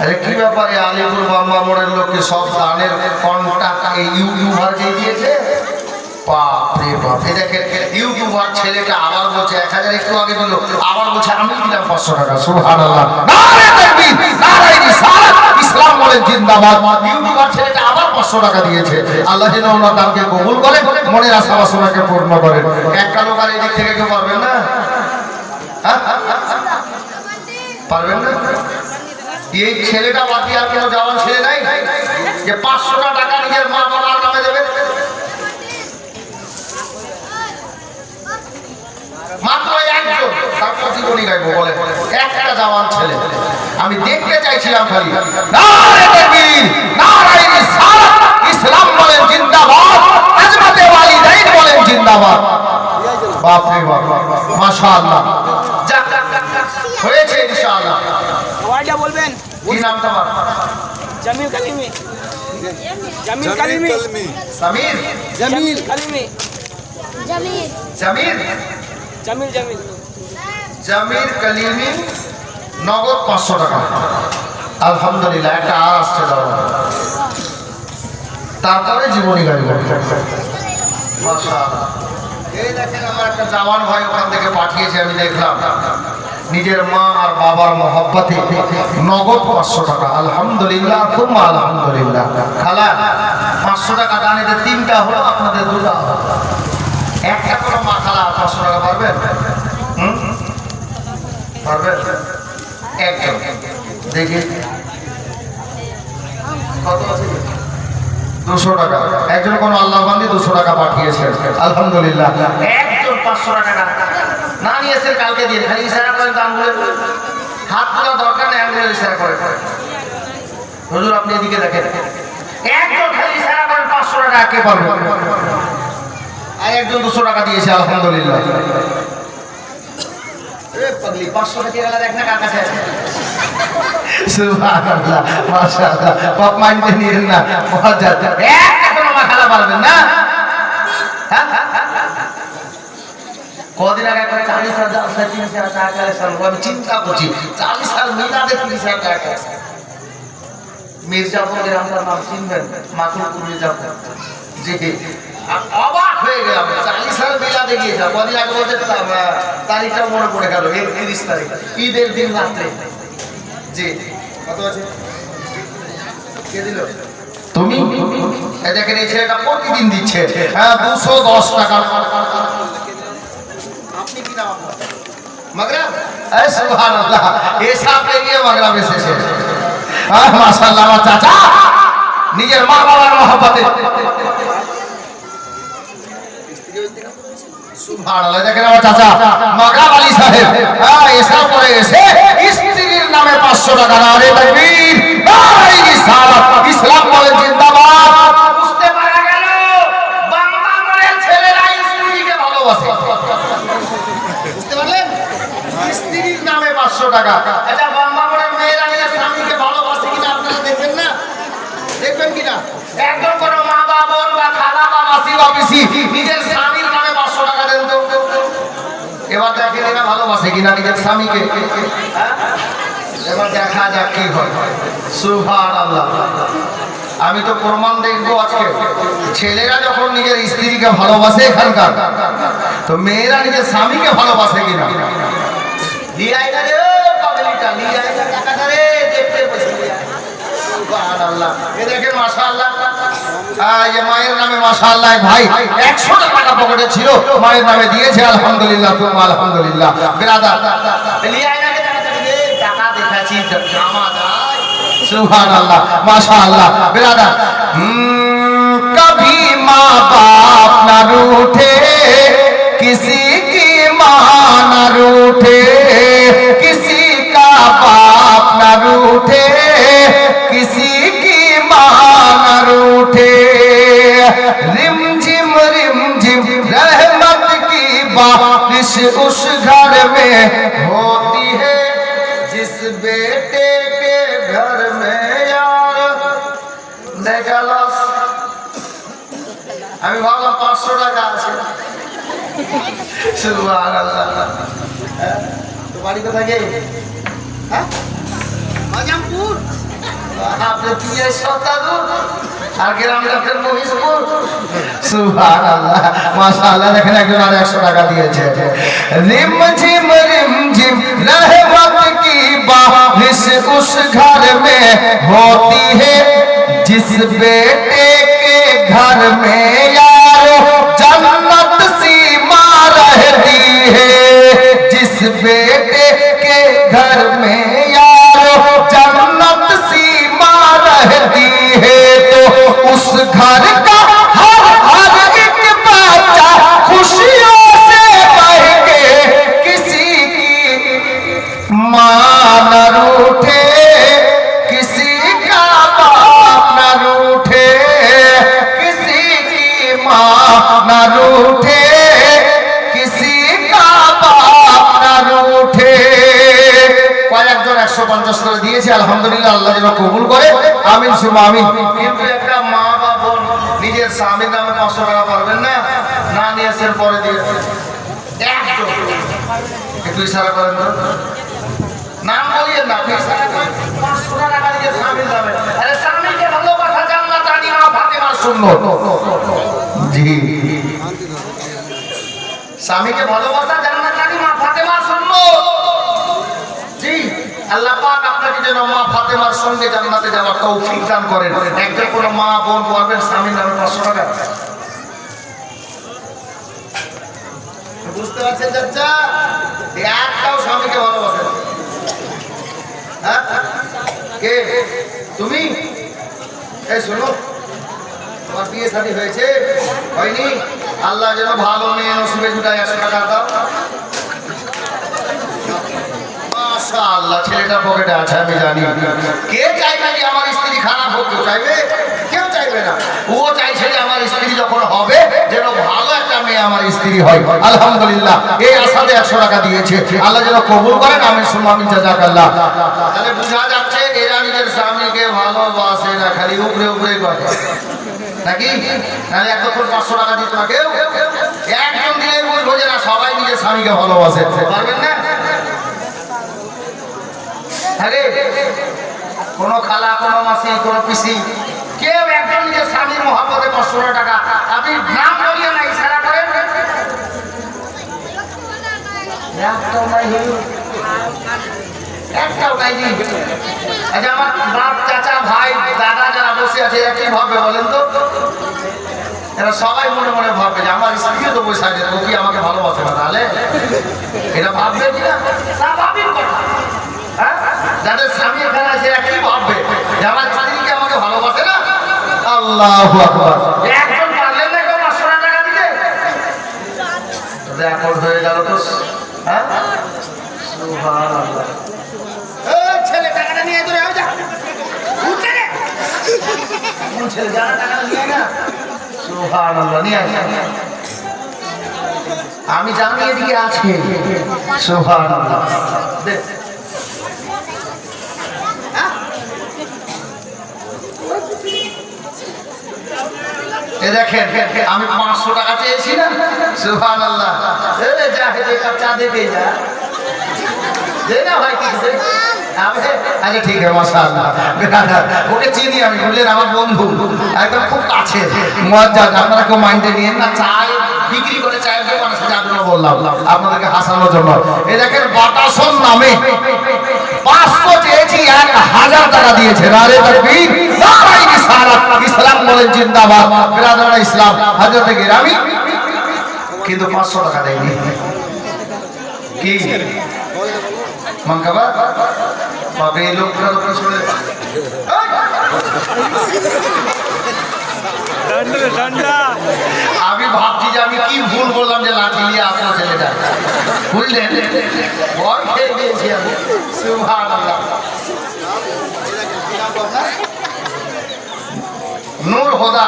আরে কি ব্যাপারে আলিপুর বাম্বা মোড়ের লোককে সব দানের কন্টাক্ট এই ইউটিউবার দিয়ে দিয়েছে। বাপ রে বাপ। এই দেখেন ইউটিউবার ছেলেটা আবার বলছে 1000 একটু আগে দিল, আবার বলছে আমি দিলাম 500 টাকা। সুবহানাল্লাহ। নারে তাকবীর, নারে রিসালাত, ইসলাম বলেন জিন্দাবাদ। ইউটিউবার ছেলেটা আবার 500 টাকা দিয়েছে। আল্লাহ যেন ওনার দানকে কবুল করেন, মনের আশা বাসনাকে পূর্ণ করেন। একটা লোক আর এই দিক থেকে কেউ পারবেন না? পারবেন না? এই ছেলেটা বাকি আর কেউ জওয়ান ছেলে নাই যে 500 টাকা নিজের মা বাবার নামে দেবে? মাত্র একজন, তারপর জীবনী গাইবো বলে একটা জওয়ান ছেলে। আমি দেখতে চাইছিলাম খালি নারে তাকবীর, নারে রিসালাত, ইসলাম বলেন জিন্দাবাদ, আজমাতে ওয়ালিদাইন বলেন জিন্দাবাদ। বাপ রে বাপ, মাশাআল্লাহ। যাক হয়েছে ইনশাআল্লাহ। ওয়াইডা বলবেন। কি নাম তোমার? জামিল কালিমি। জামিল কালিমি। সামির জামিল কালিমি। জামিল জামির জামিল জামিল জামির কালিমি। নগদ 500 টাকা। আলহামদুলিল্লাহ। একটা আর আসছে দাও, তারপরে জীবনী গাইব। মাশাআল্লাহ। এই দেখেন আমার একটা জওয়ান ভাই ওখান থেকে পাঠিয়েছে, আমি দেখলাম নিজের মা আর বাবার মহব্বতে নগদ 500 টাকা। আলহামদুলিল্লাহ, খুব আলহামদুলিল্লাহ। খালা 500 টাকা দানে 3টা হলো, আপনাদের 2টা হলো। একটা কোনো মা খালা 500 টাকা পারবেন? পারবেন? একজন দেখি কত আছে? 200 টাকা। একজন কোন আল্লাহ বান্দি 200 টাকা পাঠিয়েছে। আলহামদুলিল্লাহ। একজন 500 টাকা না নিয়েছেন, কালকে দিয়ে খালি ইশারা করেন, দাম বলে হাত তোলা দরকার নেই, আঙ্গুলে ইশারা করে। হুজুর আপনি এদিকে দেখেন, একজন খালি ইশারা করেন 500 টাকা কে পারবে? আর একজন 200 টাকা দিয়েছে আলহামদুলিল্লাহ। এ পাগলি 500 টাকা গেলে দেখ না কার কাছে আছে। সুবহানাল্লাহ মাশাআল্লাহ বাপ মাইন্ডে নিয়েন না মজা এখন আমার খেলা পারবেন না। কদিন আগে একটা 40,000 37,000 টাকা কালেকশন আমি চিন্তা করছি 40 সাল মিলাদে 30,000 টাকা মির্জাপুরের আপনার নাম চিনবেন মাকুলপুর মির্জাপুর জি অবাক হয়ে গেলাম 40 সাল মিলাদে গিয়েছে কদিন আগে বলতে তারিখটা মনে পড়ে গেল 31 তারিখ ঈদের দিন রাত্রে জি কত আছে কে দিল তুমি এই দেখেন এই ছেলেটা প্রতিদিন দিচ্ছে হ্যাঁ 210 টাকা আপনি কি নাম আপনার মাগরাব এ সুবহানাল্লাহ হিসাব পেয়ে মাগরাব এসেছে মাশাআল্লাহ আমার চাচা নিজের মা বাবার মহব্বতে সুবহানাল্লাহ দেখেন আমার চাচা মাগরাব আলী সাহেব হিসাব করে এসে স্ত্রীর নামে 500 টাকা আরে তাকবীর নারে রিসালাত ইসলাম বলে জিন্দাবাদ বুঝতে পারা গেল বাংলাদেশের ছেলেরা স্ত্রীকে ভালোবাসে বুঝতে পারলেন স্ত্রীর নামে 500 টাকা আচ্ছা বাংলাদেশের মেয়েরা নিজের স্বামীকে ভালোবাসে কিনা আপনারা দেখবেন না দেখবেন কিনা একজন কোন মা বাবা বা খালা বা মাসি বা পিসি নিজের স্বামীর নামে 500 টাকা দেন তো এবার দেখেন এরা ভালোবাসে কিনা নিজের স্বামীকে হ্যাঁ এবার দেখা যাক কি হয় সুবহানাল্লাহ আমি তো প্রমাণ দেখবো আজকে ছেলেরা যখন নিজের স্ত্রীকে ভালোবাসে এখানকার তো মেয়েরা নিজের স্বামীকে ভালোবাসে কিনা লিয়াই না রে পাগলিটা লিয়াই না টাকাটা রে দেখতে বসে সুবহানাল্লাহ এ দেখেন মাশাআল্লাহ এই মায়ের নামে মাশাআল্লাহ ভাই 100 টাকা পকেটে ছিল মায়ের নামে দিয়েছে আলহামদুলিল্লাহ তুমি আলহামদুলিল্লাহ বিরাদার লিয়াই না টাকা দেখাচ্ছি জামা যায় সুবহানাল্লাহ মাশাআল্লাহ বিরাদার कभी माँ बाप न रूठे किसी की माँ न रूठे किसी का बाप न रूठे किसी की माँ न रूठे रिम झिम रहमत की बारिश उस घर में होती है जिस बेटे के घर में यार আমি ভাবলাম 500 টাকা আছে সুবহানাল্লাহ তো বাড়ি কোথায় গে হ্যাঁ মাজামপুর আপনি দিয়ে সতাদু আর গ্রামের আপনার মহিষপুর সুবহানাল্লাহ মাশাআল্লাহ দেখেন একজন আর 100 টাকা দিয়েছে रिम झिम रहमत की बारिश उस घर में होती है जिस बेटे के घर में यारो जन्नत सी माँ रहती है जिस बेटे के घर में यारो जन्नत सी माँ रहती है तो उस घर का हर एक बच्चा खुशियों से बह के किसी की माँ न रूठे किसी का बाप न रूठे किसी की माँ न रूठे किसी का बाप न रूठे কয়েকজন 150 করে দিয়েছে আলহামদুলিল্লাহ আল্লাহ যেন কবুল করে আমিন সুমা আমিন কিন্তু একটা মা বা বোন নিজের স্বামীর নামে 500 টাকা পারবেন না না নিয়েছেন পরে দিয়ে একটু ইশারা করেন তো নাম বলিয়ে না 500 টাকা দিয়ে স্বামীর নামে আরে স্বামীকে ভালোবাসা জান্নাত আনি মা ফাতেমার সুন্নাত জি স্বামীকে ভালোবাসা জান্নাত আনি মা ফাতেমার সুন্নাত জি আল্লাহ পাক আপনাকে যেন মা ফাতেমার সঙ্গে জান্নাতে যাওয়ার তৌফিক দান করেন একজন কোন মা বোন বলবেন স্বামীর নামে 500 টাকা বুঝতে পারছেন চাচা একটাও স্বামীকে ভালোবাসে হ্যাঁ কে তুমি এই শোনো তোমার বিয়ে শাদী হয়েছে হয়নি আল্লাহ যেন ভালো মেয়ে নসিবে জুটায় 100 টাকা দাও মাশাআল্লাহ ছেলেটা পকেটে আছে আমি জানি কে চাইবে যে আমার স্ত্রী খারাপ হোক চাইবে কেউ চাইবে না। ও চাইছে যে আমার স্ত্রী যখন হবে যেন ভালো একটা মেয়ে আমার স্ত্রী হয়। আলহামদুলিল্লাহ এই আশাতে 100 টাকা দিয়েছে, আল্লাহ যেন কবুল করেন। আমি সুমামি জাযাকাল্লাহ। তাহলে বোঝা যাচ্ছে এরা নিজের স্বামীকে ভালোবাসে না, খালি উপরে উপরে করে নাকি? নাহলে এতক্ষণ 500 টাকা দিত না কেউ। একজন দিলে বলবো যে না সবাই নিজের স্বামীকে ভালোবাসে, পারবেন না? আরে কোনো খালা, কোনো মাসি, কোনো পিসি, কেউ একজন নিজের স্বামীর মহব্বতে 500 টাকা আপনি নাম বলিয়ে না ইশারা করেন। একটাও নাই। আচ্ছা আমার বাপ, চাচা, ভাই, দাদা যারা বসে আছে এরা কি ভাববে বলেন তো? এরা সবাই মনে মনে ভাববে যে আমার স্ত্রীও তো বসে আছে, ও কি আমাকে ভালোবাসে না? তাহলে এটা ভাববে কিনা? স্বাভাবিক কথা। হ্যাঁ, যাদের স্বামী এখানে আছে এরা কি ভাববে যে আমার স্ত্রীকে আমাকে ভালোবাসে না? আল্লাহু আকবার। একজন পারলেন না কেউ 500 টাকা দিতে? রেকর্ড হয়ে গেল তো। হ্যাঁ, সুবহানাল্লাহ। এই ছেলে টাকাটা নিয়ে ধরে আয় যা। উঠে রে। কোন ছেলে যারা টাকা নিয়ে না? সুবহানাল্লাহ, নিয়ে আয়। আমি জানি এদিকে আছে। সুবহানাল্লাহ। দেখ দেখেন আমি 500 টাকা চেয়েছি না? সুবহানাল্লাহ। যা হেঁটে কাপ চা দেবে যা দে না ভাই। আচ্ছা ঠিক আছে, মাশাআল্লাহ। ওকে চিনি আমি, বুঝলেন, আমার বন্ধু একদম খুব কাছে। মজা, আপনারা কেউ মাইন্ডে নিয়েন না। চায় বিক্রি করে চায়ের দোকান আছে, যার জন্য বললাম আপনাদেরকে হাসানোর জন্য। এই দেখেন বাতাসন নামে 500 চেয়েছি, 1000 টাকা দিয়েছে। আরে তাকবীর, নারায়ে রিসালাত, ইসলাম বলেন জিন্দাবাদ। বিরাদরান ইসলাম হযরত গিরামি কিন্তু 500 টাকা দেয়নি। কি মানকাবা পাবে লোকরা লোকরা শুনে আমি ভাবছি যে আমি কি ভুল বললাম যে লাঠি নিয়ে আসলো ছেলেটা, বুঝলেন? ভয় খেয়ে গিয়েছি আমি। সুবহানাল্লাহ। নূর হোদা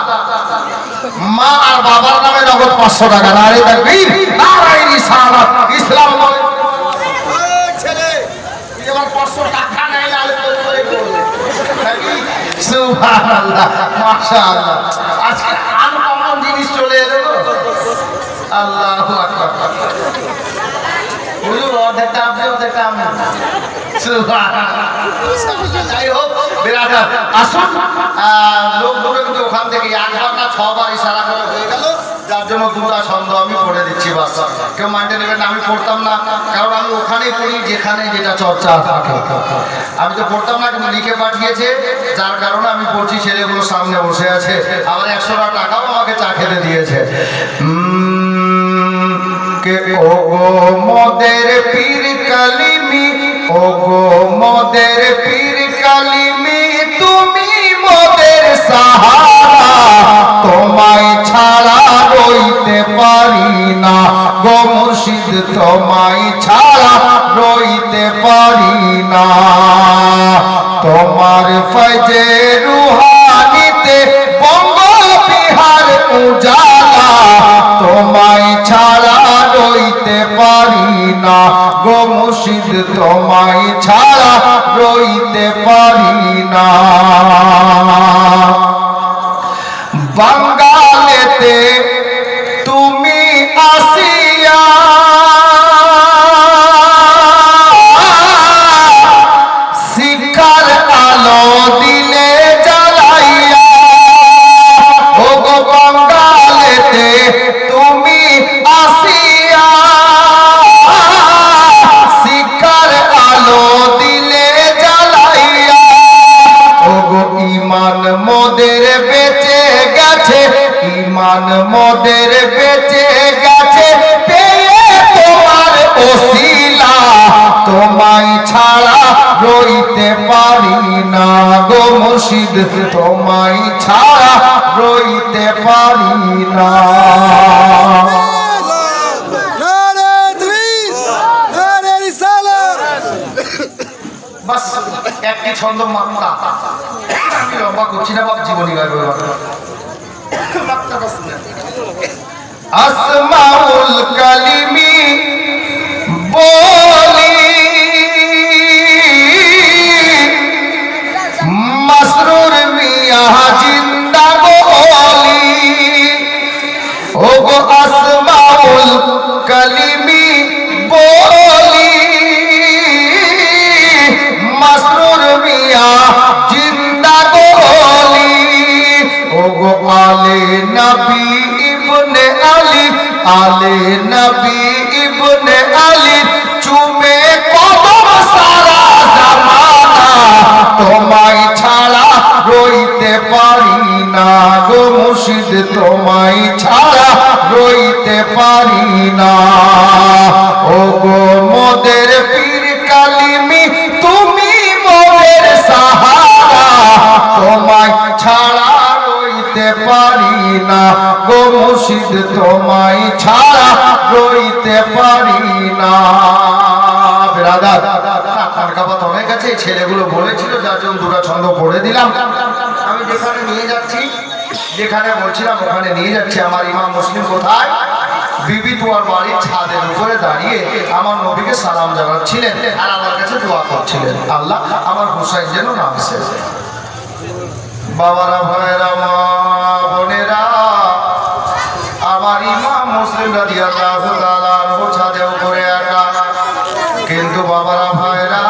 মা আর বাবার নামে নগদ 500 টাকা। নারে তাকবীর, নারায়ে রিসালাত, ইসলাম বলে ছেলে তুই আমার 500 টাকা নাই নালে তোর করে করবে নাকি? সুবহানাল্লাহ, মাশাআল্লাহ। আজকে আনকমন জিনিস চলে এলো। আল্লাহু আকবার। হুজুর অর্ধেকটা আপনি, অর্ধেকটা আমি। সুবহানাল্লাহ। যাই হোক বিরাদার, আসুন লোকগুলো কিন্তু ওখান থেকে 1 বার না 6 বার ইশারা করে হয়ে গেল, যার জন্য দুটা ছন্দ আমি পড়ে দিচ্ছি। বাস, কেউ মাইন্ডে নেবেন না, আমি পড়তাম না, কারণ আমি ওখানেই পড়ি যেখানে যেটা চর্চা থাকে। আমি তো পড়তাম না, কিন্তু লিখে পাঠিয়েছে, যার কারণে আমি পড়ছি। ছেলেগুলো সামনে বসে আছে, আবার 100 টাকাও আমাকে চা খেতে দিয়েছে। কে ও গো মোদের পীর কালিমি, ও গো মোদের পীর কালিমি, তুমি মোদের সাহারা, তোমায় ছাড়া রইতে পারি না গো মুর্শিদ, তোমায় ছাড়া রইতে পারি না। তোমার ফয়জে রুহানিতে বঙ্গ বিহার উজালা, তোমায় ছাড়া রইতে পারি না গো মুর্শিদ, তোমায় ছাড়া রইতে পারি না। বাঙ্গালেতে তুমি আসিয়া শিক্ষার আলো দিলে জ্বালাইয়া, ও গো বাঙ্গালেতে তুমি আসিয়া শিক্ষার আলো দিলে জ্বালাইয়া, ও গো ঈমান মোদের বেঁচে গেছে, ঈমান মোদের বেঁচে গেছে, পেয়ে তোমার ওসিলা, তোমায় ছাড়া রইতে পারি না গো মুর্শিদ, তোমায় ছাড়া রইতে পারি না। বাস একটি একটি ছন্দ মাত্রা, আমি লম্বা করছি না, বাপ জীবনী গাইব। আসমাউল কালিমি বলি মাসরুর মিয়া জিন্দা বলি, ও গো আসমাউল কালিমি বলি মাসরুর মিয়া জিন্দা বলি, ও গো আলে নবী ইবনে আলী, আলে নবী ইবনে আলী চুমে কদম সারা জামানা, তোমায় ছাড়া রইতে পারি না গো মুর্শিদ, তোমায় ছাড়া রইতে পারি না, ও গো মোদের পীর কালিমি তুমি মোদের সাহারা, তোমায় ছাড়া রইতে পারি না গো মুর্শিদ, তোমায় ছাড়া রইতে পারি না। ব্রাদার, আপনার কাবাত অনেক আছে, ছেলেগুলো বলেছিল যার জন্য দুটো ছন্দ পড়ে দিলাম। আমি যেখানে নিয়ে যাচ্ছি, যেখানে বলছিলাম ওখানে নিয়ে যাচ্ছি। আমার ইমাম মুসলিম কোথায়? বিবি তুয়ার বাড়ির ছাদের উপরে দাঁড়িয়ে আমার নবীকে সালাম জানাচ্ছিলেন আর আমার কাছে দোয়া করছিলেন, আল্লাহ আমার হুসাইন যেন নামছে। বাবারা, ভাইরা, মা বোনেরা, আমার ইমাম মুসলিম রাদিয়াল্লাহু তাআলা আনহু ছাদের উপরে একা, কিন্তু বাবারা, ভাইরা,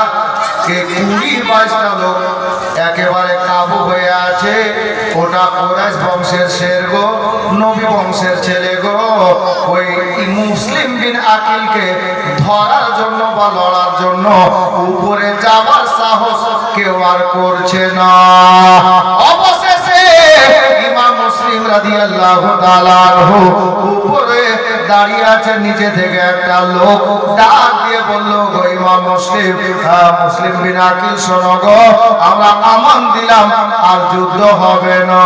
কে 20-22টা লোক একেবারে কাবু হয়ে আছে। ওটা কুরাইশ বংশের শের গো, নবী বংশের ছেলে গো। ওই মুসলিম বিন আকিলকে ধরার জন্য বা লড়ার জন্য উপরে যাওয়ার সাহস কেউ আর করছে না। অবশেষে ইমাম মুসলিম রাদিয়াল্লাহু তাআলা আনহু উপরে দাঁড়িয়ে আছে, নিচে থেকে একটা লোক ডাক দিয়ে বলল, গো ইমাম মুসলিম, মুসলিম বিন আকিল শোনো গো, আমরা আমান দিলাম আর যুদ্ধ হবে না,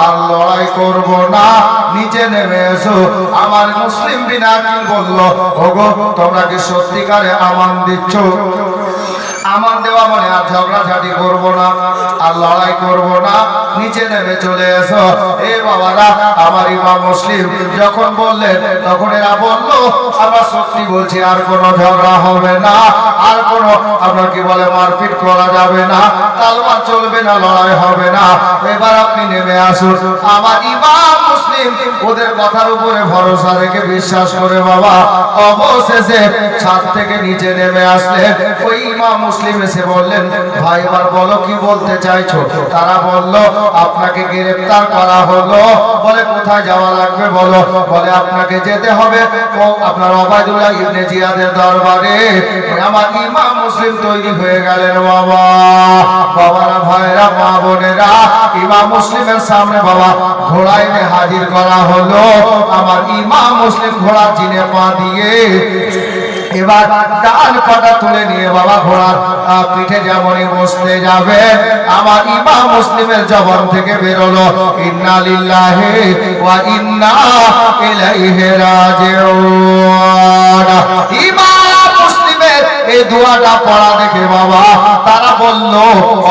আর লড়াই করব না, নিচে নেমে এসো। আমার মুসলিম বিন আকিল বলল, ওগো তোমরা কি সত্যিকারে আমান দিচ্ছ? আমান দেওয়া মানে আর ঝগড়াঝাটি করব না, আর লড়াই করব না, নিচে নেমে চলে এসো। এ বাবারা, আমার ইমাম মুসলিম যখন বললেন তখন এরা বলল, আমরা সত্যি বলছি, আর কোনো ঝগড়া হবে না, আর কোনো আপনার কি বলে মারপিট করা যাবে না, তালবার চলবে না, লড়াই হবে না, এবার আপনি নেমে আসুন। আমার ইমাম মুসলিম ওদের কথার উপরে ভরসা রেখে বিশ্বাস করে বাবা অবশেষে ছাদ থেকে নিচে নেমে আসলেন। ওই ইমাম মুসলিম এসে বললেন, ভাই এবার বলো কি বলতে চাইছো? তারা বলল, আপনাকে গ্রেফতার করা হলো। বলে কোথায় যাওয়া লাগবে বলো? বলে আপনাকে যেতে হবে ও আপনার ওবায়দুল্লাহ ইবনে জিয়াদের দরবারে। আমার ইমাম মুসলিম তৈরি হয়ে গেলেন বাবা। বাবারা, ভাইরা, মা বোনেরা, ইমাম মুসলিমের সামনে বাবা ঘোড়া এনে হাজির করা হলো। আমার ইমাম মুসলিম ঘোড়া চিনে পা দিয়ে এবার ডান পাটা তুলে নিয়ে বাবা ঘোড়ার পিঠে যেমনই বসতে যাবে, আমার ইমাম মুসলিমের জবান থেকে বেরোলো, ইন্না লিল্লাহি ওয়া ইন্না ইলাইহি রাজিউন। ইমাম মুসলিমের এই দোয়াটা পড়া দেখে বাবা তারা বলল,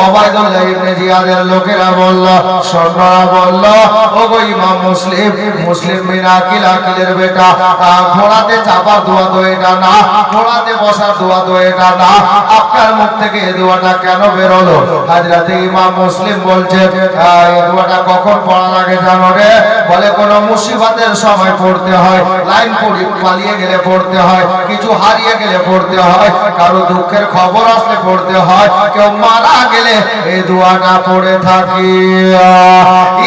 ওবায়দুল্লাহ ইবনে জিয়াদের লোকেরা বলল, সৈন্যরা বলল, ওগো ইমাম মুসলিম, মুসলিম বিন আকিল, আকিলের বেটা, ঘোড়াতে চাপার দোয়া তো এটা না, ঘোড়াতে বসার দোয়া তো এটা না, আপনার মুখ থেকে এই দোয়াটা কেন বেরোলো? হাজরাতে ইমাম মুসলিম বলছে, এই দোয়াটা কখন পড়া লাগে জানো রে? বলে কোন মুসিবতের সময় পড়তে হয়, লাইন পড়ি পালিয়ে গেলে পড়তে হয়, কিছু হারিয়ে গেলে পড়তে হয়, কারো দুঃখের খবর আসলে পড়তে হয়, কেউ মারা গেলে এই দোয়াটা পড়ে থাকি।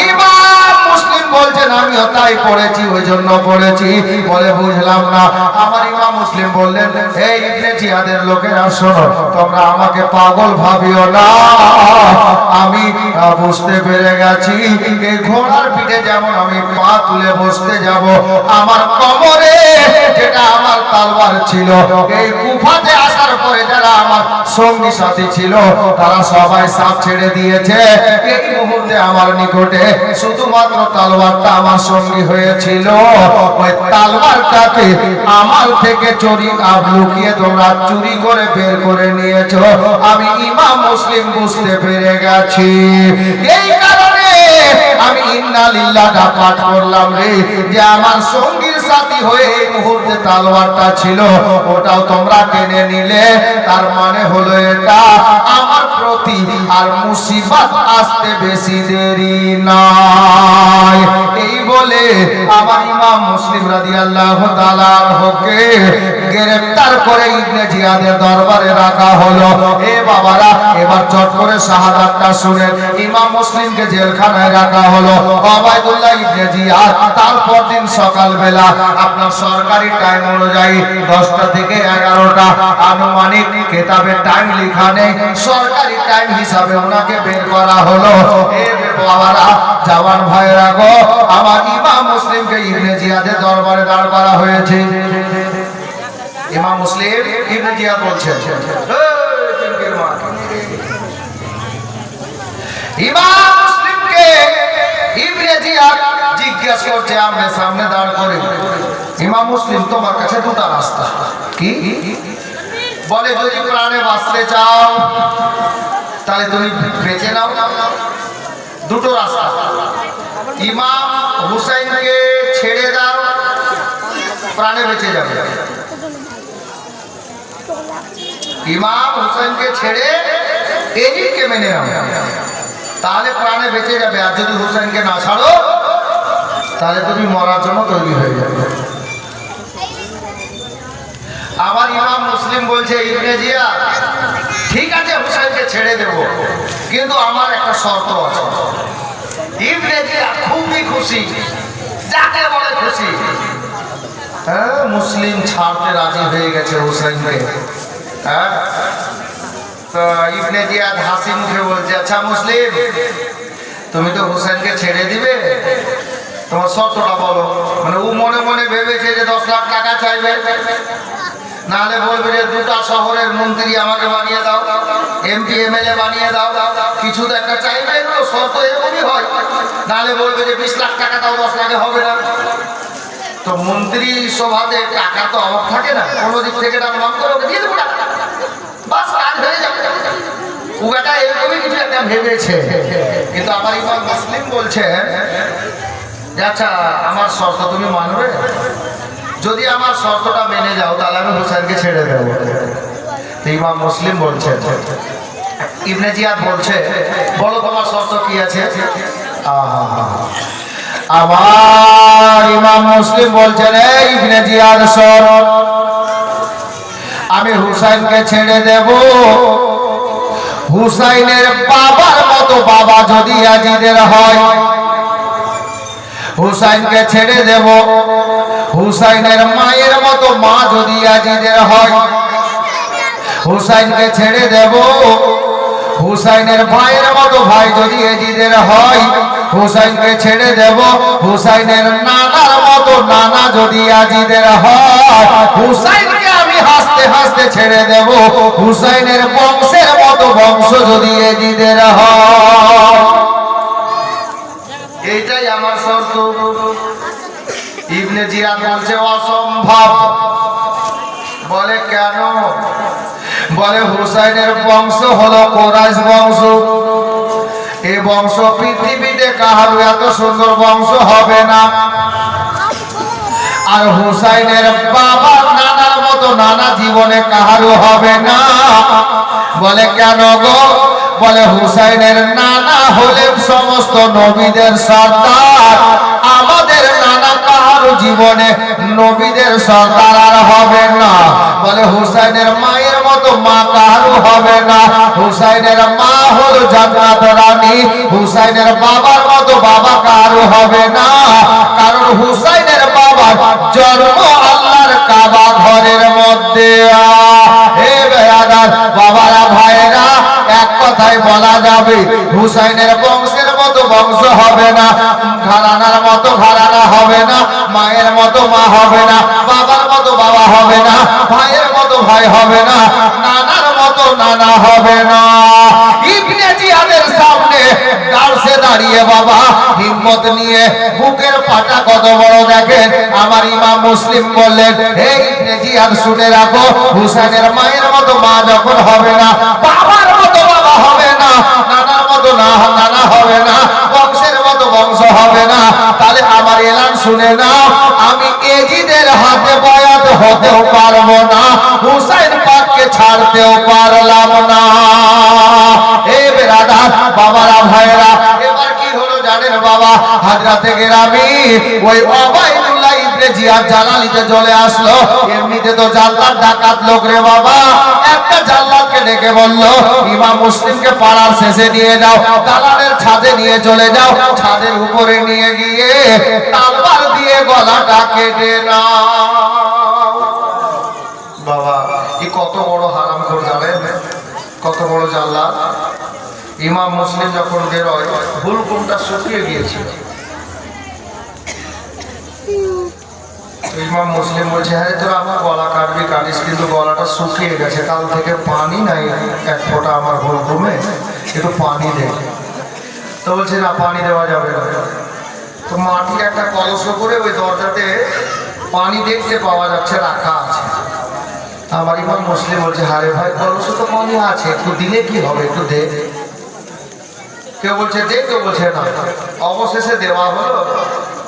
ইমাম মুসলিম বলছেন, আমিও তাই পড়েছি, ওই জন্য পড়েছি। বলে বুঝলাম না। আমার ইমাম মুসলিম বললেন, এই ইবনে জিয়াদের লোকেরা শোনো, তোমরা আমাকে পাগল ভাবিও না, আমি বুঝতে পেরে গেছি এই ঘোড়ার পিঠে যেমন আমি পা তুলে বসতে যাব, আমার কোমরে যেটা আমার তলোয়ার ছিল, এই কুফাতে আসার পরে যারা আমার সঙ্গী সাথী ছিল তারা সবাই সাপ ছেড়ে দিয়েছে। এই মুহূর্তে আমার নিকটে শুধুমাত্র তলোয়ারটা আমার সঙ্গী হয়েছিল। ওই তলোয়ারটাকে আমার থেকে চুরি লুকিয়ে তোমরা চুরি করে বের করে নিয়েছো। আমি ইমাম মুসলিম বুঝতে পেরে গেছি। এই কারণে আমি ইন্না লিল্লাহটা পাঠ করলাম রে, যে আমার সঙ্গীর সাথী হয়ে এই মুহূর্তে তলোয়ারটা ছিল ওটাও তোমরা টেনে নিলে। তার মানে হলো এটা আমার প্রতি আর মুসিবত আসতে বেশি দেরি নাই। এই বলে আমার ইমাম মুসলিম রাদিয়াল্লাহু তাআলা আনহুকে গ্রেফতার করে ইবনে জিয়াদের দরবারে রাখা হলো। এ বাবারা, এবার চট করে শাহাদাতটা শুনেন। ইমাম মুসলিমকে জেলখানায় রাখা হলো। ওবায়দুল্লাহ ইবনে জিয়াদ তারপর দিন সকালবেলা আপনার সরকারি টাইম অনুযায়ী 10টা থেকে 11টা আনুমানিক কেতাবের টাইম লেখা নেই, সরকারি টাইম হিসাবে ওনাকে বের করা হলো। এ বাবারা, জওয়ান ভাইরা গো, আমার ইমাম মুসলিমকে ইবনে জিয়াদের দরবারে দাঁড় করা হয়েছে। ইমাম মুসলিম ইবনে জিয়াদ বলছেন, ইমাম মুসলিমকে ইবনে জিয়াদ জিজ্ঞাসা করছে আমনে সামনে দাঁড় করে, ইমাম মুসলিম তোমার কাছে দুটো রাস্তা কি? বলে যদি প্রাণে বাঁচতে চাও তাহলে তুমি বেঁচে নাও। দুটো রাস্তা, ইমাম হুসাইনকে ছেড়ে দাও, প্রাণে বেঁচে যাবে। ইমাম হুসাইনকে ছেড়ে এজিদকে মেনে নাও, তাহলে প্রাণে বেঁচে যাবে। আর যদি হুসাইনকে না ছাড়ো তাহলে তুমি মরার জন্য তৈরি হয়ে যাবে। আবার ইমাম মুসলিম বলছে, ইবনে জিয়াদ ঠিক আছে হুসাইনকে ছেড়ে দেব, কিন্তু আমার একটা শর্ত আছে। ইবনে জিয়াদ খুবই খুশি, যাকে বলে খুশি। হ্যাঁ, মুসলিম ছাড়তে রাজি হয়ে গেছে হুসাইনকে। হ্যাঁ, তো ইবনে জিয়াদ হাসি মুখে বলছে, আচ্ছা মুসলিম, তুমি তো হুসাইনকে ছেড়ে দিবে, তোমার শর্তটা বলো। মানে ও মনে মনে ভেবেছে যে 10 লাখ টাকা চাইবে, নাহলে বলবে যে 2টা শহরের মন্ত্রী আমাকে বানিয়ে দাও, এমপি এমএলএ বানিয়ে দাও, কিছু তো একটা চাইবে। এগুলো শর্ত এরকমই হয়। নাহলে বলবে যে 20 লাখ টাকা দাও, 10 লাখে হবে না। তো মন্ত্রী সভাতে টাকা তো অভাব থাকে না, কোনো দিক থেকে টাকা মান করে ওকে দিয়ে দেবো টাকা, বাস কাজ হয়ে যাবে। ও এটা এরকমই কিছু একটা ভেবেছে। কিন্তু আমার ইমাম মুসলিম বলছে, আচ্ছা আমার শর্ত তুমি মানবে? যদি আমার শর্তটা মেনে যাও তাহলে আমি হুসাইনকে ছেড়ে দেব। ইমাম মুসলিম বলছে, ইবনে জিয়াদ বলছে, বলো তোমার শর্ত কি আছে? আমার ইমাম মুসলিম বলছেন, এই ইবনে জিয়াদ শোন, আমি হুসাইনকে ছেড়ে দেব, হুসাইনের বাবার মতো বাবা যদি ইয়াজিদের হয়। হুসাইনকে ছেড়ে দেব, হুসাইনের মায়ের মতো মা যদি ইয়াজিদের হয়। হুসাইনকে ছেড়ে দেব, হুসাইনের ভাইয়ের মতো ভাই যদি ইয়াজিদের হয়। হুসাইনকে ছেড়ে দেব, হুসাইনের নানার মতো নানা যদি ইয়াজিদের হয়। হুসাইনকে আমি হাসতে হাসতে ছেড়ে দেব, হুসাইনের বংশের মতো বংশ যদি ইয়াজিদের হয়। এইটাই আমার শর্ত। ইবনে জিয়াদ বলছে অসম্ভব। বলে কেন? বলে হুসাইনের বংশ হলো কুরাইশ বংশ। এই বংশ পৃথিবীতে কারো এত সুন্দর বংশ হবে না। আর হুসাইনের বাবা নানার মতো নানা জীবনে কারো হবে না। বলে কেন গো? বলে হুসাইনের নানা হলেন সমস্ত নবীদের সর্দার, আমাদের নানা কারো জীবনে নবীদের সর্দার আর হবে না। বলে হুসাইনের মায়ের মতো মা কারো হবে না। হুসাইনের মা হলো জান্নাত রানী, হুসাইনের বাবার মতো বাবা কারো হবে না। কারণ হুসাইনের বাবার জন্ম আল্লাহর কাবা ঘরের মধ্যে। হে বেয়াদার বাবারা ভাইরা, এক কথায় বলা যাবে হুসাইনের বংশের মতো বংশ হবে না, ঘরানার মতো ঘরানা হবে না, মায়ের মতো মা হবে না, বাবা হবে না, ভাইয়ের মতো ভাই হবে না, নানার মতো নানা হবে না। ইবনে জিয়াদের সামনে গার্সে দাঁড়িয়ে বাবা হিম্মত নিয়ে বুকের পাটা কত বড় দেখেন। আমার ইমাম মুসলিম বললেন, হে ইবনে জিয়াদ শুনে রাখো, হুসাইনের মায়ের মতো মা যখন হবে না, বাবার মতো বাবা হবে না, নানার মতো নানা হবে না, বংশের মতো বংশ হবে না, তাহলে আমার এলান শুনে নাও, আমি এজিদের হাতে বয়াত হতেও পারবো না, হুসাইন পাককে ছাড়তেও পারলাম না। এ বেরাদার বাবারা ভাইরা, এবার কি হলো জানেন বাবা, হাজরাতে গেরামি ওই ওবাইদুল্লাহ ইবনে জিয়াদ জালালিতে চলে আসলো। এমনিতে তো জাল্লাদ ডাকাত লোক রে বাবা, একটা জাল্লাদকে ডেকে বলল, ইমাম মুসলিমকে পাড়ার শেষে নিয়ে যাও, দালানের ছাদে নিয়ে চলে যাও, ছাদের উপরে নিয়ে গিয়ে তলোয়ার দিয়ে গলাটা কেটে নাও। বাবা কি কত বড় হারামখোর জানেন, কত বড় জাল্লাদ। ইমাম মুসলিম যখন বেরোয়, হুলকুমটা শুকিয়ে গিয়েছিল। ইমাম মুসলিম বলছে, হ্যাঁ তোরা আমার গলা কাটবি কাটিস, কিন্তু গলাটা শুকিয়ে গেছে, কাল থেকে পানি নাই এক ফোঁটা আমার হুলকুমে, একটু পানি দে। তো বলছে না, পানি দেওয়া যাবে না। তো মাটির একটা কলস করে ওই দরজাতে পানি দেখতে পাওয়া যাচ্ছে রাখা আছে। আমার ইমাম মুসলিম বলছে, হারে ভাই কলসে তো পানি আছে, একটু দিলে কি হবে, একটু দে। কেউ বলছে দে, কেউ বলছে না। অবশেষে দেওয়া হলো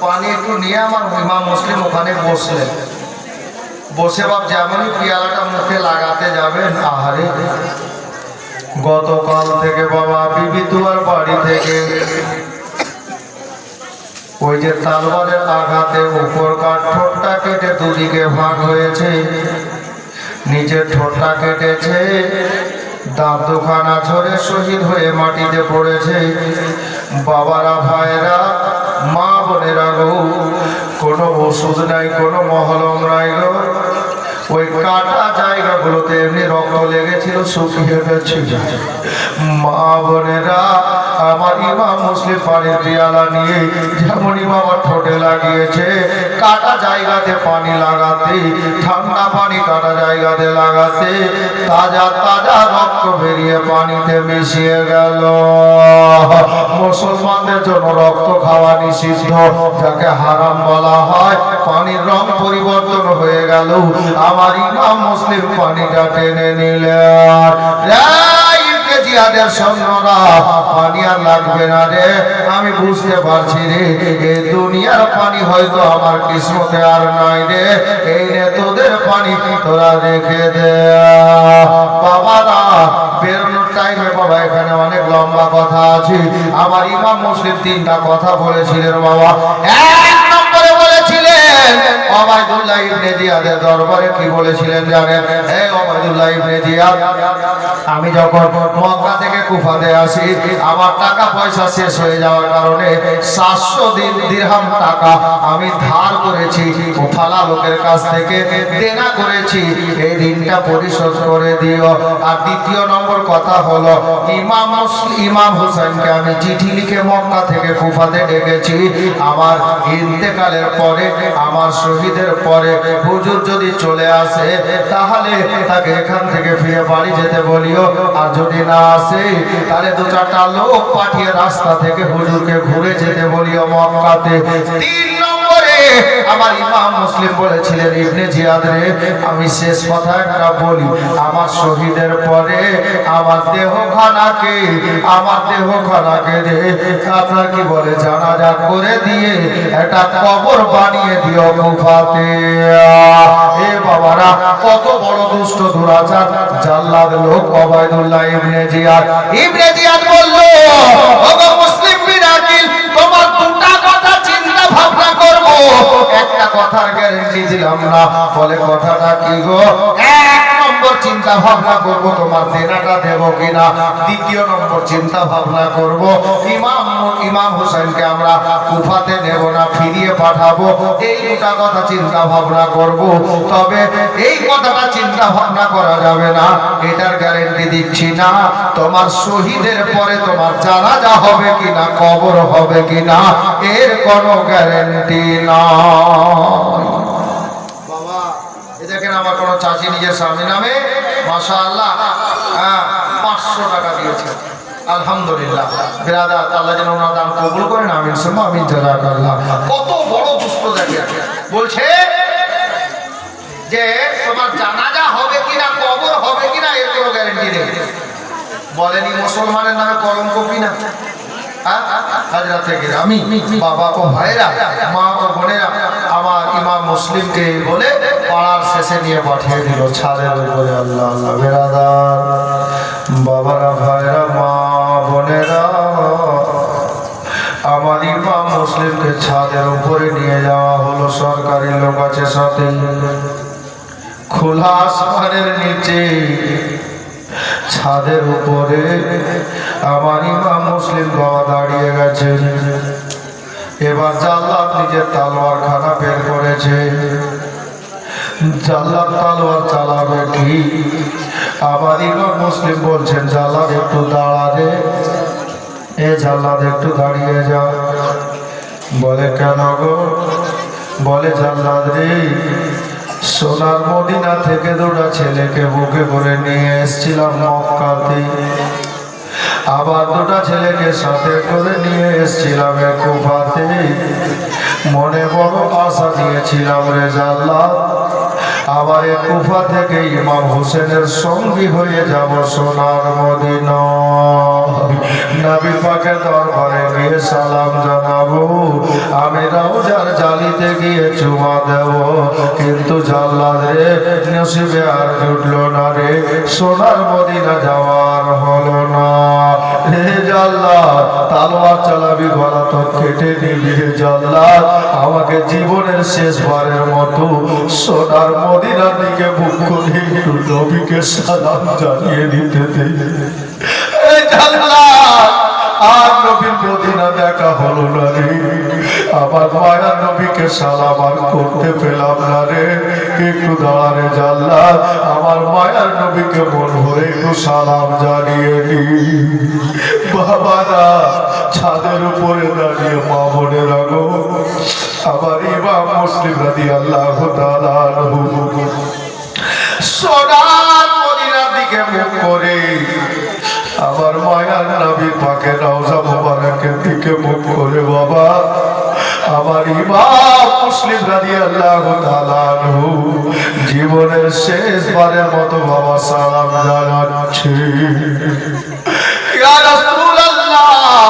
পানি, একটু নিয়ে আমার ইমাম মুসলিম ওখানে বসলেন। বসে বাপ যেমনই পিয়ালাটা মুখে লাগাতে যাবেন, আহারে গতকাল থেকে বাবা বিবি তুয়ার বাড়ি থেকে ওই যে তলোয়ারের আঘাতে উপরকার ঠোঁটটা কেটে দুদিকে ভাগ হয়েছে, নিচের ঠোঁটটা কেটেছে, দাঁত দুখানা ঝরে শহীদ হয়ে মাটিতে পড়েছে। বাবারা ভাইরা মা বোনেরা গো, কোনো ওষুধ নাই, কোনো মহলম নাই গো, ওই কাটা জায়গাগুলোতে এমনি রক্ত লেগেছিল, শুকিয়ে গেছিল। মা বোনেরা, আমার ইমাম মুসলিম পানির পিয়ালা নিয়ে যেমনই বাবা ঠোঁটে লাগিয়েছে, কাটা জায়গাতে পানি লাগাতে, ঠান্ডা পানি কাটা জায়গাতে লাগাতে, তাজা তাজা রক্ত বেরিয়ে পানিতে মিশিয়ে গেল। মুসলমানদের জন্য রক্ত খাওয়া নিষিদ্ধ, যাকে হারাম বলা হয়। পানির রং পরিবর্তন হয়ে গেল, আমার ইমাম মুসলিম পানিটা টেনে নিলেন। জিয়াদের সৈন্যরা, পানি আর লাগবে না রে, আমি বুঝতে পারছি রে, এই দুনিয়ার পানি হয়তো আমার কিসমতে আর নাই রে, এই রে তোদের পানি, তোরা রেখে দে। বাবারা বেরোনোর টাইমে বাবা এখানে অনেক লম্বা কথা আছে। আমার ইমাম মুসলিম তিনটা কথা বলেছিলেন বাবা। এক নম্বরে বলেছিলেন ওবাইদুল্লাহ ইবনে জিয়াদের দরবারে কি বলেছিলেন জানেন? হে ওবাইদুল্লাহ ইবনে জিয়াদ, আমি যখন মক্কা থেকে কুফাতে আসি, আমার টাকা পয়সা শেষ হয়ে যাওয়ার কারণে 700 দিরহাম টাকা আমি ধার করেছি, কুফালা লোকের কাছ থেকে দেনা করেছি, এই ঋণটা পরিশোধ করে দিও। আর দ্বিতীয় নম্বর কথা হলো, ইমাম হুসাইনকে আমি চিঠি লিখে মক্কা থেকে কুফাতে ডেকেছি, আমার ইন্তেকালের পরে, আমার শহীদের পরে হুজুর যদি চলে আসে, তাহলে তাকে এখান থেকে ফিরে বাড়ি যেতে বলিও, আর যদি না আসে তাহলে 2-4টা লোক পাঠিয়ে রাস্তা থেকে হুজুরকে ঘুরে যেতে বলিও মক্কাতে। 3 নম্বরে আমার ইমাম মুসলিম বলেছিলেন, ইবনে জিয়াদ রে, আমি শেষ কথা একটা বলি, আমার শহীদের পরে আমার দেহখানাকে রে আপনার কি বলে জানাজা করে দিয়ে একটা কবর বানিয়ে দিও কুফাতে। এ বাবারা, কত বড় দুষ্ট দুরাচার জাল্লাদ লোক ওবাইদুল্লাহ ইবনে জিয়াদ। ইবনে জিয়াদ বলল, ওগো মুসলিম বিরাকিল, তোমার দুটা কথা চিন্তা ভাবনা করব, একটা কথার গ্যারান্টি দিলাম না। বলে কথাটা কি গো? এক নম্বর চিন্তা ভাবনা করব তোমার দেনাটা দেব কিনা, দ্বিতীয় নম্বর চিন্তা ভাবনা করব ইমাম হুসাইনকে আমরা কুফাতে নেব না ফিরিয়ে পাঠাবো। এই দুটা কথা চিন্তা ভাবনা করব। তবে এই কথাটা চিন্তা ভাবনা করা যাবে না, এটার গ্যারান্টি দিচ্ছি না তোমার শহীদের পরে তোমার জানাজা হবে কিনা, কবর হবে কিনা, এর কোনো গ্যারান্টি নাই। বাবা, এ দেখেন এখানে আমার কোনো চাচি নিজের স্বামী নামে মাশাআল্লাহ 500 টাকা দিয়েছে। আলহামদুলিল্লাহ বিরাদার, আল্লাহ যেন ওনার দান কবুল করেন, আমিন সুম্মা আমিন। জাযাকাল্লাহ। কত বড় দুষ্ট দেখে বলছে যে তোমার জানাজা হবে কিনা, কবর হবে কিনা এর কোনো গ্যারান্টি নেই। বলেনি মুসলমানের নামে কলঙ্ক কিনা? হাজরা থেকে আমি বাবা ও ভাইরা, মা ও বোনেরা, আমার ইমাম মুসলিমকে বলে পাড়ার শেষে নিয়ে পাঠিয়ে দিল ছাদের উপরে। আল্লাহ আল্লাহ বেরাদার, বাবারা, ভাইরা, মা বোনেরা, আমার ইমাম মুসলিমকে ছাদের উপরে নিয়ে যাওয়া হলো। সরকারি লোক আছে সাথে, খোলা আসমানের নিচে ছাদের উপরে আমার ইমাম মুসলিম বাবা দাঁড়িয়ে গেছেন। এবার জাল্লাদ নিজের তালোয়ার খানা বের করেছে। জাল্লাদ তালোয়ার চালাবে কি? আমার ইমাম মুসলিম বলছেন, জাল্লাদ একটু দাঁড়াবে। এ জাল্লাদ একটু দাঁড়িয়ে যা। বলে কেন গো? বলে জাল্লাদ রে, সোনার মদিনা থেকে দুটা ছেলেকে বুকে করে নিয়ে এসেছিলাম মক্কাতে, আবার দুটা ছেলেকে সাথে করে নিয়ে এসেছিলাম কুফাতে। মনে বড় আশা দিয়েছিলাম রে জাল্লাদ, আবার কুফা থেকে ইমাম হোসেনের সঙ্গী হয়ে যাব সোনার মদিনা। নবী পাকের দরবারে গিয়ে সালাম জানাবো, আমি রওজার জালিতে গিয়ে চুমা দেব। কিন্তু জাল্লাদ রে, নসিবে আর জুটলো না রে, সোনার মদিনা যাওয়ার হলো না। হে জাল্লাদ, তালোয়ার চালাবি, গলা তো কেটে নিবি রে জাল্লাদ, আমাকে জীবনের শেষবারের মতো সোনার মদিনার দিকে মুখ করে একটু নবীকে সালাম জানিয়ে দিতে দে। আর নবীর মদিনা দেখা হলো না রে, আমার মায়ার নবীকে সালাম আর করতে পেলাম না রে। একটু দাঁড়ারে জাল্লাদ, আমার মায়ার নবীকে মন ভরে একটু সালাম জানিয়ে নি। বাবারা, ছাদের উপরে দাঁড়িয়ে মা বোনেরা গো, আমার ইমাম মুসলিম রাদিয়াল্লাহু তাআলা আনহু সোনার মদিনার দিকে মুখ করে আমার মায়ার নবী পাকের রওজা মুবারকের দিকে মুখ করে বাবা, আমার ইমাম মুসলিম রাদিয়াল্লাহু তাআলা আনহু জীবনের শেষবারের মতো বাবা সালাম জানাচ্ছে। ইয়া রাসূলুল্লাহ,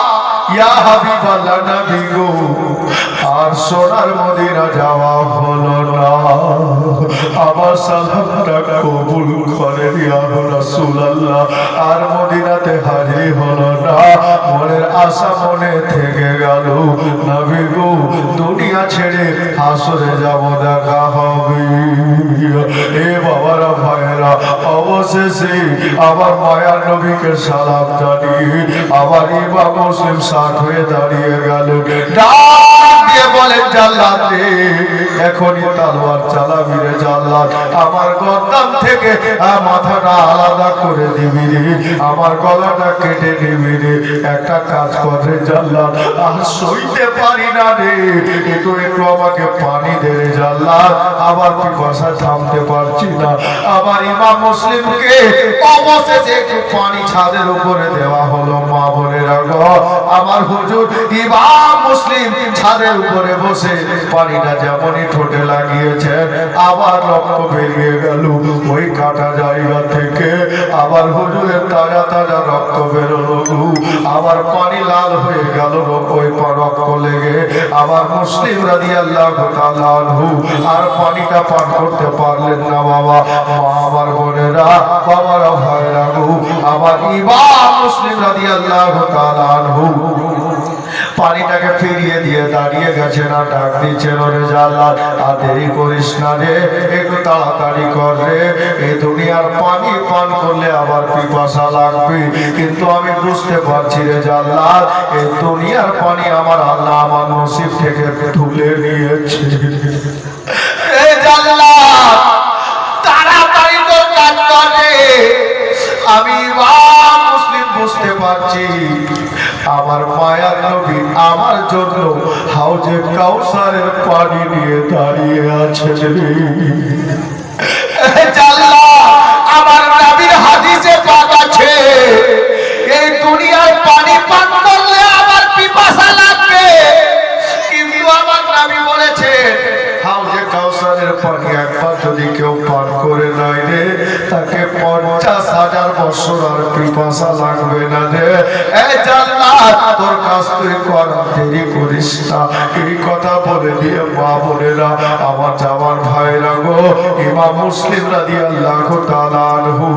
ইয়া হাবিবাল্লাহ, নবী গো, আর সোনার মদিনা যাওয়া হলো না, আমার সালামটা কবুল করেন ইয়া রাসূলুল্লাহ। আর মদিনাতে হাজির হলো না, মনের আশা মনে থেকে গেল। নবী গো, দুনিয়া ছেড়ে হাসরে যাব, দেখা হবে। এ বাবারা, ভাইয়েরা, অবশেষে আমার মায়ার নবীকে সালাম জানিয়ে আমার ইমাম মুসলিম সাথ হয়ে দাঁড়িয়ে গেল। ডাক দিয়ে বলে, জাল্লাদ রে, এখনই তালোয়ার চালাবি রে জাল্লাদ, আমার গর্দান থেকে মাথাটা আলাদা করে দিবি রে, আমার গলাটা কেটে দিবি রে। একটা কাজ কর রে জাল্লাদ, আর সইতে পারি না রে, একটু একটু আমাকে পানি দে রে জাল্লাদ, আবার পিপাসা থামতে পারছি না। আবার ইমাম মুসলিমকে অবশেষে একটু পানি ছাদের উপরে দেওয়া হলো। মা বোনেরা গো, আমার হুজুর ইমাম মুসলিম ছাদের উপরে বসে পানিটা যেমনই ঠোঁটে লাগিয়েছেন, আবার রক্ত বেরিয়ে গেল ওই কাটা জায়গা থেকে। আবার হুজুরের তাজা তাজা রক্ত বেরোলো, আবার পানি লাল হয়ে গেল ওই রক্ত লেগে। আবার মুসলিম রাদিয়াল্লাহু তাআলা আনহু আর পানিটা পান করতে পারলেন না। বাবা, মা, আমার বোনেরা, বাবারা, ভাইরা গো, আবার ইমাম মুসলিম রাদিয়াল্লাহু তাআলা আনহু পানিটাকে ফিরিয়ে দিয়ে দাঁড়িয়ে গেছে না। ডাক দিচ্ছেন, ওরে জাল্লাদ, আর দেরি করিস না রে, একটু তাড়াতাড়ি কর রে, এই দুনিয়ার পানি পান করলে আবার পিপাসা লাগবে। কিন্তু আমি বুঝতে পারছি রে জাল্লাদ, এই দুনিয়ার পানি আমার আল্লাহ আমার নসিব থেকে তুলে নিয়েছে। এ জাল্লাদ, তাড়াতাড়ি তোর কাজ কর রে, আমি ইমাম মুসলিম বুঝতে পারছি আমার মায়ার নবী আমার জন্য হাউজে কাউসারের পানি নিয়ে দাঁড়িয়ে আছেন রে। জাল্লা আমার নবীর হাদিসে পাক আছে এই দুনিয়ায় পানি পান করলে আমার পিপাসা লাগবে, কিন্তু আমার নবী বলেছে হাউজে কাউসারের পানি একবার যদি কেউ পান করে নাই রে তাকে 50,000 বছর আর পিপাসা লাগবে না রে। এই জান্নাত তোর কাছ তুই কর, দেরি করিস না। এই কথা বলে দিয়ে মা বোনেরা আমার জামার ভাইরা গো, ইমাম মুসলিম রাদিয়াল্লাহু তাআলা আনহু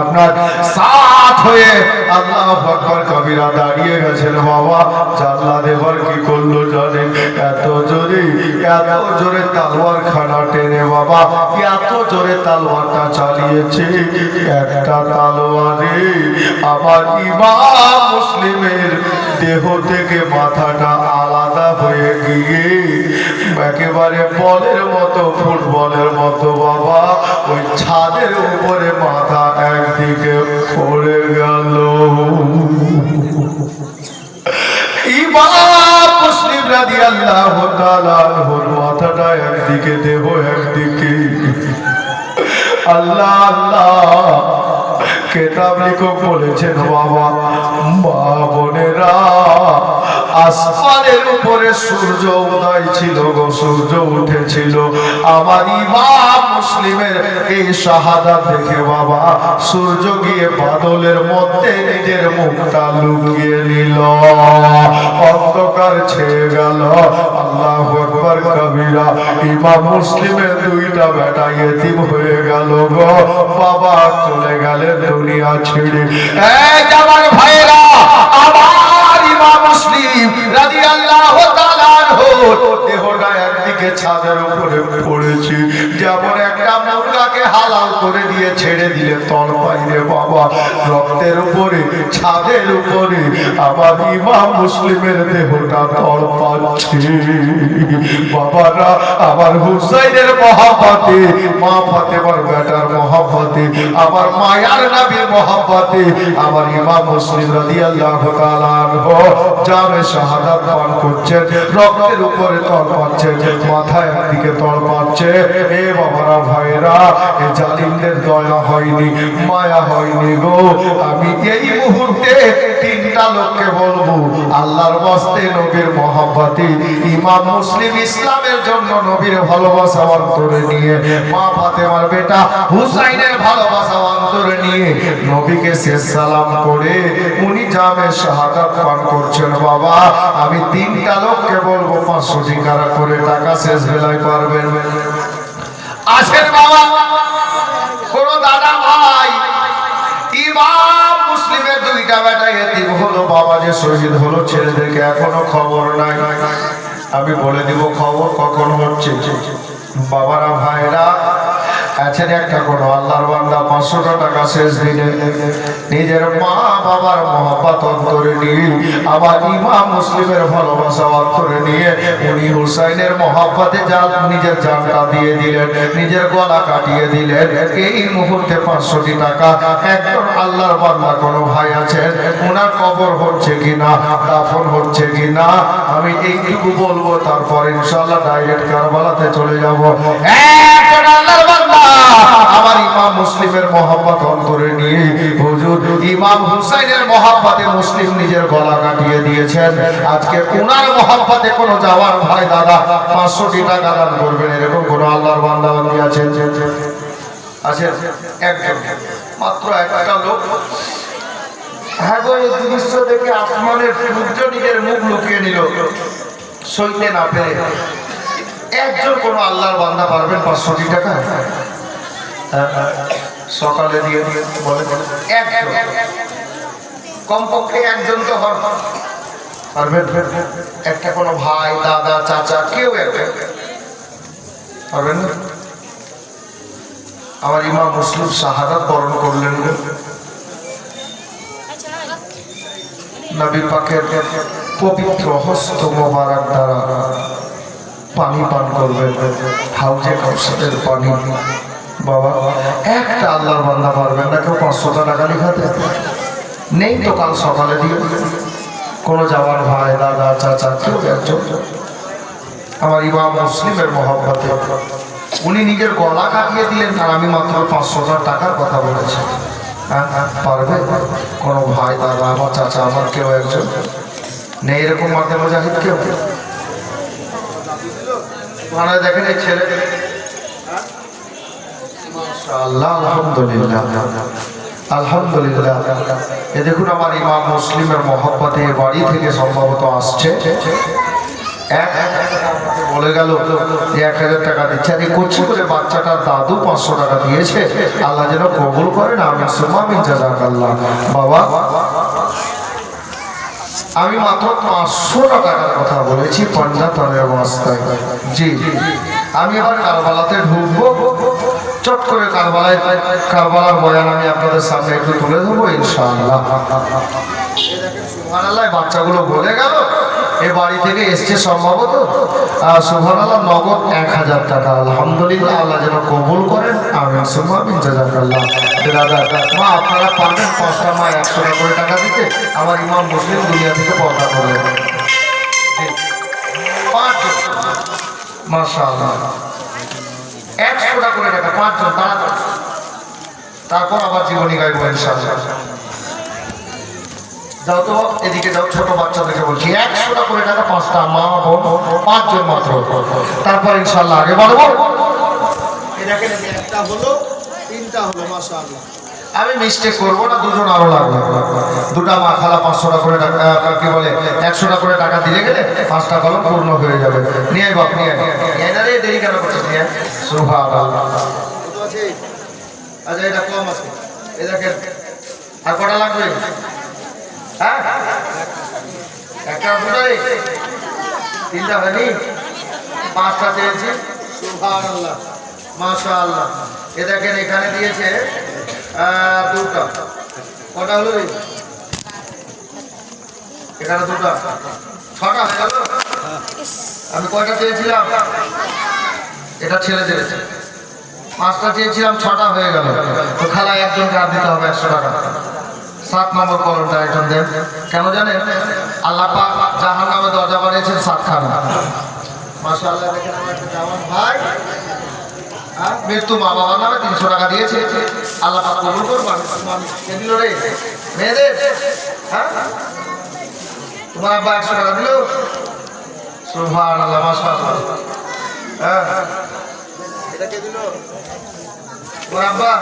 আপনার সাথ হয়ে আল্লাহু আকবার কবিরা দাঁড়িয়ে গেছেন। বাবা জান্নাত এবার কি করলো জানেন? এত জোরে তলোয়ার খানা টেনে বাবা এত জোরে তলোয়ারটা চালিয়েছে, একটা তলোয়ারে আমার ইমাম মুসলিমের দেহ থেকে মাথাটা আলাদা হয়ে গিয়ে একেবারে বলের মতো, ফুটবলের মতো বাবা ওই ছাদের উপরে মাথা একদিকে পড়ে গেল। ইমাম মুসলিম রাদিয়াল্লাহু তাআলা আনহুর মাথাটা একদিকে, দেহ একদিকে। আল্লাহ আল্লাহ কেতাব লেখক বলেছেন বাবা মা বোনেরা আসমানের উপরে সূর্য উদয় ছিল গো, সূর্য উঠেছিল। আমার ইমাম মুসলিমের এই শাহাদাত দেখে বাবা সূর্য গিয়ে বাদলের মধ্যে নিজের মুখটা লুকিয়ে নিল, অন্ধকার ছেয়ে গেল। আল্লাহু আকবার কবিরা। ইমাম মুসলিমের দুইটা বেটা ইতিম হয়ে গেল গো, বাবা চলে গেলেন দুনিয়া ছেড়ে। এই আমার ভাইরা, আমার ইমাম মুসলিম রাদিয়াল্লাহু তাআলা আনহু দেহটা একদিকে ছাদের উপরে পড়েছে, যেমন একটা মুরগাকে হালাল করে দিয়ে ছেড়ে দিলে তড়পাই রে বাবা, রক্তের উপরে ছাদের উপরে আমার ইমাম মুসলিমের দেহটা তড়পাচ্ছে। বাবারা আমার হুসাইনের মহব্বতে, মা ফাতেমার বেটার মহব্বতে, আমার মায়ার নবীর মহব্বতে আমার ইমাম মুসলিম রাদিয়াল্লাহু তাআলা আনহু জামে শাহাদাত পান করছেন, রক্তের উপরে তড়পাচ্ছে, মাথায় একদিকে তড়পাচ্ছে। এ বাবারা ভাইরা, এই জালিমদের দয়া হয়নি, মায়া হয়নি গো। আমি এই মুহূর্তে তিনটা লোককে বলবো আল্লাহর ওয়াস্তে নবীর মহব্বতে ইমাম মুসলিম ইসলামের জন্য নবীর ভালোবাসা অন্তরে নিয়ে, মা ফাতেমার বেটা হুসাইনের ভালোবাসা অন্তরে নিয়ে নবীকে শেষ সালাম করে উনি জামে শাহাদাত পান করছেন। বাবা আমি তিনটা লোককে বলবো 500 টাকা করে টাকা শেষ বেলায় পারবেন? আসেন বাবা। কোন দাদা ভাই, ইমাম মুসলিমের দুইটা বেটা এতিম হলো, বাবা যে শহীদ হলো, ছেলেদেরকে এখনো খবর নাই। আমি বলে দিব খবর কখন হচ্ছে। বাবারা ভাইরা আছেন একটা কোন আল্লাহর বান্দা 500 টাকা শেষ দিনে নিজের মা বাবার মহব্বত অন্তরে নিয়ে, আবার ইমাম মুসলিমের ভালোবাসা অন্তরে নিয়ে উনি হুসাইনের মহব্বতে নিজের জানটা দিয়ে দিলেন, নিজের গলা কাটিয়ে দিলেন। এই মুহূর্তে 500 টাকা একজন আল্লাহর বান্দা কোনো ভাই আছেন, ওনার কবর হচ্ছে কিনা, দাফন হচ্ছে কিনা আমি এইটুকু বলবো, তারপর ইনশাআল্লাহ ডাইরেক্ট কারবালাতে চলে যাব। একজন আল্লাহর বান্দা আমার ইমাম মুসলিমের মহব্বত অন্তরে নিয়ে হুজুর ইমাম হুসাইনের মহব্বতে মুসলিম নিজের গলা কাটিয়ে দিয়েছেন। আজকে ওনার মহব্বতে কোনো যাওয়ার ভাই দাদা 500 টাকা দান করবেন, এরকম কোন আল্লাহর বান্দা বান্দি আছেন? আছেন? একজন মাত্র একটা লোক। হ্যাঁ গো, এই দৃশ্য দেখে আসমানের সূর্য নিজের মুখ লুকিয়ে নিল, সইতে না পেরে। একজন কোন আল্লাহর বান্দা পারবেন 500 টাকা? সকালে দিয়ে বলে একজন, কমপক্ষে একজন তো পারবেন। একটা কোনো ভাই দাদা চাচা কেউ একজন পারবেন না? আমার ইমাম মুসলিম শাহাদাত বরণ করলেন, নবী পাকের পবিত্র হস্ত মোবারক দ্বারা পানি পান করবেন, হাউজে কাউসারের পানি। বাবা একটা আল্লাহর বান্দা পারবেন না? কেউ 500 টাকা লিখাতে নেই তো? কাল সকালে দিয়ে কোনো যাওয়ার ভাই দাদা চাচা কেউ একজন আমার ইমাম মুসলিমের মহব্বতে উনি নিজের গলা কাটিয়ে দিলেন, আর আমি মাত্র 500,000 টাকার কথা বলেছি। হ্যাঁ পারবে কোনো ভাই, দাদা, আমার চাচা, আমার কেউ একজন নেই এরকম মাঝে মুজাহিদ কেউ? মানে দেখেন এই ছেলে, মাশাআল্লাহ, আলহামদুলিল্লাহ আলহামদুলিল্লাহ। এ দেখুন আমার ইমাম মুসলিমের মহব্বতে বাড়ি থেকে সম্ভবত আসছে, বলে গেল যে 1000 টাকা দিচ্ছে। আর এই করছি বলে বাচ্চাটার দাদু 500 টাকা দিয়েছে। আল্লাহ যেন কবুল করেন, আমিন সুম্মা আমিন, জাযাকাল্লাহ। বাবা আমি মাত্র 500 টাকার কথা বলেছি পঞ্জাতনের অবস্থায়। জি আমি এবার কারবালাতে ঢুকবো, চট করে কারবালার বয়ান আমি আপনাদের সামনে একটু তুলে দেবো ইনশাআল্লাহ। সুবহানাল্লাহ, বাচ্চাগুলো বলে গেল এ বাড়ি থেকে এসছে সম্ভবত সুবহানাল্লাহ নগদ 1000 টাকা। আলহামদুলিল্লাহ, আল্লাহ যেন কবুল করেন, আমিন সুম্মা আমিন, জাযাকাল্লাহ। মা আপনারা পারবেন 5টা মা 100 টাকা করে টাকা দিতে? আমার ইমাম মুসলিম দুনিয়া থেকে পর্দা করলেন। মাশাআল্লাহ 100 টাকা করে টাকা 5 জন দাঁড়াতে, তারপর আবার জীবনী গাইব ইনশাআল্লাহ। যাও তো এদিকে যাও, ছোট বাচ্চাদেরকে বলছি 100 টাকা করে টাকা 5টা মা বোন 5 জন মাত্র, তারপর ইনশাআল্লাহ আগে বাড়বো। দেখেন একটা হলো, তিনটা হলো, মাশাআল্লাহ। আমি মিস্টেক করবো না, দুজন আরো লাগবে। দুটা মা খালা 500 টাকা করে টাকা, কি বলে 100 টাকা করে টাকা দিলে গেলে 5টা কলম পূর্ণ হয়ে যাবে। নিয়ে বাপ নিয়ে এনারে দেরি কেন করছিস? নিয়ে সুবহানাল্লাহ। কত আছে? আচ্ছা এটা কম আছে, এই দেখেন আর কটা লাগবে? হ্যাঁ একটা দুটাই, 3টা হয়নি, 5টা চেয়েছি। সুবহানাল্লাহ, মাশাআল্লাহ। এ দেখেন এখানে দিয়েছে 2টা, কটা হলো? এখানে 2টা, 6টা হয়ে গেল। আমি কয়টা চেয়েছিলাম? এটা ছেড়ে দিয়েছে। 5টা চেয়েছিলাম, 6টা হয়ে গেল। তো খালা একজনকে আর দিতে হবে 100 টাকা। 7 নম্বর কলমটা একজন দেন। কেন জানেন? আল্লাহ পাক জাহান্নামে দরজা বানিয়েছেন 7খানা। মাশাআল্লাহ, দেখেন আমার একটা জামান ভাই মৃত্যু মা বাবার নামে 300 টাকা দিয়েছে। আল্লাহ পাক কবুল করুন। কে দিল রে? মেয়েদের? হ্যাঁ তোমার আব্বা 100 টাকা দিল। সুবহানাল্লাহ, মাশাআল্লাহ। হ্যাঁ এটা কে দিল? তোমার আব্বা,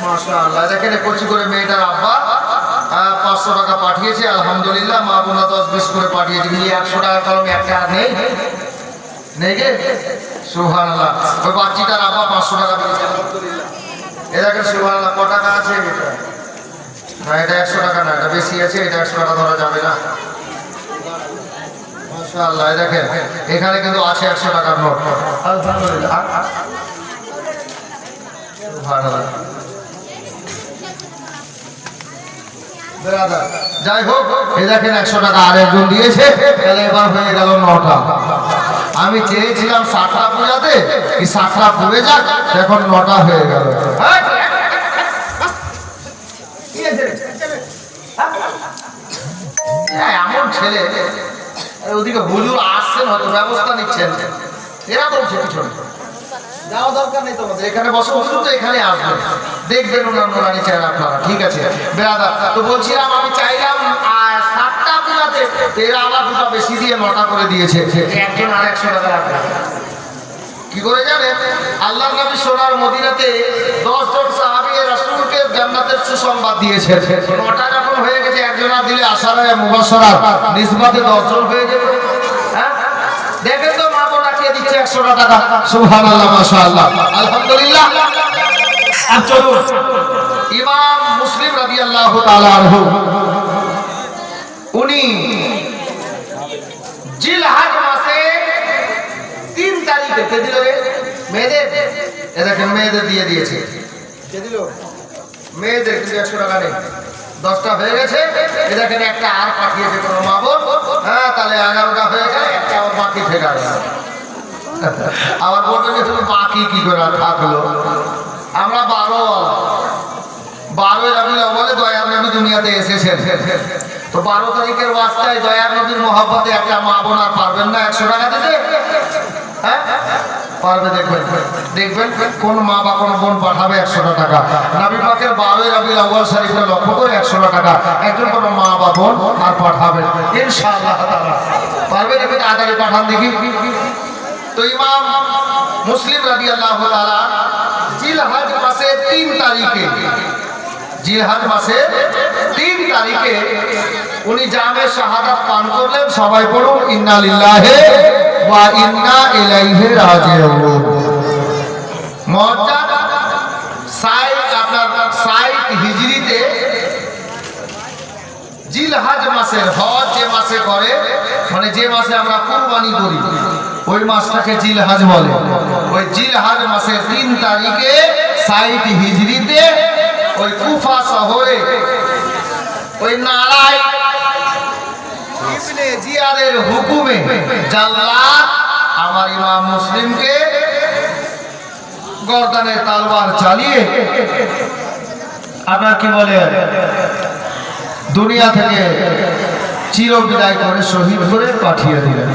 মাশাআল্লাহ। দেখেন করছি করে মেয়েটার আব্বা 500 টাকা পাঠিয়েছে। আলহামদুলিল্লাহ, মা বোনা 10-20 করে পাঠিয়েছে। 100 টাকার কলমে একটা আর নেই, নেই গে। সুবহানাল্লাহ, ওই বাচ্চিটার আব্বা 500 টাকা দিয়েছে। আলহামদুলিল্লাহ। এ দেখেন সুবহানাল্লাহ, কত টাকা আছে এটা? না এটা 100 টাকা না, এটা বেশি আছে, এটা 100 টাকা ধরা যাবে না। মাশাআল্লাহ, এই দেখেন এখানে কিন্তু আছে 100 টাকার নোট। আলহামদুলিল্লাহ, সুবহানাল্লাহ। যাই হোক, এই দেখেন 100 টাকা আরেকজন দিয়েছে। তাহলে এবার হয়ে গেল 9টা। আমি চেয়েছিলাম 7টা পূজাতে, কি 7টা পূজে যাক, এখন 9টা হয়ে গেল। এমন ছেলে, ওদিকে হুজুর আসছেন, হয়তো ব্যবস্থা নিচ্ছেন, এরা বলছে পিছনে যাওয়া দরকার নেই তোমাদের, এখানে বসে হুজুর তো এখানে আসবেন, দেখবেন ওনার নোরানি চেহারা আপনারা। ঠিক আছে বেরাদার, তো বলছিলাম আমি চাইলাম 7টা পূজাতে, এরা আবার 2টা বেশি দিয়ে 9টা করে দিয়েছে। একজন আর 100 টাকা লাগবে। কি করে জানেন? আল্লাহর নবী সোনার মদিনাতে 10 জন সাহাবী রাসূলকে জান্নাতের সুসংবাদ দিয়েছে। 9টা যখন হয়ে গেছে, একজন আর দিলে আশারায়ে মুবাশশারা নিসবতে 10 জন হয়ে যাবে। হ্যাঁ দেখেন তো মা বোনা কে দিচ্ছে 100 টাকা। সুবহানাল্লাহ, মাশাআল্লাহ, আলহামদুলিল্লাহ। আর চলুন, ইমাম মুসলিম রাদিয়াল্লাহু তাআলা আনহু উনি জিলহজ মাসে 3 তারিখে কে দিল রে? মেয়েদের। এ দেখেন মেয়েদের দিয়ে দিয়েছে। কে দিল? মেয়েদের কিন্তু 100 টাকা নেই, 10টা হয়ে গেছে। এ দেখেন একটা আর পাঠিয়েছে কোনো মা বোন। হ্যাঁ তাহলে 11টা হয়ে যায়, একটা আবার বাকি থেকে গেল। আবার বলবেন যে তুমি বাকি কি করে থাকলো? আমরা 12 রবিউল আউয়ালে দয়ার নবী দুনিয়াতে এসেছেন। তো 12 তারিখের ওয়াস্তায় দয়ার নবীর মহব্বতে একটা মা বোন আর পারবেন না 100 টাকা দিতে? হ্যাঁ পারবে দেখবেন দেখবেন কোন মা বা কোন বোন পাঠাবে 100 টাকা নবী পাকের 12 রবিউল আউয়াল শরীফে লক্ষ্য করে 100 টাকা একজন কোন মা বা বোন আর পাঠাবে ইনশাআল্লাহ তাআলা পারবে নাকি তাড়াতাড়ি পাঠান দেখি তো ইমাম মুসলিম রাদিয়াল্লাহু তাআলা জিলহজ মাসে 3 তারিখে জিলহজ মাসে 3 তারিখে উনি জামে শাহাদাত পান করলেন সবাই পড়ুন ইন্না লিল্লাহি ওয়া ইন্না ইলাইহি রাজিউন মুআজ্জাদ আপনার 60 হিজরিতে জিলহজ মাসের হজ যে মাসে করে মানে যে মাসে আমরা কুরবানি করি ওই মাসটাকে জিলহজ বলে ওই জিলহজ মাসের 3 তারিখে 60 হিজরিতে ওই কুফা শহরে ওই নারায় ইবনে জিয়াদের হুকুমে জাল্লাদ আমার ইমাম মুসলিমকে গর্দানে তলোয়ার চালিয়ে আপনার কি বলে দুনিয়া থেকে চির বিদায় করে শহীদ করে পাঠিয়ে দিলেন